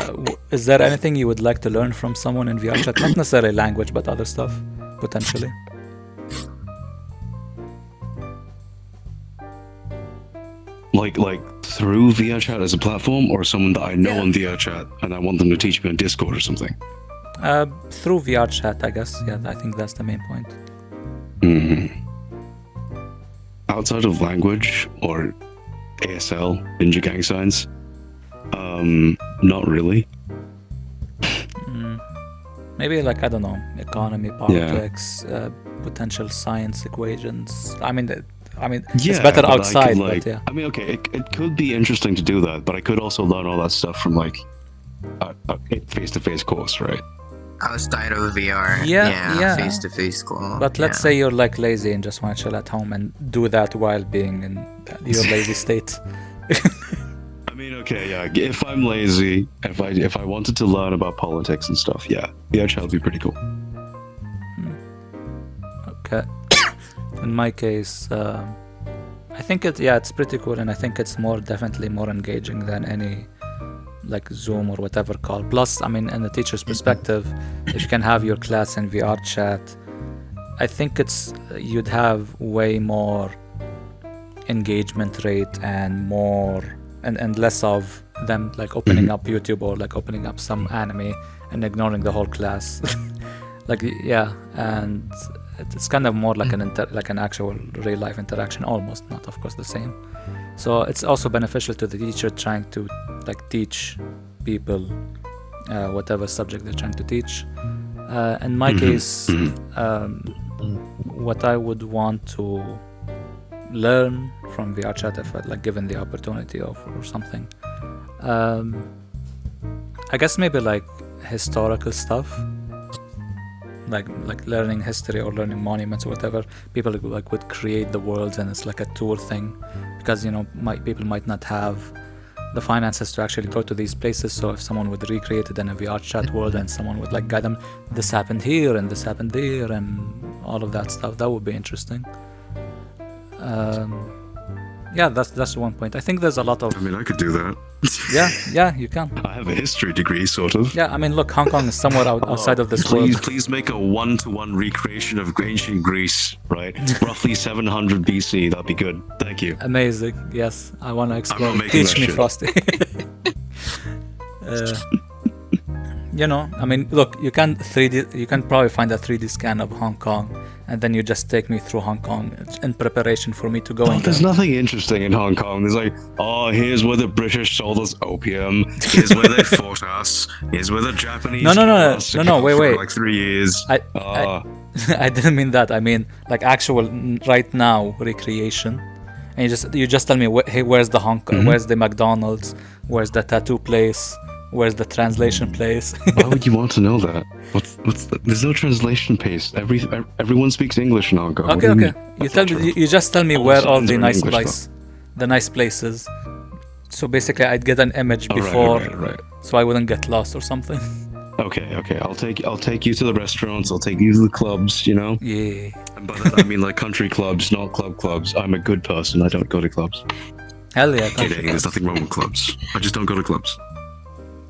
[SPEAKER 3] is there anything you would like to learn from someone in VRChat? Not necessarily language, but other stuff, potentially.
[SPEAKER 1] Like through VRChat as a platform, or someone that I know on VRChat and I want them to teach me on Discord or something?
[SPEAKER 3] Through VRChat, I guess. Yeah, I think that's the main point.
[SPEAKER 1] Outside of language or ASL, Ninja Gang Signs, not really.
[SPEAKER 3] Maybe like, I don't know, economy, politics, potential science equations. I mean, I mean, it's better
[SPEAKER 1] but
[SPEAKER 3] outside,
[SPEAKER 1] like,
[SPEAKER 3] but yeah.
[SPEAKER 1] I mean, okay, it could be interesting to do that, but I could also learn all that stuff from like a face-to-face course, right?
[SPEAKER 2] Outside of VR,
[SPEAKER 3] Yeah.
[SPEAKER 2] face-to-face call.
[SPEAKER 3] But let's say you're like lazy and just want to chill at home and do that while being in your lazy state.
[SPEAKER 1] I mean, okay, yeah. If I'm lazy, if I wanted to learn about politics and stuff, yeah, VRChat would be pretty cool.
[SPEAKER 3] Okay. In my case, I think it's pretty cool, and I think it's definitely more engaging than any like Zoom or whatever call. Plus, I mean, in the teacher's perspective, if you can have your class in VRChat, I think you'd have way more engagement rate and more and less of them like opening up YouTube or like opening up some anime and ignoring the whole class. Like, yeah, and it's kind of more like an actual real life interaction, almost, not of course the same. So it's also beneficial to the teacher trying to like teach people whatever subject they're trying to teach. In my case, what I would want to learn from VRChat, if I like given the opportunity or something, I guess maybe like historical stuff. Like learning history or learning monuments or whatever. People like would create the worlds, and it's like a tour thing, because people might not have the finances to actually go to these places. So if someone would recreate it in a VRChat world and someone would like guide them, this happened here and this happened there and all of that stuff, that would be interesting. Yeah, that's one point. I think there's a lot of...
[SPEAKER 1] I mean, I could do that.
[SPEAKER 3] Yeah, you can.
[SPEAKER 1] I have a history degree, sort of.
[SPEAKER 3] Yeah, I mean, look, Hong Kong is somewhere outside of this world.
[SPEAKER 1] Please make a one-to-one recreation of ancient Greece, right? Roughly 700 BC, that'd be good. Thank you.
[SPEAKER 3] Amazing. Yes, I want to explore.
[SPEAKER 1] I'm not making
[SPEAKER 3] Teach
[SPEAKER 1] that
[SPEAKER 3] me,
[SPEAKER 1] shit.
[SPEAKER 3] Frosty. I mean, look, you can probably find a 3D scan of Hong Kong, and then you just take me through Hong Kong in preparation for me to go.
[SPEAKER 1] There's nothing interesting in Hong Kong. There's like, here's where the British sold us opium. Here's where they fought us. Here's where the Japanese
[SPEAKER 3] No, wait.
[SPEAKER 1] for like 3 years.
[SPEAKER 3] I didn't mean that. I mean like actual right now recreation. And you just tell me, hey, where's the Hong Kong? Where's the McDonald's? Where's the tattoo place? Where's the translation place?
[SPEAKER 1] Why would you want to know that? There's no translation place. Everyone speaks English in Hong Kong.
[SPEAKER 3] Okay. You just tell me where all the nice places. So basically, I'd get an image before,
[SPEAKER 1] right.
[SPEAKER 3] So I wouldn't get lost or something.
[SPEAKER 1] Okay. I'll take you to the restaurants. I'll take you to the clubs.
[SPEAKER 3] Yeah.
[SPEAKER 1] And by that I mean like country clubs, not clubs. I'm a good person. I don't go to clubs.
[SPEAKER 3] Hell yeah.
[SPEAKER 1] Kidding. There's nothing wrong with clubs. I just don't go to clubs.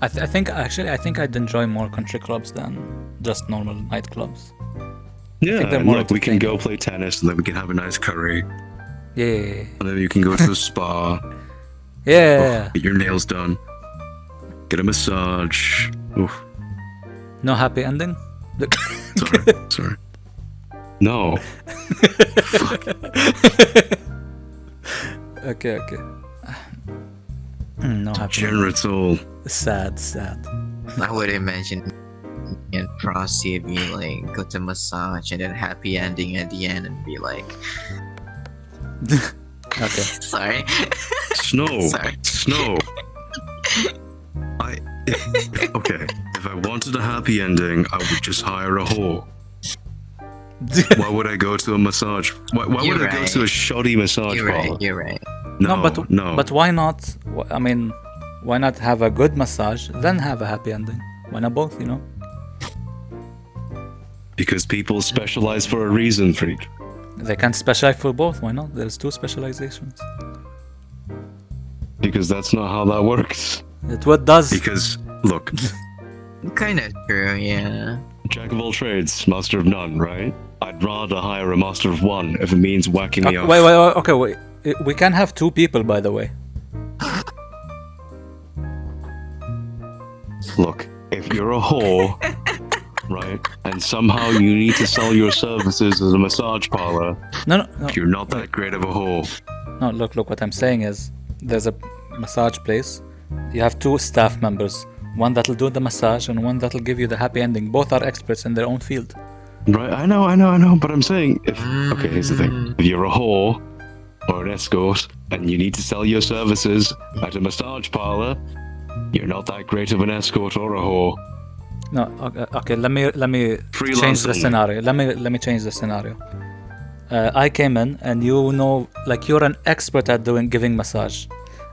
[SPEAKER 3] I think I'd enjoy more country clubs than just normal nightclubs.
[SPEAKER 1] Yeah, look, we can go play tennis, and then we can have a nice curry.
[SPEAKER 3] Yeah.
[SPEAKER 1] And then you can go to a spa.
[SPEAKER 3] Yeah.
[SPEAKER 1] Get your nails done. Get a massage. Oof.
[SPEAKER 3] No happy ending?
[SPEAKER 1] Sorry. No. Fuck.
[SPEAKER 3] Okay. No happy.
[SPEAKER 1] Degenerate soul.
[SPEAKER 3] Sad.
[SPEAKER 2] I would imagine in Frosty be like go to massage and then happy ending at the end and be like
[SPEAKER 3] Okay.
[SPEAKER 2] Sorry.
[SPEAKER 1] Snow.
[SPEAKER 2] Sorry.
[SPEAKER 1] Snow. Okay. If I wanted a happy ending, I would just hire a whore. Why would I go to a massage? Why would I go to a shoddy massage parlor?
[SPEAKER 2] You're right.
[SPEAKER 1] No.
[SPEAKER 3] But why not? I mean, why not have a good massage, then have a happy ending? Why not both,
[SPEAKER 1] Because people specialize for a reason, freak.
[SPEAKER 3] They can specialize for both, why not? There's 2 specializations.
[SPEAKER 1] Because that's not how that works.
[SPEAKER 3] What does?
[SPEAKER 1] Because, look.
[SPEAKER 2] Kind of true, yeah.
[SPEAKER 1] Jack of all trades, master of none, right? I'd rather hire a master of one if it means whacking me off.
[SPEAKER 3] Wait. We can have 2 people, by the way.
[SPEAKER 1] Look, if you're a whore, right, and somehow you need to sell your services as a massage parlor,
[SPEAKER 3] no.
[SPEAKER 1] You're not that great of a whore.
[SPEAKER 3] No, look, what I'm saying is, there's a massage place, you have 2 staff members, one that'll do the massage and one that'll give you the happy ending. Both are experts in their own field.
[SPEAKER 1] Right, I know, but I'm saying, here's the thing. If you're a whore, or an escort and you need to sell your services at a massage parlor, you're not that great of an escort or a whore.
[SPEAKER 3] No, okay. Let me change the scenario. Let me change the scenario. I came in and like you're an expert at giving massage,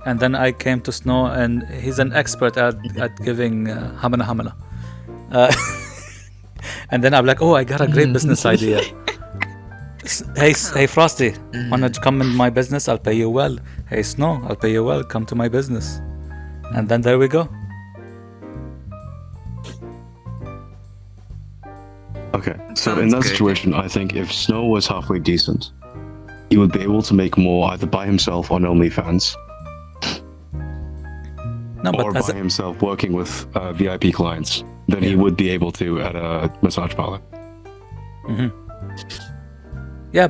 [SPEAKER 3] and then I came to Snow and he's an expert at giving hamana. And then I'm like, oh, I got a great business idea. Hey Frosty, wanna come in my business? I'll pay you well. Hey Snow, I'll pay you well. Come to my business, and then there we go.
[SPEAKER 1] Okay, so in that situation, I think if Snow was halfway decent, he would be able to make more either by himself on OnlyFans, or by himself working with VIP clients than he would be able to at a massage parlor.
[SPEAKER 3] Mm-hmm. Yeah,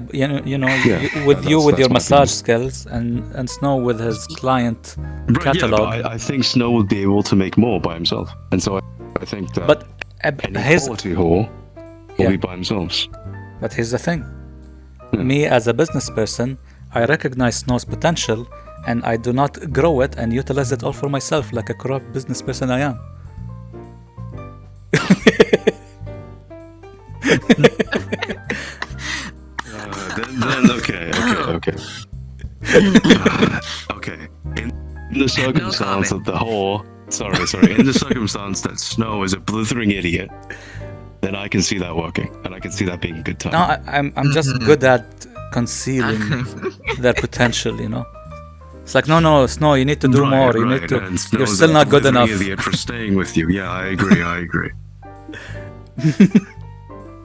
[SPEAKER 3] with your massage skills and Snow with his client catalog.
[SPEAKER 1] Yeah, I think Snow would be able to make more by himself, and so I think that any quality whore will be by themselves.
[SPEAKER 3] But here's the thing. Me as a business person, I recognize Snow's potential and I do not grow it and utilize it all for myself like a corrupt business person I am.
[SPEAKER 1] Then okay. Okay. In the circumstance that the whore, in the circumstance that Snow is a blithering idiot, then I can see that working, and I can see that being a good time.
[SPEAKER 3] No, I'm just good at concealing their potential, It's like, no, Snow, you need to do more. You need to. You're still not good enough.
[SPEAKER 1] Idiot for staying with you. Yeah, I agree.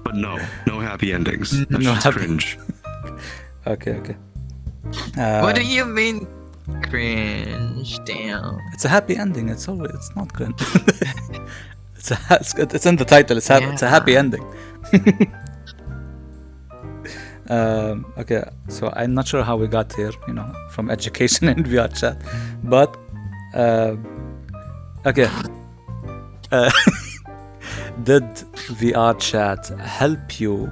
[SPEAKER 1] But no happy endings. That's just cringe.
[SPEAKER 3] Okay.
[SPEAKER 2] What do you mean, cringe? Damn.
[SPEAKER 3] It's a happy ending. It's not good. It's in the title. It's a happy ending. Okay, so I'm not sure how we got here, from education and VRChat, but okay. Did VRChat help you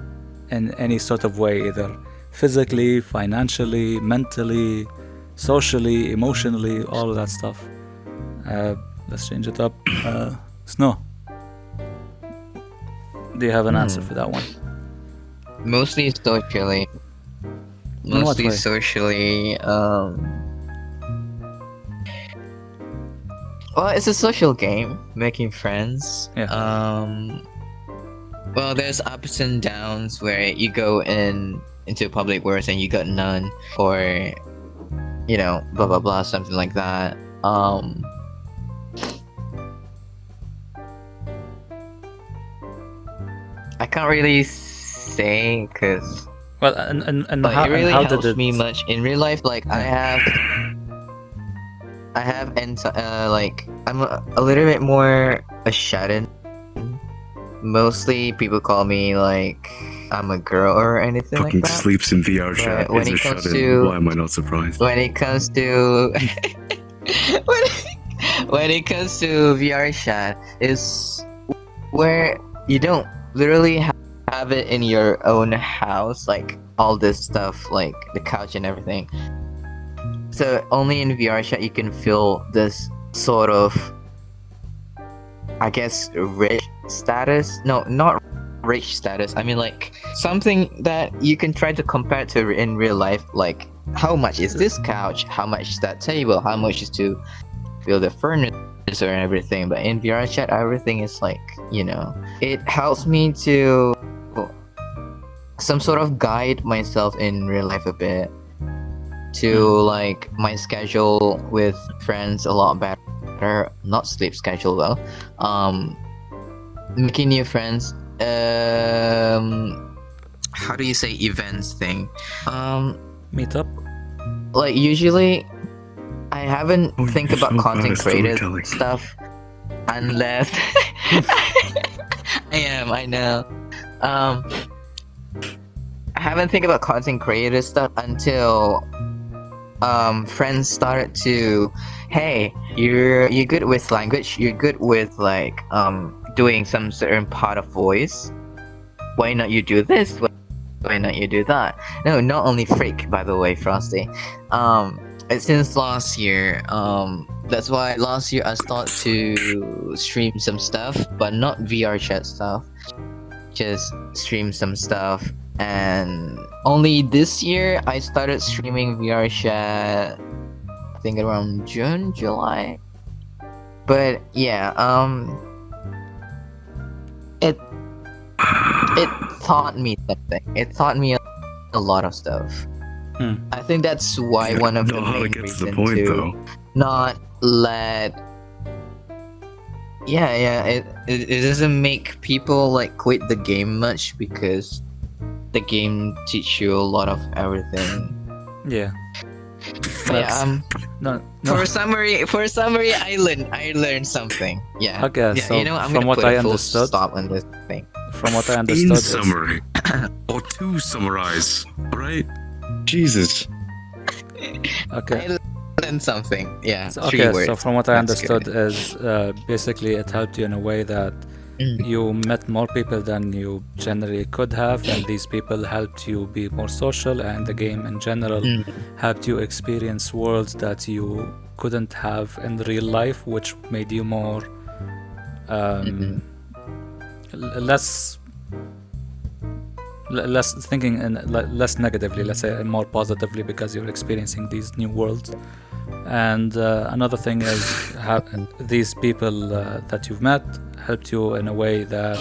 [SPEAKER 3] in any sort of way, either physically, financially, mentally, socially, emotionally, all of that stuff? Let's change it up. Snow, do you have an answer for that one?
[SPEAKER 2] Mostly socially. Well, it's a social game, making friends.
[SPEAKER 3] Yeah.
[SPEAKER 2] Well, there's ups and downs where you go into public words and you got none, or blah blah blah, something like that. I can't really say because
[SPEAKER 3] and
[SPEAKER 2] how,
[SPEAKER 3] it
[SPEAKER 2] really
[SPEAKER 3] how
[SPEAKER 2] helps
[SPEAKER 3] did it...
[SPEAKER 2] me much in real life. Like I have like I'm a little bit more a shut-in. Mostly people call me like I'm a girl or anything
[SPEAKER 1] fucking
[SPEAKER 2] like that.
[SPEAKER 1] Sleeps in VRChat.
[SPEAKER 2] When it comes to,
[SPEAKER 1] why am I not surprised?
[SPEAKER 2] When it comes to when it comes to VRChat, is where you don't literally have it in your own house, like all this stuff, like the couch and everything. So only in VRChat you can feel this sort of, I guess, rich status. No, not rich status. I mean like something that you can try to compare to in real life. Like how much is this couch? How much is that table? How much is to build the furniture and everything? But in VRChat, everything is like, it helps me to some sort of guide myself in real life a bit, to like my schedule with friends a lot better. Not sleep schedule though. Making new friends. How do you say events thing?
[SPEAKER 3] Meet up.
[SPEAKER 2] Like usually, I haven't think about content creator stuff unless I know. I haven't think about content creator stuff until friends started to, hey, you're good with language, you're good with like doing some certain part of voice. Why not you do this? Why why not you do that? No, not only freak, by the way, Frosty. Since last year, that's why last year I started to stream some stuff, but not VRChat stuff. Just stream some stuff, and only this year I started streaming VRChat. I think around June, July. But yeah, it taught me something. It taught me a lot of stuff. I think that's why one of the main reasons to not let. It doesn't make people like quit the game much because the game teach you a lot of everything.
[SPEAKER 3] Yeah. No.
[SPEAKER 2] For summary, I learned something. Yeah.
[SPEAKER 3] Okay.
[SPEAKER 2] Yeah,
[SPEAKER 3] So
[SPEAKER 2] I'm
[SPEAKER 3] from
[SPEAKER 2] gonna
[SPEAKER 3] what
[SPEAKER 2] put
[SPEAKER 3] I
[SPEAKER 2] a full
[SPEAKER 3] understood,
[SPEAKER 2] stop on this thing.
[SPEAKER 3] from what I understood,
[SPEAKER 1] In
[SPEAKER 3] is-
[SPEAKER 1] summary, or to summarize, right? Jesus.
[SPEAKER 3] okay.
[SPEAKER 2] I learned something. Yeah.
[SPEAKER 3] So,
[SPEAKER 2] 3
[SPEAKER 3] okay,
[SPEAKER 2] words.
[SPEAKER 3] so from what I
[SPEAKER 2] That's
[SPEAKER 3] understood
[SPEAKER 2] good.
[SPEAKER 3] is basically it helped you in a way that you met more people than you generally could have, and these people helped you be more social, and the game in general helped you experience worlds that you couldn't have in real life, which made you more less thinking and less negatively, let's say, and more positively, because you're experiencing these new worlds. And another thing is how these people that you've met helped you in a way that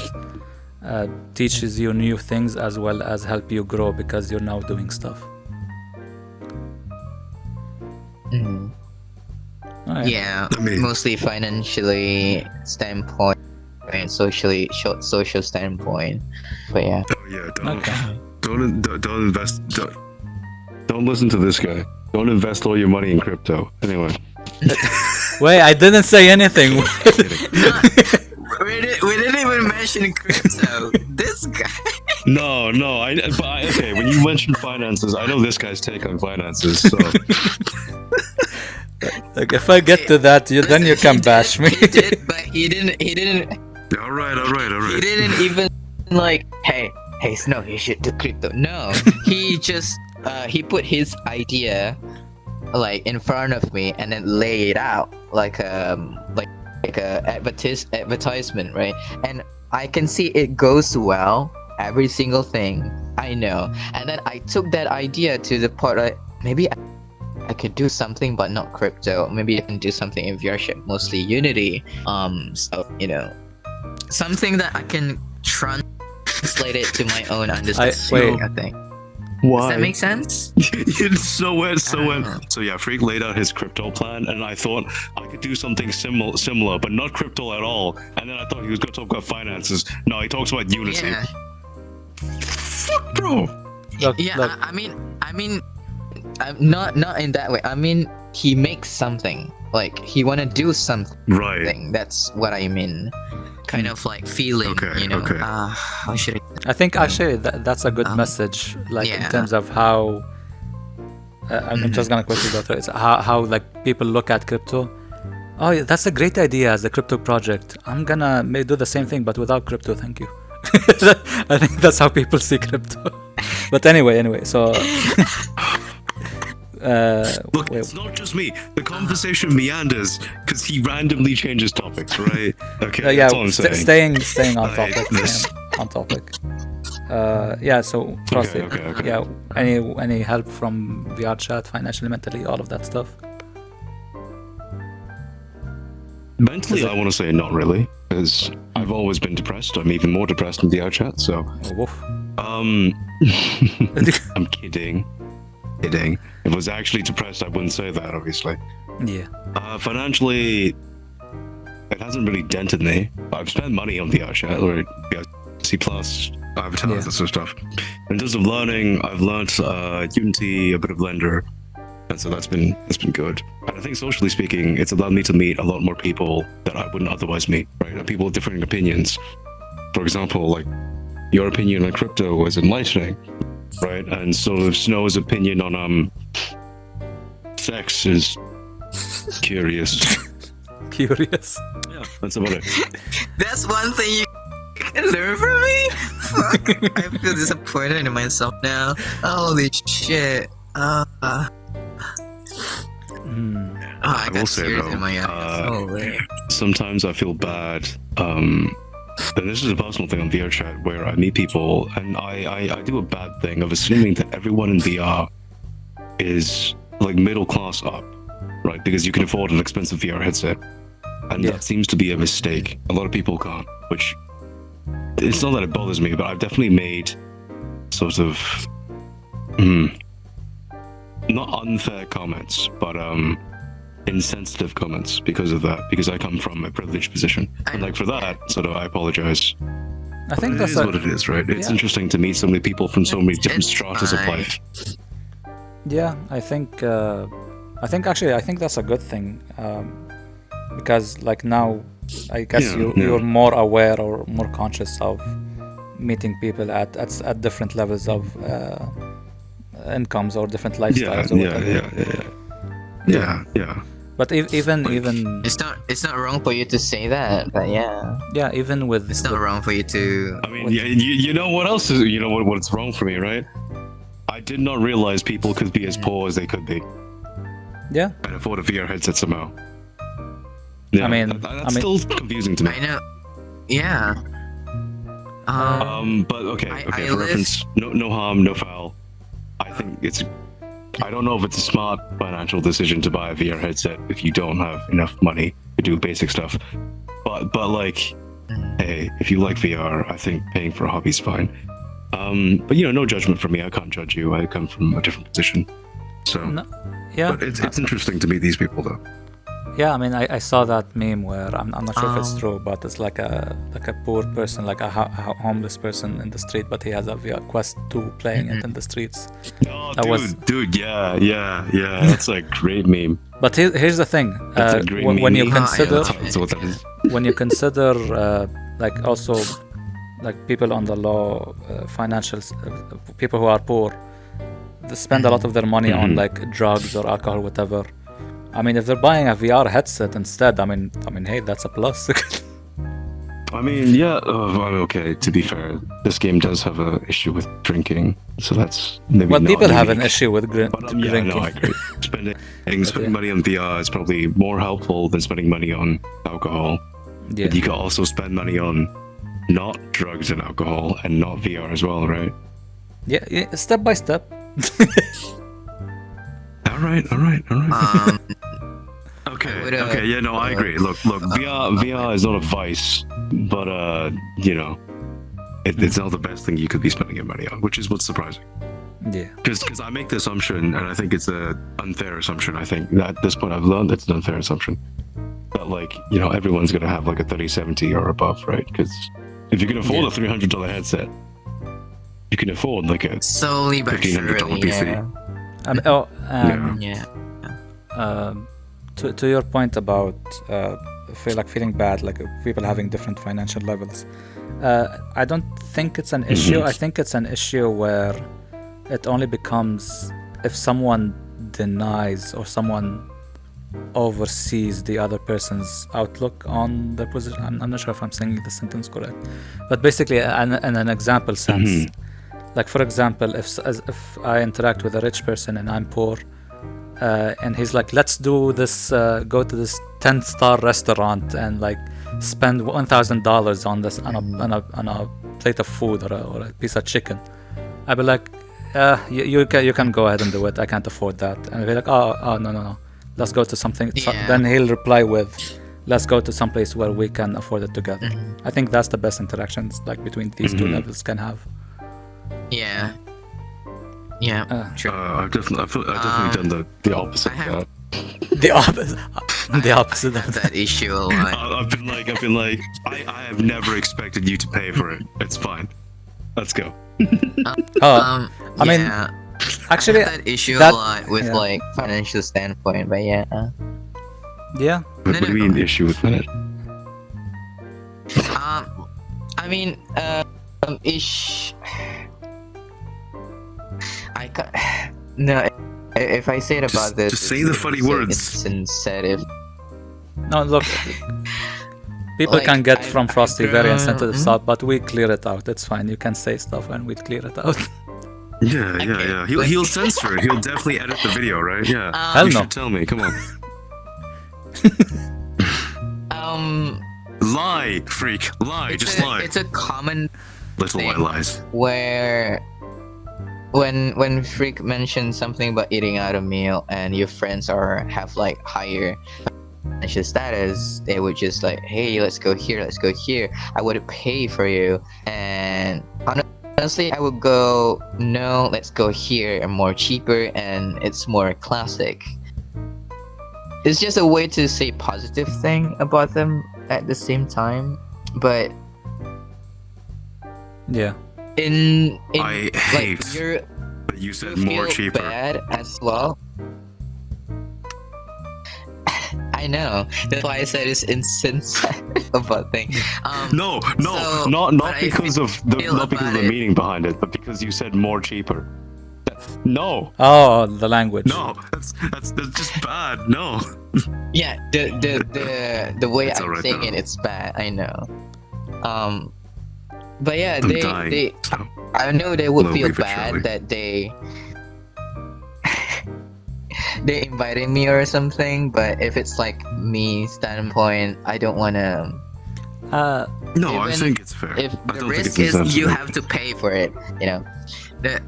[SPEAKER 3] teaches you new things as well as help you grow because you're now doing stuff. Alright.
[SPEAKER 2] Yeah,
[SPEAKER 1] I mean-
[SPEAKER 2] mostly financially standpoint and social standpoint. But yeah.
[SPEAKER 1] Oh yeah,
[SPEAKER 3] Okay.
[SPEAKER 1] don't invest. Don't listen to this guy. Don't invest all your money in crypto. Anyway,
[SPEAKER 3] Wait, I didn't say anything.
[SPEAKER 2] We didn't even mention crypto. This guy.
[SPEAKER 1] no. Okay, when you mention finances, I know this guy's take on finances. So
[SPEAKER 3] Like, if I get to that, then you can bash me.
[SPEAKER 2] He did, but he didn't.
[SPEAKER 1] all right.
[SPEAKER 2] He didn't even like, hey, Snow, you should do crypto. No, he just he put his idea like in front of me and then lay it out like a advertisement, right? And I can see it goes well, every single thing I know. And then I took that idea to the part like maybe I could do something but not crypto. Maybe I can do something in VRChat, mostly Unity. So something that I can translate it to my own understanding. I think.
[SPEAKER 1] why?
[SPEAKER 2] Does that make sense?
[SPEAKER 1] It's so weird.
[SPEAKER 2] know.
[SPEAKER 1] So yeah, Freak laid out his crypto plan, and I thought I could do something similar, but not crypto at all. And then I thought he was going to talk about finances. No, he talks about Unity.
[SPEAKER 2] Yeah.
[SPEAKER 1] Fuck, bro.
[SPEAKER 3] Look,
[SPEAKER 2] Yeah,
[SPEAKER 3] look,
[SPEAKER 2] I mean, not in that way. I mean, he makes something. Like he wanna do something.
[SPEAKER 1] Right.
[SPEAKER 2] That's what I mean. Kind of like feeling.
[SPEAKER 1] Okay,
[SPEAKER 2] You know.
[SPEAKER 1] okay.
[SPEAKER 2] How should I?
[SPEAKER 3] I think actually that's a good message, like in
[SPEAKER 2] yeah.
[SPEAKER 3] terms of how I'm just gonna quickly go through it. It's how like people look at crypto. Oh, yeah, that's a great idea as a crypto project. I'm gonna do the same thing, but without crypto. Thank you. I think that's how people see crypto. But anyway, so
[SPEAKER 1] Look, it's not just me. The conversation meanders because he randomly changes topics, right? Okay,
[SPEAKER 3] yeah,
[SPEAKER 1] that's all I'm saying.
[SPEAKER 3] staying on
[SPEAKER 1] Like
[SPEAKER 3] topic.
[SPEAKER 1] this.
[SPEAKER 3] Staying on topic. Yeah, so Frosty,
[SPEAKER 1] okay.
[SPEAKER 3] yeah, any help from VRChat, financially, mentally, all of that stuff?
[SPEAKER 1] Mentally, I want to say not really, because I've always been depressed. I'm even more depressed in the chat. So,
[SPEAKER 3] Oh, woof.
[SPEAKER 1] I'm kidding. If I was actually depressed, I wouldn't say that, obviously.
[SPEAKER 3] Yeah.
[SPEAKER 1] Financially, it hasn't really dented me. I've spent money on VRChat or VRC Plus, advertising, that sort of stuff. In terms of learning, I've learned Unity, a bit of Blender, and so that's been good. And I think socially speaking, it's allowed me to meet a lot more people that I wouldn't otherwise meet, right? And people with differing opinions. For example, like your opinion on crypto was enlightening, right? And sort of Snow's opinion on sex is curious.
[SPEAKER 3] Curious.
[SPEAKER 1] Yeah, that's about it.
[SPEAKER 2] That's one thing you can learn from me. fuck? I feel disappointed in myself now. Holy shit. I
[SPEAKER 1] will say though,
[SPEAKER 2] in my eyes. Holy.
[SPEAKER 1] sometimes I feel bad. And this is a personal thing on VRChat where I meet people and I do a bad thing of assuming that everyone in VR is like middle class up, right? Because you can afford an expensive VR headset. And that seems to be a mistake. A lot of people can't, which it's not that it bothers me, but I've definitely made sort of not unfair comments, but insensitive comments because of that, because I come from a privileged position. And like for that, sort of I apologize.
[SPEAKER 3] I think
[SPEAKER 1] that's what it is, right? It's interesting to meet so many people from so many different stratas of life.
[SPEAKER 3] Yeah, I think that's a good thing. Because like now, I guess you're more aware or more conscious of meeting people at different levels of incomes or different lifestyles or whatever.
[SPEAKER 1] Yeah.
[SPEAKER 3] But even
[SPEAKER 2] it's not wrong for you to say that, but
[SPEAKER 3] even with
[SPEAKER 2] it's not wrong for you to.
[SPEAKER 1] I mean, you know what else is what's wrong for me, right? I did not realize people could be as poor as they could be.
[SPEAKER 3] Yeah.
[SPEAKER 1] And afford a VR headset somehow. Yeah, that's still confusing to me.
[SPEAKER 2] I know. Yeah.
[SPEAKER 1] But okay. For reference, no harm, no foul. I think I don't know if it's a smart financial decision to buy a VR headset if you don't have enough money to do basic stuff. But like, hey, if you like VR, I think paying for a hobby is fine. But no judgment from me. I can't judge you. I come from a different position. So, but it's interesting to meet these people though.
[SPEAKER 3] Yeah, I mean, I saw that meme where I'm not sure if it's true, but it's like a poor person, like a homeless person in the street, but he has a VR Quest 2 playing it in the streets.
[SPEAKER 1] Oh, dude, yeah, that's a great meme.
[SPEAKER 3] But here's the thing: when you consider, like also like people on the low financials, people who are poor, they spend a lot of their money on like drugs or alcohol, whatever. I mean, if they're buying a VR headset instead, I mean, hey, that's a plus.
[SPEAKER 1] I mean, yeah. Okay. To be fair, this game does have an issue with drinking, so that's maybe.
[SPEAKER 3] Well,
[SPEAKER 1] not
[SPEAKER 3] people
[SPEAKER 1] unique.
[SPEAKER 3] have an issue with drinking.
[SPEAKER 1] No, I agree. Spending money on VR is probably more helpful than spending money on alcohol.
[SPEAKER 3] Yeah.
[SPEAKER 1] But you can also spend money on not drugs and alcohol and not VR as well, right?
[SPEAKER 3] Yeah, step by step.
[SPEAKER 1] All right. Okay. Yeah, no, I agree. Look. VR is not a vice, but it's not the best thing you could be spending your money on, which is what's surprising.
[SPEAKER 3] Yeah.
[SPEAKER 1] Because I make the assumption, and I think it's an unfair assumption. I think that at this point I've learned it's an unfair assumption that everyone's gonna have like a 3070 or above, right? Because if you can afford a $300 headset, you can afford like a
[SPEAKER 2] slowly but
[SPEAKER 1] $1,500 PC.
[SPEAKER 3] To your point about feeling bad, like people having different financial levels, I don't think it's an issue. I think it's an issue where it only becomes if someone denies or someone oversees the other person's outlook on their position. I'm not sure if I'm saying the sentence correct, but basically in an example sense. Like for example, if I interact with a rich person and I'm poor, and he's like, let's do this, go to this 10-star restaurant and like spend $1,000 on this on a plate of food or a piece of chicken, I'd be like, you can go ahead and do it. I can't afford that. And I'd be like, oh no, let's go to something. Then he'll reply with, let's go to some place where we can afford it together. I think that's the best interactions like between these two levels can have.
[SPEAKER 2] Yeah. Sure.
[SPEAKER 1] I've definitely done the opposite of that.
[SPEAKER 3] The opposite of
[SPEAKER 2] that issue a lot.
[SPEAKER 1] I've been like, I have never expected you to pay for it. It's fine. Let's go.
[SPEAKER 3] I mean, actually,
[SPEAKER 2] I have that issue a lot with like financial standpoint, but yeah.
[SPEAKER 1] What do you mean issue with that?
[SPEAKER 2] I mean, I can't. No, if I say it about this,
[SPEAKER 1] just say the funny words.
[SPEAKER 2] It's insensitive.
[SPEAKER 3] No, look. People
[SPEAKER 2] like,
[SPEAKER 3] can get from Frosty very insensitive
[SPEAKER 2] mhm.
[SPEAKER 3] stuff, but we clear it out. It's fine. You can say stuff and we clear it out.
[SPEAKER 1] Yeah. He'll censor it. He'll definitely edit the video, right? Yeah.
[SPEAKER 3] Hell
[SPEAKER 1] You
[SPEAKER 3] no.
[SPEAKER 1] should tell me. Come on.
[SPEAKER 2] Um,
[SPEAKER 1] Lie, freak. Lie. Just lie.
[SPEAKER 2] It's a common
[SPEAKER 1] Little
[SPEAKER 2] thing
[SPEAKER 1] white lies.
[SPEAKER 2] where when Freak mentions something about eating out a meal and your friends have like higher financial status, they would just like, hey, let's go here, I would pay for you. And honestly, I would go, no, let's go here, and more cheaper and it's more classic. It's just a way to say positive thing about them at the same time, but
[SPEAKER 3] Yeah.
[SPEAKER 2] in
[SPEAKER 1] I
[SPEAKER 2] like
[SPEAKER 1] hate that you said more
[SPEAKER 2] feel
[SPEAKER 1] cheaper.
[SPEAKER 2] bad as well. I know. That's why I said it's insensitive about thing.
[SPEAKER 1] No,
[SPEAKER 2] so
[SPEAKER 1] not
[SPEAKER 2] what I
[SPEAKER 1] because of the
[SPEAKER 2] feel about it-
[SPEAKER 1] meaning behind it, but because you said more cheaper. No,
[SPEAKER 3] Oh, the language.
[SPEAKER 1] no, that's just bad. No.
[SPEAKER 2] Yeah, the way
[SPEAKER 1] It's
[SPEAKER 2] I'm
[SPEAKER 1] alright,
[SPEAKER 2] saying
[SPEAKER 1] though.
[SPEAKER 2] it, it's bad. I know. But yeah,
[SPEAKER 1] I'm
[SPEAKER 2] they
[SPEAKER 1] dying. So.
[SPEAKER 2] I know they would
[SPEAKER 1] Slowly
[SPEAKER 2] feel
[SPEAKER 1] but surely.
[SPEAKER 2] bad that they they invited me or something. But if it's like me standpoint, I don't wanna.
[SPEAKER 1] No, I
[SPEAKER 2] Even
[SPEAKER 1] think it's fair.
[SPEAKER 2] If
[SPEAKER 1] I
[SPEAKER 2] the
[SPEAKER 1] don't think
[SPEAKER 2] risk
[SPEAKER 1] it's
[SPEAKER 2] is you
[SPEAKER 1] insensitive.
[SPEAKER 2] have to pay for it, you know. But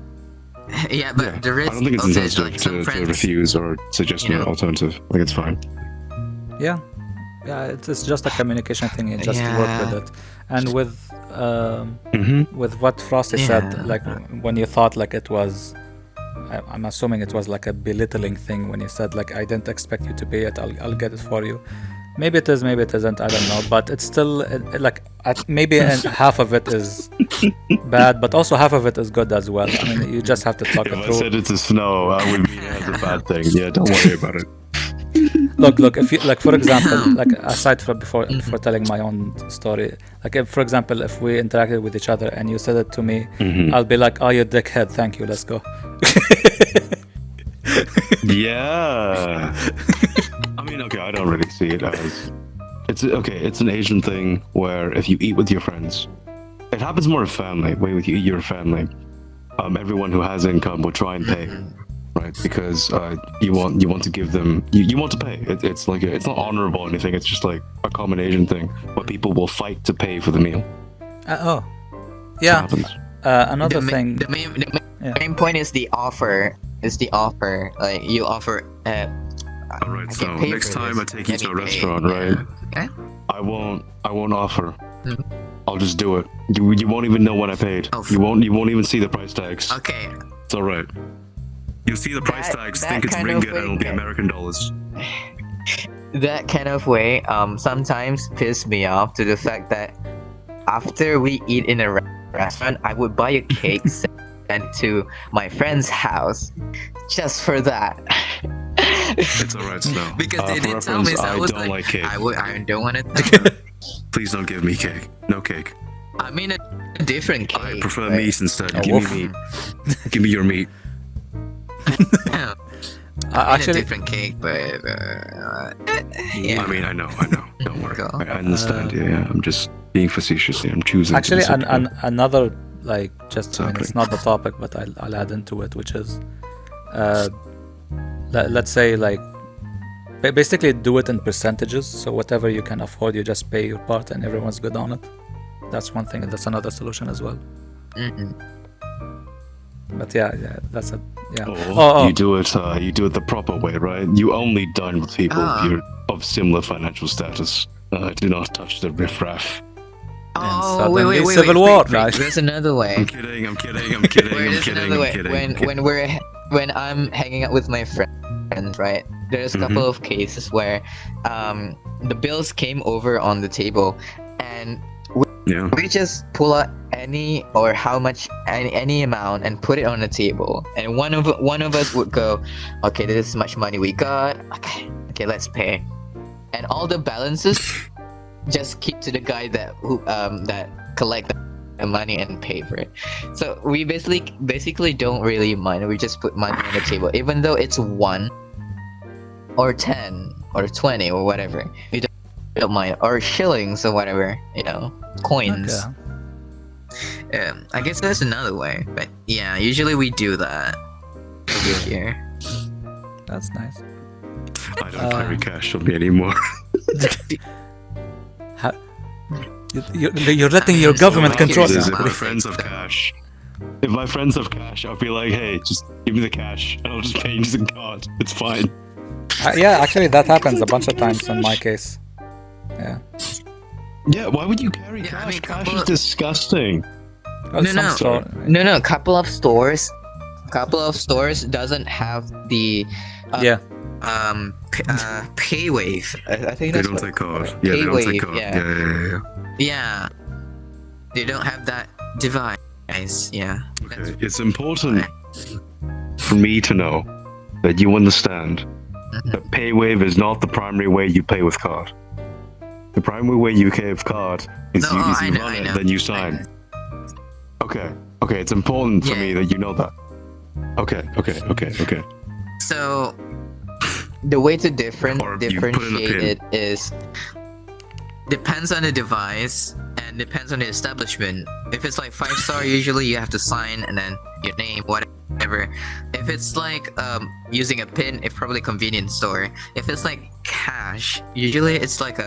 [SPEAKER 1] Yeah,
[SPEAKER 2] the risk.
[SPEAKER 1] I don't think it's
[SPEAKER 2] okay,
[SPEAKER 1] insensitive
[SPEAKER 2] like some
[SPEAKER 1] to
[SPEAKER 2] friends,
[SPEAKER 1] refuse or suggest
[SPEAKER 2] you
[SPEAKER 1] an
[SPEAKER 2] know.
[SPEAKER 1] alternative. Like it's fine.
[SPEAKER 3] Yeah. Yeah, it's just a communication thing. You just work
[SPEAKER 2] Yeah.
[SPEAKER 3] with it. And
[SPEAKER 1] Mm-hmm.
[SPEAKER 3] with what Frosty
[SPEAKER 2] Yeah.
[SPEAKER 3] said, like when you thought like it was, I'm assuming it was like a belittling thing when you said like, I didn't expect you to pay it, I'll get it for you. Maybe it is, maybe it isn't, I don't know. But it's still like maybe half of it is bad, but also half of it is good as well. I mean, you just have to talk
[SPEAKER 1] If
[SPEAKER 3] it
[SPEAKER 1] I
[SPEAKER 3] through.
[SPEAKER 1] said it's a snow, I would mean it as a bad thing. Yeah, don't worry about it.
[SPEAKER 3] Look, if you like, for example, like aside from before telling my own story, like if, for example, if we interacted with each other and you said it to me,
[SPEAKER 1] Mhm.
[SPEAKER 3] I'll be like, oh, you dickhead, thank you, let's go.
[SPEAKER 1] Yeah. I mean, okay, I don't really see it as it's an Asian thing where if you eat with your friends, it happens more in family. Where with you eat your family, everyone who has income will try and pay, right? Because you want to give them you want to pay. It's like it's not honorable or anything. It's just like a common Asian thing where people will fight to pay for the meal.
[SPEAKER 3] Oh,
[SPEAKER 1] It
[SPEAKER 3] yeah.
[SPEAKER 1] happens.
[SPEAKER 3] Another
[SPEAKER 2] the
[SPEAKER 3] thing.
[SPEAKER 2] The main point is the offer. Like you offer.
[SPEAKER 1] All right,
[SPEAKER 2] I
[SPEAKER 1] so
[SPEAKER 2] can pay
[SPEAKER 1] next
[SPEAKER 2] for
[SPEAKER 1] time
[SPEAKER 2] this.
[SPEAKER 1] I take you to a
[SPEAKER 2] Let me pay.
[SPEAKER 1] restaurant, right?
[SPEAKER 2] Okay.
[SPEAKER 1] I won't offer.
[SPEAKER 2] Mhm.
[SPEAKER 1] I'll just do it. You won't even know when I paid.
[SPEAKER 2] Oh,
[SPEAKER 1] You won't even see the price tags.
[SPEAKER 2] Okay.
[SPEAKER 1] It's all right. You'll see the price
[SPEAKER 2] That-
[SPEAKER 1] tags,
[SPEAKER 2] that
[SPEAKER 1] think it's
[SPEAKER 2] kind of
[SPEAKER 1] ringgit, and it'll be
[SPEAKER 2] thing-
[SPEAKER 1] American dollars.
[SPEAKER 2] That kind of way sometimes piss me off to the fact that after we eat in a restaurant, I would buy a cake sent to my friend's house just for that.
[SPEAKER 1] It's all right, Snow.
[SPEAKER 2] Because they
[SPEAKER 1] for
[SPEAKER 2] didn't tell me,
[SPEAKER 1] reference,
[SPEAKER 2] so I
[SPEAKER 1] I
[SPEAKER 2] was
[SPEAKER 1] don't like cake.
[SPEAKER 2] I don't want to tell them.
[SPEAKER 1] Please don't give me cake. No cake.
[SPEAKER 2] I mean a different cake.
[SPEAKER 1] I prefer
[SPEAKER 2] but-
[SPEAKER 1] meat instead.
[SPEAKER 3] A
[SPEAKER 1] Give
[SPEAKER 3] wolf.
[SPEAKER 1] me meat. Give me your meat.
[SPEAKER 2] Yeah, I mean a
[SPEAKER 3] Actually,
[SPEAKER 2] different cake, but yeah.
[SPEAKER 1] I mean, I know. Don't worry.
[SPEAKER 2] Go.
[SPEAKER 1] I understand. Yeah. I'm just being facetious here. I'm choosing.
[SPEAKER 3] actually,
[SPEAKER 1] to
[SPEAKER 3] another like just I mean, it's
[SPEAKER 1] Exactly.
[SPEAKER 3] not the topic, but I'll add into it, which is, let's say like, basically do it in percentages. So whatever you can afford, you just pay your part, and everyone's good on it. That's one thing. That's another solution as well.
[SPEAKER 2] Mm-mm.
[SPEAKER 3] But yeah, that's it. Yeah.
[SPEAKER 1] Oh, you do it the proper way, right? You only dine with people
[SPEAKER 2] Ah.
[SPEAKER 1] if you're of similar financial status. Do not touch the riffraff.
[SPEAKER 2] Oh,
[SPEAKER 3] suddenly
[SPEAKER 2] wait,
[SPEAKER 3] civil war,
[SPEAKER 2] wait.
[SPEAKER 3] right?
[SPEAKER 2] There's another way.
[SPEAKER 1] I'm kidding.
[SPEAKER 2] Wait, there's another way. When I'm hanging out with my friends, right? There's a couple of cases where the bills came over on the table, and
[SPEAKER 1] Yeah.
[SPEAKER 2] we just pull out any or how much any amount and put it on the table, and one of us would go, okay, this is how much money we got. Okay, let's pay, and all the balances just keep to the guy that collect the money and pay for it. So we basically don't really mind. We just put money on the table, even though it's 1 or 10 or 20 or whatever. We don't mind, or shillings or whatever, coins.
[SPEAKER 3] Okay.
[SPEAKER 2] I guess that's another way, but yeah, usually we do that over here.
[SPEAKER 3] That's nice.
[SPEAKER 1] I don't carry cash on me anymore.
[SPEAKER 3] You're letting your government control
[SPEAKER 1] If
[SPEAKER 3] you.
[SPEAKER 1] my friends have cash, I'll be like, hey, just give me the cash, and I'll just pay using card. It's fine.
[SPEAKER 3] Yeah, actually, that happens a bunch of times in my case. Yeah.
[SPEAKER 1] Yeah, why would you carry cash?
[SPEAKER 2] I mean,
[SPEAKER 1] Cash is disgusting.
[SPEAKER 3] Well, some store-
[SPEAKER 2] No. Couple of stores doesn't have the pay wave. I think
[SPEAKER 1] They
[SPEAKER 2] that's
[SPEAKER 1] don't
[SPEAKER 2] what
[SPEAKER 1] take
[SPEAKER 2] it's called.
[SPEAKER 1] card. Yeah, they don't take card.
[SPEAKER 2] Yeah.
[SPEAKER 1] Yeah.
[SPEAKER 2] Yeah. They don't have that device. Yeah.
[SPEAKER 1] Okay, it's important for me to know that you understand that PayWave is not the primary way you pay with card. The primary way you pay with card is you run it, then you sign. Okay, it's important for me that you know that. Okay.
[SPEAKER 2] So, the way to
[SPEAKER 1] Or you put in a
[SPEAKER 2] differentiate
[SPEAKER 1] pin.
[SPEAKER 2] it is depends on the device and depends on the establishment. If it's like 5-star, usually you have to sign and then your name, whatever. If it's like using a pin, it's probably a convenience store. If it's like cash, usually it's like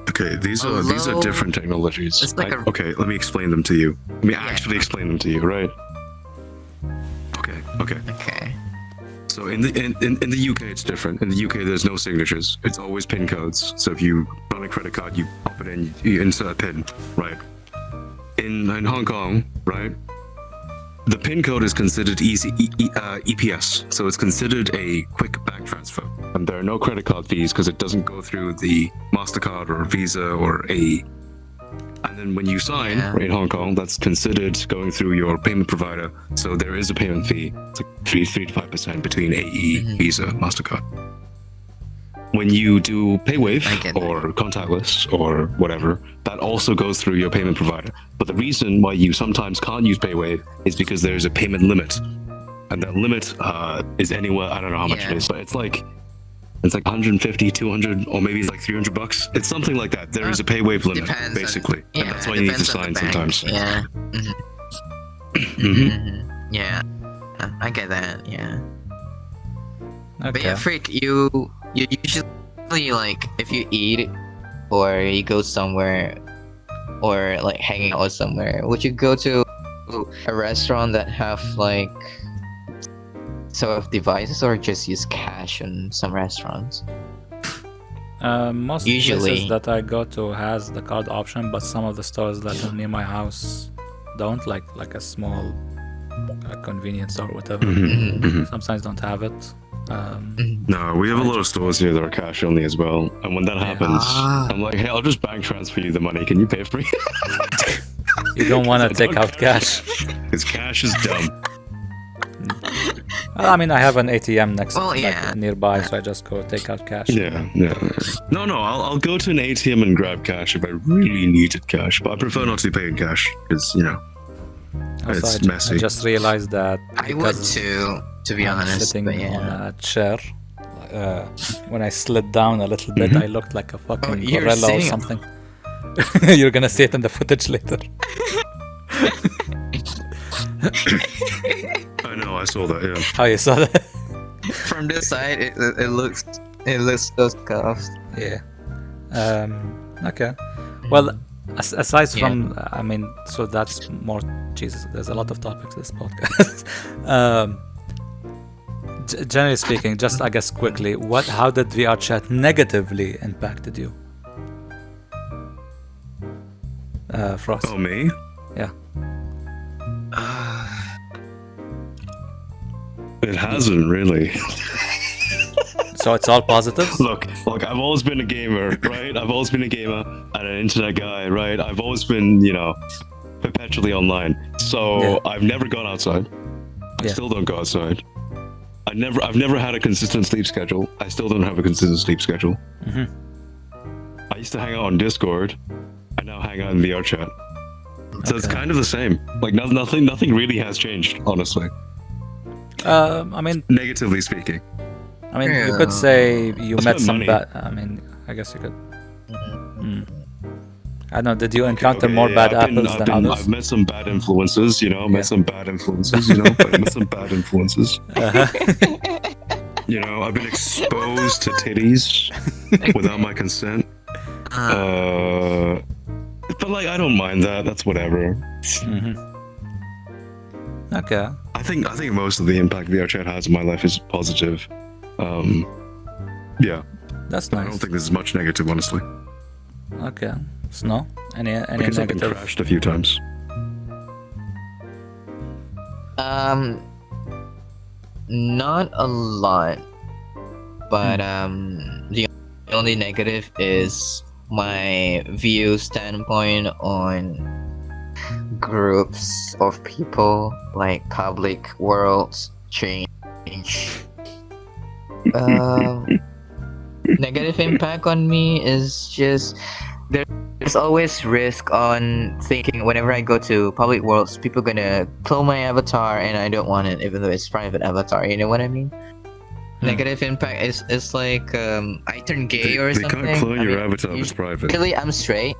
[SPEAKER 1] Okay, these are different technologies.
[SPEAKER 2] It's like
[SPEAKER 1] Okay, let me explain them to you. Let me actually explain them to you, right? Okay.
[SPEAKER 2] Okay.
[SPEAKER 1] So in the UK it's different. In the UK there's no signatures. It's always PIN codes. So if you run a credit card, you pop it in, you insert a PIN, right? In Hong Kong, right? The PIN code is considered EPS, so it's considered a quick bank transfer, and there are no credit card fees because it doesn't go through the MasterCard or Visa or AE. And then when you sign in Hong Kong, that's considered going through your payment provider, so there is a payment fee. It's like 3 to 5% between AE, Visa, MasterCard. When you do PayWave or contactless or whatever, that also goes through your payment provider. But the reason why you sometimes can't use PayWave is because there's a payment limit, and that limit is anywhere, I don't know how much it is, but it's like 150, 200, or maybe it's like $300. It's something like that. There is a PayWave limit, basically, and that's why you need to sign sometimes.
[SPEAKER 2] Yeah. Yeah. I get that. Yeah.
[SPEAKER 3] Okay.
[SPEAKER 2] But yeah, Freak, you usually like if you eat or you go somewhere or like hanging out somewhere, would you go to a restaurant that have like sort of devices or just use cash in some restaurants?
[SPEAKER 3] Most places that I go to has the card option, but some of the stores that are near my house don't, like a small convenience store or whatever. Sometimes don't have it.
[SPEAKER 1] No, we have a lot of stores here that are cash only as well, and when that happens, I'm like, hey, I'll just bank transfer you the money. Can you pay for me?
[SPEAKER 3] You don't want to take out cash.
[SPEAKER 1] Because cash is dumb.
[SPEAKER 3] Well, I mean, I have an ATM nearby, so I just go take out cash.
[SPEAKER 1] Yeah. No, I'll go to an ATM and grab cash if I really needed cash, but I prefer not to pay in cash because
[SPEAKER 3] Also,
[SPEAKER 1] it's messy.
[SPEAKER 3] I just realized that
[SPEAKER 2] I would too, to be honest.
[SPEAKER 3] Sitting
[SPEAKER 2] but yeah.
[SPEAKER 3] on a chair, when I slid down a little bit, I looked like a fucking gorilla or something. You're gonna see it in the footage later.
[SPEAKER 1] I know, I saw that. Yeah.
[SPEAKER 3] Oh, you saw that?
[SPEAKER 2] From this side, it looks so scuffed.
[SPEAKER 3] Yeah. Okay. Well, aside from, I mean, so that's more. Jesus, there's a lot of topics this podcast. Generally speaking, just I guess quickly, how did VRChat negatively impacted you? Frost.
[SPEAKER 1] Oh, me?
[SPEAKER 3] Yeah.
[SPEAKER 1] It hasn't really.
[SPEAKER 3] So it's all positive?
[SPEAKER 1] Look, I've always been a gamer, right? I've always been a gamer and an internet guy, right? I've always been, perpetually online. So I've never gone outside. I still don't go outside. I've never had a consistent sleep schedule. I still don't have a consistent sleep schedule. I used to hang out on Discord. I now hang out in VRChat. So it's kind of the same. Like nothing really has changed, honestly.
[SPEAKER 3] I mean,
[SPEAKER 1] negatively speaking.
[SPEAKER 3] I mean, you could say you met some bad. I mean, I guess you could. I don't know. Did you encounter more bad apples than others?
[SPEAKER 1] I've met some bad influences, you know. Met some bad influences, you know. I've met some bad influences. You know, I've been exposed to titties without my consent. But like, I don't mind that. That's whatever.
[SPEAKER 3] Okay.
[SPEAKER 1] I think most of the impact VRChat has in my life is positive. Yeah.
[SPEAKER 3] That's nice.
[SPEAKER 1] I don't think there's much negative, honestly.
[SPEAKER 3] Okay. Snow? Any
[SPEAKER 1] Because I've been
[SPEAKER 3] negative?
[SPEAKER 1] crashed a few times.
[SPEAKER 2] Not a lot, but the only negative is my view standpoint on groups of people, like public worlds change. Negative impact on me is just there's always risk on thinking whenever I go to public worlds, people gonna clone my avatar, and I don't want it, even though it's private avatar. You know what I mean? Negative impact is like I turn gay or something.
[SPEAKER 1] They can't clone your avatar if it's private.
[SPEAKER 2] Usually I'm straight.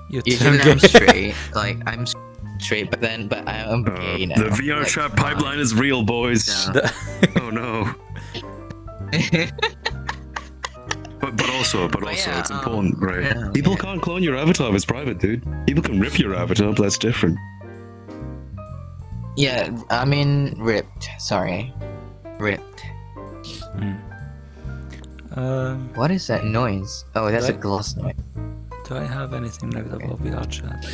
[SPEAKER 3] Usually
[SPEAKER 2] I'm straight. Like I'm straight, but I'm gay now.
[SPEAKER 1] The VRChat pipeline is real, boys. Oh no. But also, it's important, right?
[SPEAKER 2] Yeah.
[SPEAKER 1] People can't clone your avatar if it's private, dude. People can rip your avatar, but that's different.
[SPEAKER 2] Yeah, I mean ripped. Sorry, ripped. What is that noise? Oh, that's a gloss noise.
[SPEAKER 3] Do I have anything negative about VRChat?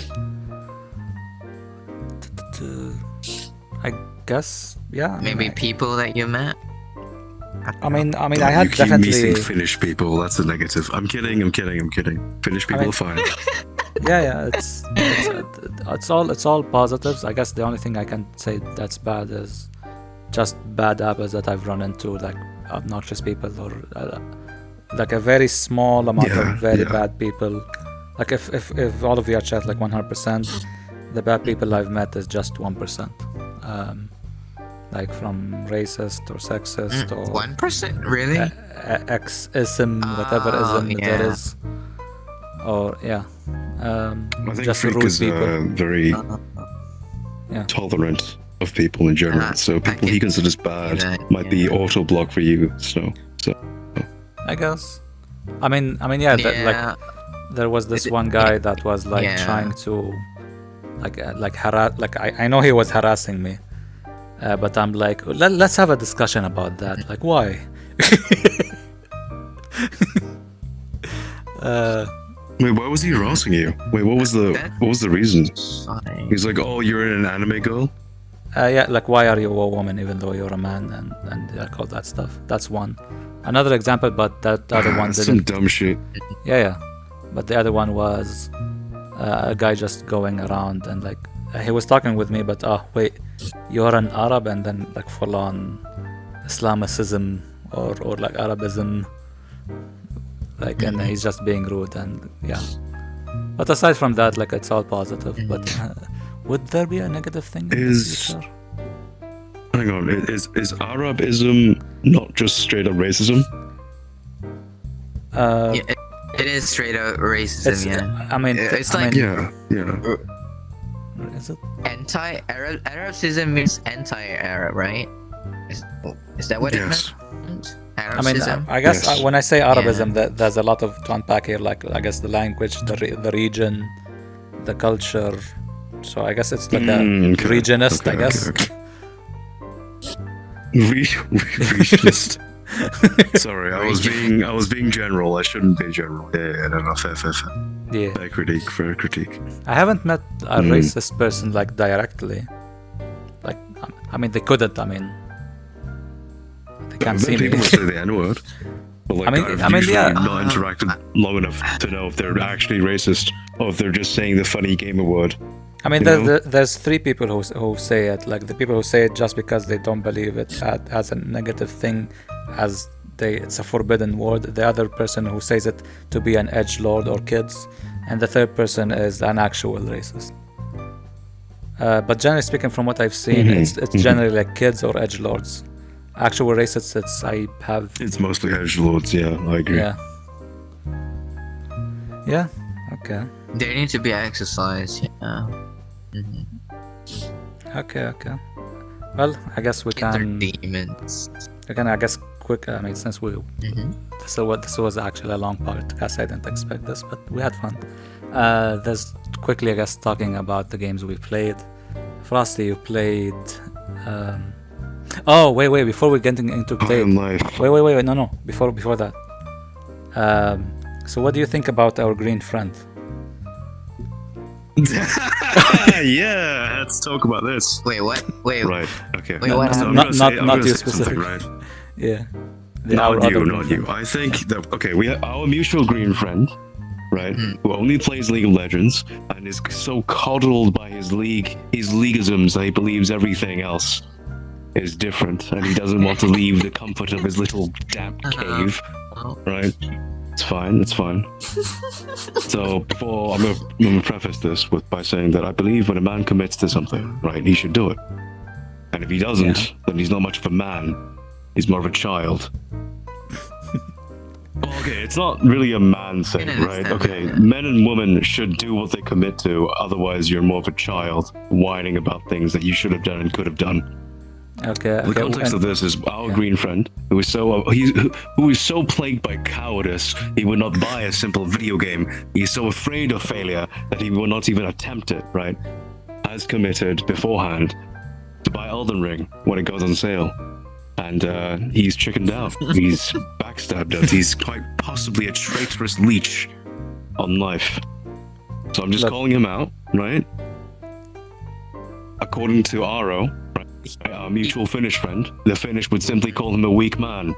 [SPEAKER 3] I guess, yeah.
[SPEAKER 2] Maybe people that you met.
[SPEAKER 3] I mean, I
[SPEAKER 1] You
[SPEAKER 3] had
[SPEAKER 1] keep
[SPEAKER 3] definitely.
[SPEAKER 1] meeting Finnish people. That's a negative. I'm kidding. Finnish people are fine.
[SPEAKER 3] Yeah. It's all positives. I guess the only thing I can say that's bad is just bad apples that I've run into, like obnoxious people or like a very small amount of very bad people. Like if all of you are chat like 100%, the bad people I've met is just 1%. Like from racist or sexist or
[SPEAKER 2] 1%, really?
[SPEAKER 3] X-ism, whatever ism that is, or
[SPEAKER 1] I think
[SPEAKER 3] just
[SPEAKER 1] Freak
[SPEAKER 3] rude
[SPEAKER 1] is
[SPEAKER 3] people.
[SPEAKER 1] very tolerant of people in general. So people he considers bad might be auto block for you. So
[SPEAKER 3] I guess. I mean, like there was this one guy that was like trying to like harass. Like I know he was harassing me. But I'm like, let's have a discussion about that. Like, why?
[SPEAKER 1] Wait, why was he harassing you? Wait, what was the reason? He's like, oh, you're an anime girl?
[SPEAKER 3] Yeah, like, why are you a woman even though you're a man and like all that stuff? That's one. Another example, but that other one didn't.
[SPEAKER 1] Some dumb shit.
[SPEAKER 3] Yeah. But the other one was a guy just going around and like, he was talking with me, but wait, you're an Arab, and then like full on Islamicism or like Arabism, like, and he's just being rude and But aside from that, like it's all positive. But would there be a negative thing in the future?
[SPEAKER 1] Hang on, is Arabism not just straight up racism?
[SPEAKER 2] It is straight up racism.
[SPEAKER 3] I mean,
[SPEAKER 2] it's like
[SPEAKER 3] is it
[SPEAKER 2] anti-Arab? Arabism means anti-Arab, right? Is that what it meant?
[SPEAKER 3] I mean, I guess when I say Arabism, there's a lot to unpack here. Like, I guess the language, the region, the culture. So I guess it's like a regionist. I guess.
[SPEAKER 1] Regionist. Sorry, I was being general. I shouldn't be general. No, fair. Fair critique.
[SPEAKER 3] I haven't met a racist person like directly. Like, I mean, they couldn't. I mean, they can't see me.
[SPEAKER 1] People will say the N-word. But like, I've usually not interacted long enough to know if they're actually racist or if they're just saying the funny gamer word.
[SPEAKER 3] I mean, there's three people who say it. Like the people who say it just because they don't believe it as a negative thing, as it's a forbidden word. The other person who says it to be an edgelord or kids, and the third person is an actual racist. But generally speaking, from what I've seen, it's generally like kids or edgelords. Actual racists, it's mostly
[SPEAKER 1] edgelords. Yeah, I agree.
[SPEAKER 3] Yeah. Yeah. Okay.
[SPEAKER 2] They need to be exercised. Yeah. Mm-hmm.
[SPEAKER 3] Okay. Well, I guess we
[SPEAKER 2] They're
[SPEAKER 3] can.
[SPEAKER 2] demons.
[SPEAKER 3] Again, I guess quick. I mean, since we
[SPEAKER 2] Mm-hmm.
[SPEAKER 3] this was actually a long podcast. I didn't expect this, but we had fun. There's quickly, I guess, talking about the games we played. Frosty, you played. Oh, wait! Before we get into
[SPEAKER 1] High
[SPEAKER 3] play,
[SPEAKER 1] on Life.
[SPEAKER 3] wait! No. Before that. So, what do you think about our green friend?
[SPEAKER 1] Yeah, let's talk about this.
[SPEAKER 2] Wait, what? Wait.
[SPEAKER 1] Right. Okay.
[SPEAKER 2] Wait, what
[SPEAKER 1] So I'm
[SPEAKER 3] happened?
[SPEAKER 1] gonna
[SPEAKER 3] Not
[SPEAKER 1] say
[SPEAKER 3] you
[SPEAKER 1] something,
[SPEAKER 3] specifically.
[SPEAKER 1] right?
[SPEAKER 3] Yeah.
[SPEAKER 1] Not
[SPEAKER 3] our
[SPEAKER 1] you,
[SPEAKER 3] other
[SPEAKER 1] not
[SPEAKER 3] green
[SPEAKER 1] you.
[SPEAKER 3] friend.
[SPEAKER 1] I think that we have our mutual green friend, right? Who only plays League of Legends and is so coddled by his leaguisms that he believes everything else is different, and he doesn't want to leave the comfort of his little damp cave. Right? It's fine. So before I'm gonna preface this by saying that I believe when a man commits to something, right, he should do it. And if he doesn't, then he's not much of a man. He's more of a child. Well, okay, it's not really a man thing, right? Okay, men and women should do what they commit to. Otherwise, you're more of a child, whining about things that you should have done and could have done.
[SPEAKER 3] Okay.
[SPEAKER 1] The context of this is our green friend, who is so plagued by cowardice, he would not buy a simple video game. He's so afraid of failure that he will not even attempt it, right? Has committed beforehand to buy Elden Ring when it goes on sale. And he's chickened out. He's backstabbed us. He's quite possibly a traitorous leech on life. So I'm just calling him out, right? According to Aro, our mutual Finnish friend, the Finnish would simply call him a weak man.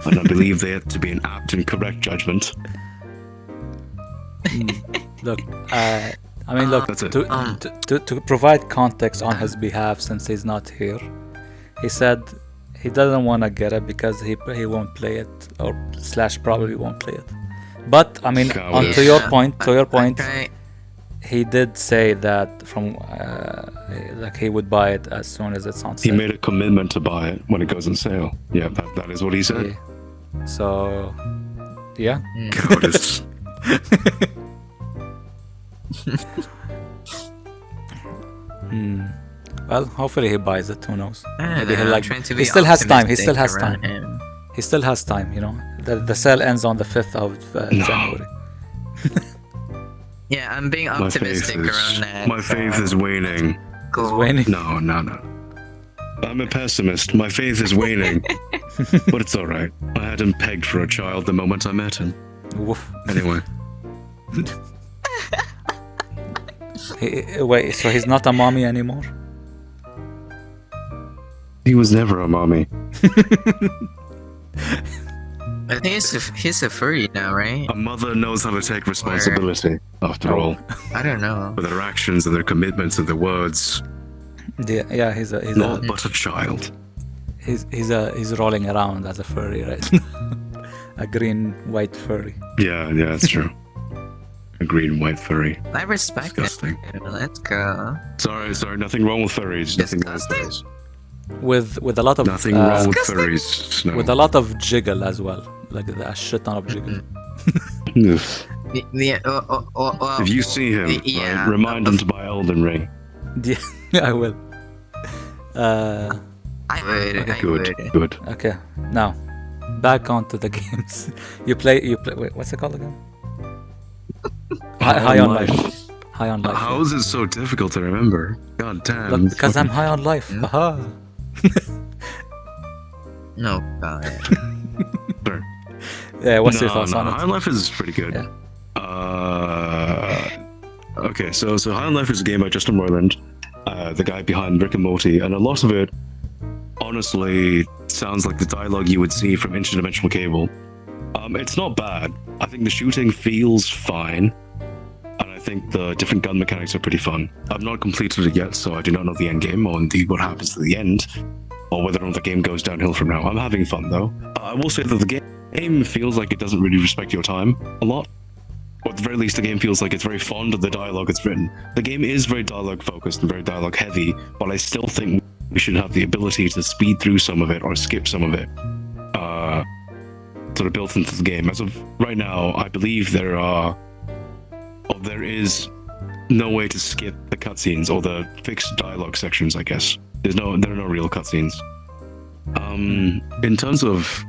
[SPEAKER 1] And I believe that to be an apt and correct judgment.
[SPEAKER 3] Look,
[SPEAKER 1] That's it.
[SPEAKER 3] to provide context on his behalf, since he's not here, he said he doesn't want to get it because he won't play it, or / probably won't play it. But I mean, to your point,
[SPEAKER 2] Okay.
[SPEAKER 3] he did say that from like he would buy it as soon as it's on
[SPEAKER 1] He
[SPEAKER 3] sale.
[SPEAKER 1] made a commitment to buy it when it goes on sale. Yeah, that is what he said.
[SPEAKER 3] Yeah. So, yeah.
[SPEAKER 1] Cowardice.
[SPEAKER 3] Well, hopefully he buys it. Who knows?
[SPEAKER 2] Maybe
[SPEAKER 3] he still has time. He still has time. He still has time. You know, the sale ends on the 5th of January.
[SPEAKER 2] Yeah, I'm being optimistic around that.
[SPEAKER 1] My faith is waning.
[SPEAKER 3] It's waning.
[SPEAKER 1] No. I'm a pessimist. My faith is waning. But it's alright. I had him pegged for a child the moment I met him.
[SPEAKER 3] Woof.
[SPEAKER 1] Anyway.
[SPEAKER 3] Wait, so he's not a mommy anymore?
[SPEAKER 1] He was never a mommy.
[SPEAKER 2] I think he's a furry now, right?
[SPEAKER 1] A mother knows how to take responsibility, after all.
[SPEAKER 2] I don't know.
[SPEAKER 1] For their actions and their commitments and their words.
[SPEAKER 3] Yeah, he's
[SPEAKER 1] Not but a child.
[SPEAKER 3] he's rolling around as a furry right now. A green white furry.
[SPEAKER 1] Yeah, that's true. A green white furry.
[SPEAKER 2] I respect
[SPEAKER 1] Disgusting.
[SPEAKER 2] it. Let's go.
[SPEAKER 1] Sorry, nothing wrong with furries. Nothing wrong with furries.
[SPEAKER 3] With a lot of
[SPEAKER 1] Nothing wrong with furries. No.
[SPEAKER 3] with a lot of jiggle as well, like a shit ton of jiggle.
[SPEAKER 1] If you see him, right, remind him to buy Elden Ring.
[SPEAKER 3] Yeah, I will.
[SPEAKER 2] I would.
[SPEAKER 1] Good.
[SPEAKER 3] Okay, now back onto the games. You play. Wait, what's it called again? High on life. High on life.
[SPEAKER 1] How is it so difficult to remember? God damn.
[SPEAKER 3] Look, because I'm high on life. Aha.
[SPEAKER 2] No, God.
[SPEAKER 1] Sure.
[SPEAKER 3] Yeah, what's your thoughts on it?
[SPEAKER 1] High on Life is pretty good.
[SPEAKER 3] Yeah.
[SPEAKER 1] Okay, so High on Life is a game by Justin Roiland, the guy behind Rick and Morty, and a lot of it, honestly, sounds like the dialogue you would see from Interdimensional Cable. It's not bad. I think the shooting feels fine, and I think the different gun mechanics are pretty fun. I've not completed it yet, so I do not know the end game, or indeed what happens to the end, or whether or not the game goes downhill from now. I'm having fun, though. I will say that the game feels like it doesn't really respect your time a lot. Or at the very least, the game feels like it's very fond of the dialogue it's written. The game is very dialogue focused and very dialogue heavy, but I still think we should have the ability to speed through some of it or skip some of it. Sort of built into the game. As of right now, I believe there are there is no way to skip the cutscenes or the fixed dialogue sections. I guess there are no real cutscenes. In terms of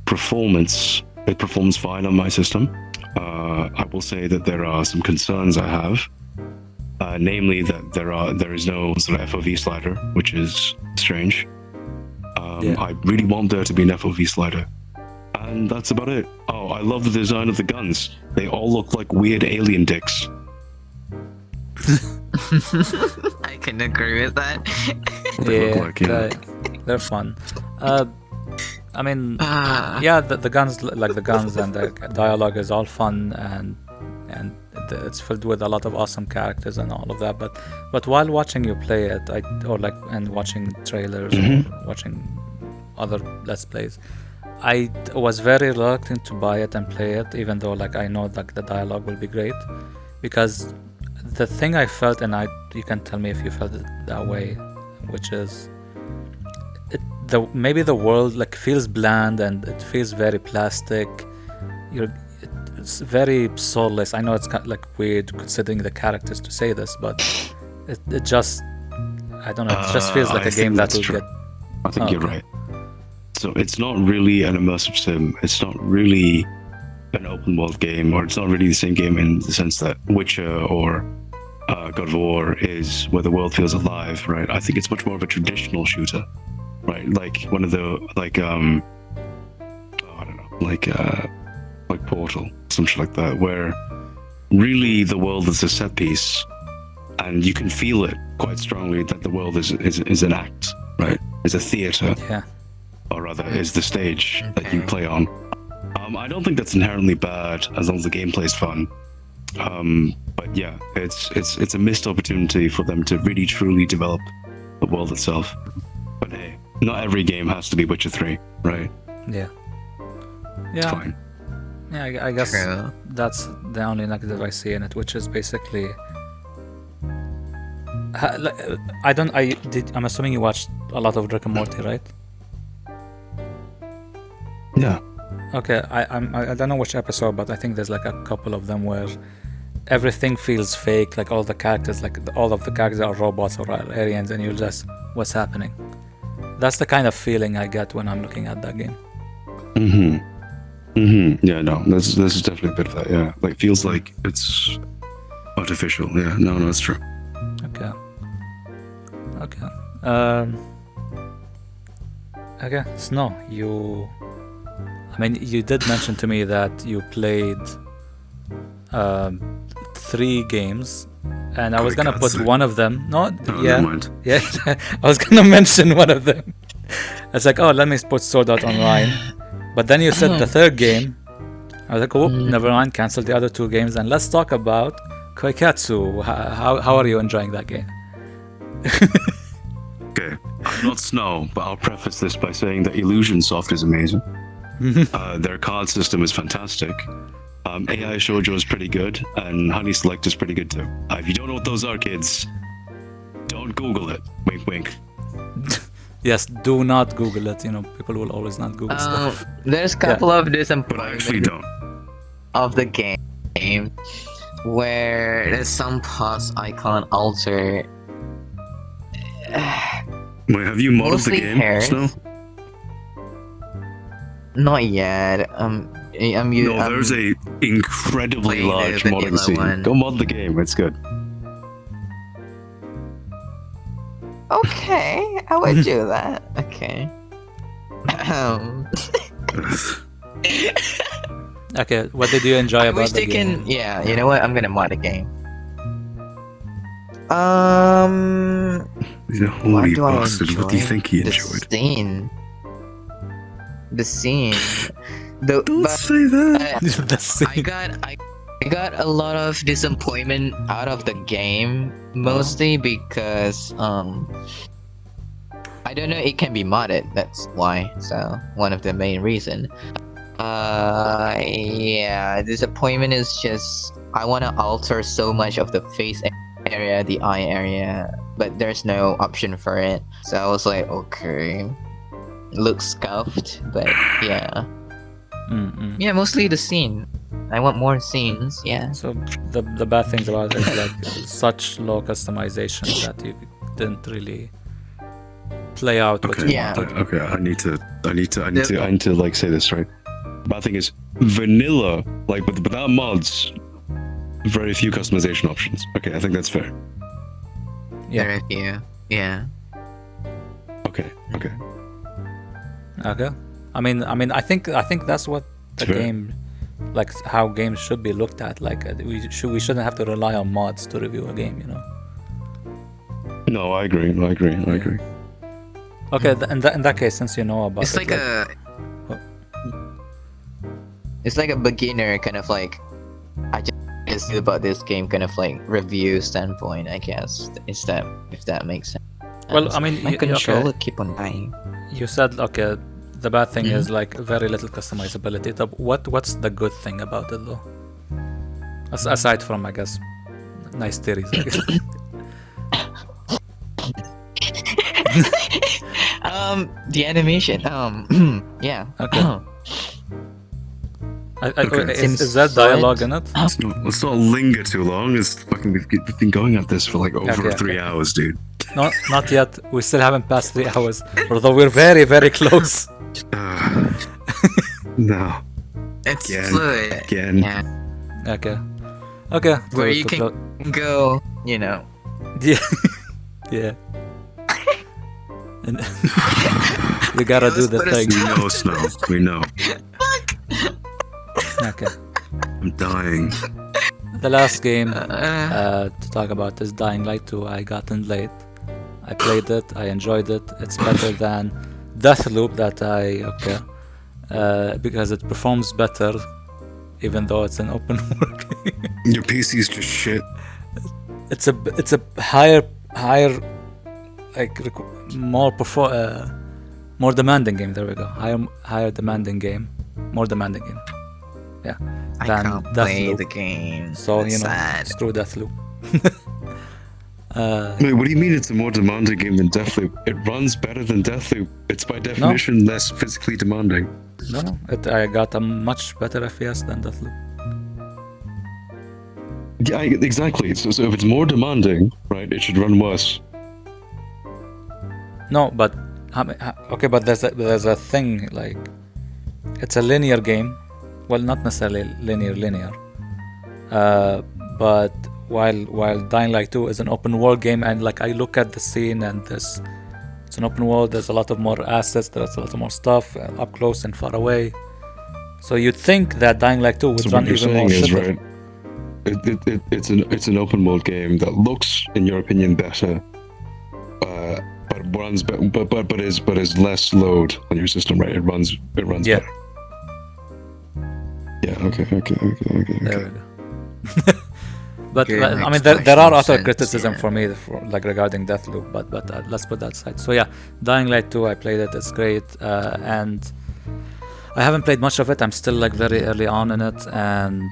[SPEAKER 1] performance, it performs fine on my system. I will say that there are some concerns I have, namely that there is no sort of FOV slider, which is strange. I really want there to be an FOV slider, and that's about it. Oh, I love the design of the guns. They all look like weird alien dicks.
[SPEAKER 2] I can agree with that.
[SPEAKER 3] They're fun. I mean, the guns, like the guns and the dialogue is all fun, and it's filled with a lot of awesome characters and all of that. But while watching you play it, and watching trailers or watching other Let's Plays, I was very reluctant to buy it and play it, even though like I know like the dialogue will be great, because the thing I felt, and you can tell me if you felt it that way, which is maybe the world like feels bland and it feels very plastic. It's very soulless. I know it's kind of like weird considering the characters to say this, but it just, I don't know, it just feels like a game that will get.
[SPEAKER 1] I think you're right. So it's not really an immersive sim. It's not really an open world game, or it's not really the same game in the sense that Witcher or God of War is where the world feels alive, right? I think it's much more of a traditional shooter, right? Like one of the I don't know, like Portal, something like that, where really the world is a set piece, and you can feel it quite strongly that the world is an act, right? Is a theater, or rather, is the stage that you play on. I don't think that's inherently bad as long as the gameplay is fun. But yeah, it's a missed opportunity for them to really truly develop the world itself. But hey, not every game has to be Witcher 3, right?
[SPEAKER 3] Yeah.
[SPEAKER 1] It's fine.
[SPEAKER 3] Yeah, I guess that's the only negative I see in it, which is basically. I'm assuming you watched a lot of Rick and Morty, right?
[SPEAKER 1] Yeah.
[SPEAKER 3] Okay, I don't know which episode, but I think there's like a couple of them where everything feels fake, like all the characters, all of the characters are robots or are aliens, and you're just, what's happening? That's the kind of feeling I get when I'm looking at that game.
[SPEAKER 1] Yeah, no, this is definitely a bit of that. Yeah, like feels like it's artificial. Yeah, no, that's true.
[SPEAKER 3] Okay. Okay, Snow, you did mention to me that you played 3 games, and I was gonna put one of them. Never mind. Yeah, I was gonna mention one of them. It's like, let me put Sword Art Online, but then you said the 3rd game. I was like, never mind, cancel the other 2 games, and let's talk about Koikatsu. How are you enjoying that game?
[SPEAKER 1] Okay, I'm not Snow, but I'll preface this by saying that Illusion Soft is amazing. Their card system is fantastic. AI Shoujo is pretty good, and Honey Select is pretty good too. If you don't know what those are, kids, don't Google it. Wink, wink.
[SPEAKER 3] Yes, do not Google it. People will always not Google stuff.
[SPEAKER 2] There's a couple of
[SPEAKER 1] But I actually don't.
[SPEAKER 2] Of the game where there's some parts I can't alter.
[SPEAKER 1] Wait, have you modded the game, Snow?
[SPEAKER 2] Not yet.
[SPEAKER 1] There's a incredibly large modding scene. Go mod the game, it's good.
[SPEAKER 2] Okay, I would do that. Okay.
[SPEAKER 3] Okay, what did you enjoy about the game?
[SPEAKER 2] Yeah, you know what? I'm gonna mod the game.
[SPEAKER 1] Holy bastard, what do you think he enjoyed?
[SPEAKER 2] The scene.
[SPEAKER 1] Don't say that.
[SPEAKER 3] The scene.
[SPEAKER 2] I got a lot of disappointment out of the game, mostly because I don't know, it can be modded, that's why. So one of the main reason. Disappointment is just I want to alter so much of the face area, the eye area, but there's no option for it. So I was like, okay, looks scuffed, but yeah. Yeah, mostly the scene. I want more scenes. Yeah.
[SPEAKER 3] So the bad things about it is like such low customization that you didn't really play out what you
[SPEAKER 2] Yeah.
[SPEAKER 3] wanted.
[SPEAKER 1] Okay, I need to like say this right. The bad thing is vanilla, like without mods, very few customization options. Okay, I think that's fair.
[SPEAKER 3] Yeah.
[SPEAKER 2] Very few. Yeah.
[SPEAKER 1] Okay.
[SPEAKER 3] Okay. I mean, I think that's what the
[SPEAKER 1] Fair.
[SPEAKER 3] game, like how games should be looked at. Like we shouldn't have to rely on mods to review a game, you know.
[SPEAKER 1] No, I agree.
[SPEAKER 3] Okay, in that case, since you know about
[SPEAKER 2] It's like a.
[SPEAKER 3] What?
[SPEAKER 2] It's like a beginner kind of like. I just knew about this game kind of like review standpoint. I guess if that makes sense.
[SPEAKER 3] Well, I mean,
[SPEAKER 2] my controller keep on dying.
[SPEAKER 3] You said okay. The bad thing is like very little customizability. What's the good thing about it though? Aside from I guess nice theories. I guess.
[SPEAKER 2] The animation. Yeah.
[SPEAKER 3] Okay.
[SPEAKER 1] Okay.
[SPEAKER 3] Is that dialogue in it?
[SPEAKER 1] Let's not linger too long. We've been going at this for like over 3 hours, dude.
[SPEAKER 3] Not yet. We still haven't passed 3 hours, although we're very, very close.
[SPEAKER 1] No.
[SPEAKER 2] It's
[SPEAKER 1] Again.
[SPEAKER 2] fluid.
[SPEAKER 1] Again.
[SPEAKER 2] Yeah.
[SPEAKER 3] Okay.
[SPEAKER 2] Where you can go, you know.
[SPEAKER 3] Yeah. Yeah. And we gotta do the thing.
[SPEAKER 1] We know, Snow. We know.
[SPEAKER 3] Okay.
[SPEAKER 1] I'm dying.
[SPEAKER 3] The last game to talk about is Dying Light 2. I got in late. I played it. I enjoyed it. It's better than Deathloop because it performs better, even though it's an open world.
[SPEAKER 1] Your PC's just shit.
[SPEAKER 3] It's a higher like more demanding game. There we go. Higher demanding game. More demanding game. Yeah.
[SPEAKER 2] I
[SPEAKER 3] Than
[SPEAKER 2] can't play
[SPEAKER 3] Deathloop.
[SPEAKER 2] the game.
[SPEAKER 3] So
[SPEAKER 2] That's sad.
[SPEAKER 3] screw Deathloop.
[SPEAKER 1] Wait, what do you mean it's a more demanding game than Deathloop? It runs better than Deathloop. It's by definition less physically demanding.
[SPEAKER 3] No. I got a much better FPS than Deathloop.
[SPEAKER 1] Yeah, exactly. So if it's more demanding, right, it should run worse.
[SPEAKER 3] No, but okay, but there's a thing like it's a linear game. Well, not necessarily linear. But while Dying Light 2 is an open world game, and like I look at the scene and it's an open world. There's a lot of more assets. There's a lot of more stuff up close and far away. So you'd think that Dying Light 2 would run even more shitter.
[SPEAKER 1] Right. It's an open world game that looks, in your opinion, better, but runs but is less load on your system, right? It runs
[SPEAKER 3] Yeah.
[SPEAKER 1] better. Yeah. Okay.
[SPEAKER 3] There we go. But
[SPEAKER 2] Okay,
[SPEAKER 3] I mean,
[SPEAKER 2] makes
[SPEAKER 3] there are other
[SPEAKER 2] sense,
[SPEAKER 3] criticism
[SPEAKER 2] yeah.
[SPEAKER 3] for me, like regarding Deathloop. But let's put that aside. So yeah, Dying Light 2, I played it. It's great, and I haven't played much of it. I'm still like very early on in it, and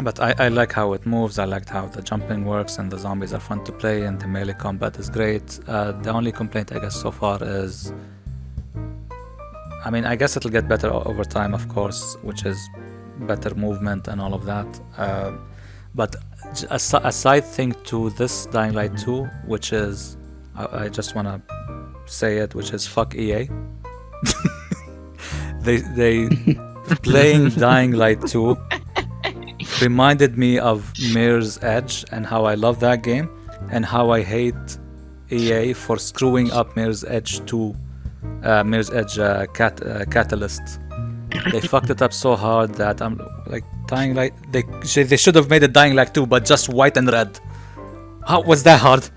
[SPEAKER 3] but I like how it moves. I liked how the jumping works, and the zombies are fun to play, and the melee combat is great. The only complaint I guess so far is, I mean, I guess it'll get better over time, of course, which is better movement and all of that. But a side thing to this Dying Light 2, which is, I just want to say it, which is fuck EA. they playing Dying Light 2 reminded me of Mirror's Edge and how I love that game, and how I hate EA for screwing up Mirror's Edge 2, Mirror's Edge Catalyst. They fucked it up so hard that I'm like, Dying Light. They should have made it Dying Light 2, but just white and red. How was that hard?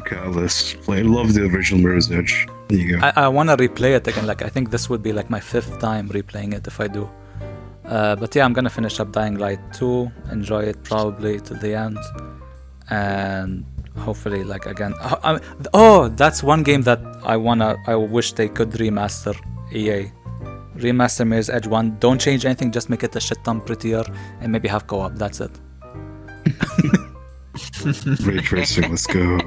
[SPEAKER 1] Catalyst. I love the original Mirror's Edge. There you go.
[SPEAKER 3] I want to replay it again. Like, I think this would be like my 5th time replaying it if I do. But yeah, I'm gonna finish up Dying Light 2, enjoy it probably till the end, and hopefully, like, again. That's one game that I wish they could remaster. EA, remaster Mirror's Edge 1. Don't change anything, just make it a shit ton prettier, and maybe have co-op. That's it.
[SPEAKER 1] Ray tracing, let's go.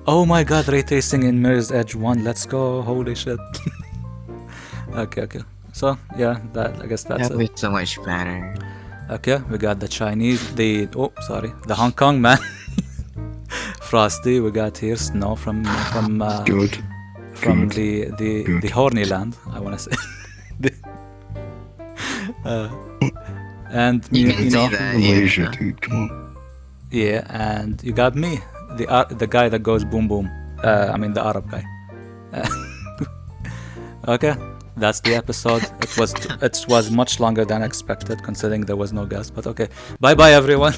[SPEAKER 3] Oh my god, ray tracing in Mirror's Edge 1. Let's go. Holy shit. Okay. So, yeah, I guess that's
[SPEAKER 2] That
[SPEAKER 3] it.
[SPEAKER 2] was so much better.
[SPEAKER 3] Okay, we got the Chinese, the Hong Kong man. Frosty, we got here Snow from
[SPEAKER 1] Good.
[SPEAKER 3] the horny land, I wanna say. And
[SPEAKER 2] You
[SPEAKER 3] you
[SPEAKER 2] can
[SPEAKER 3] know,
[SPEAKER 2] say that.
[SPEAKER 1] Malaysia,
[SPEAKER 2] Yeah.
[SPEAKER 1] dude. Come on.
[SPEAKER 3] yeah, and you got me, the guy that goes boom boom. I mean the Arab guy. Okay, that's the episode. It was much longer than expected, considering there was no guest. But okay, bye everyone.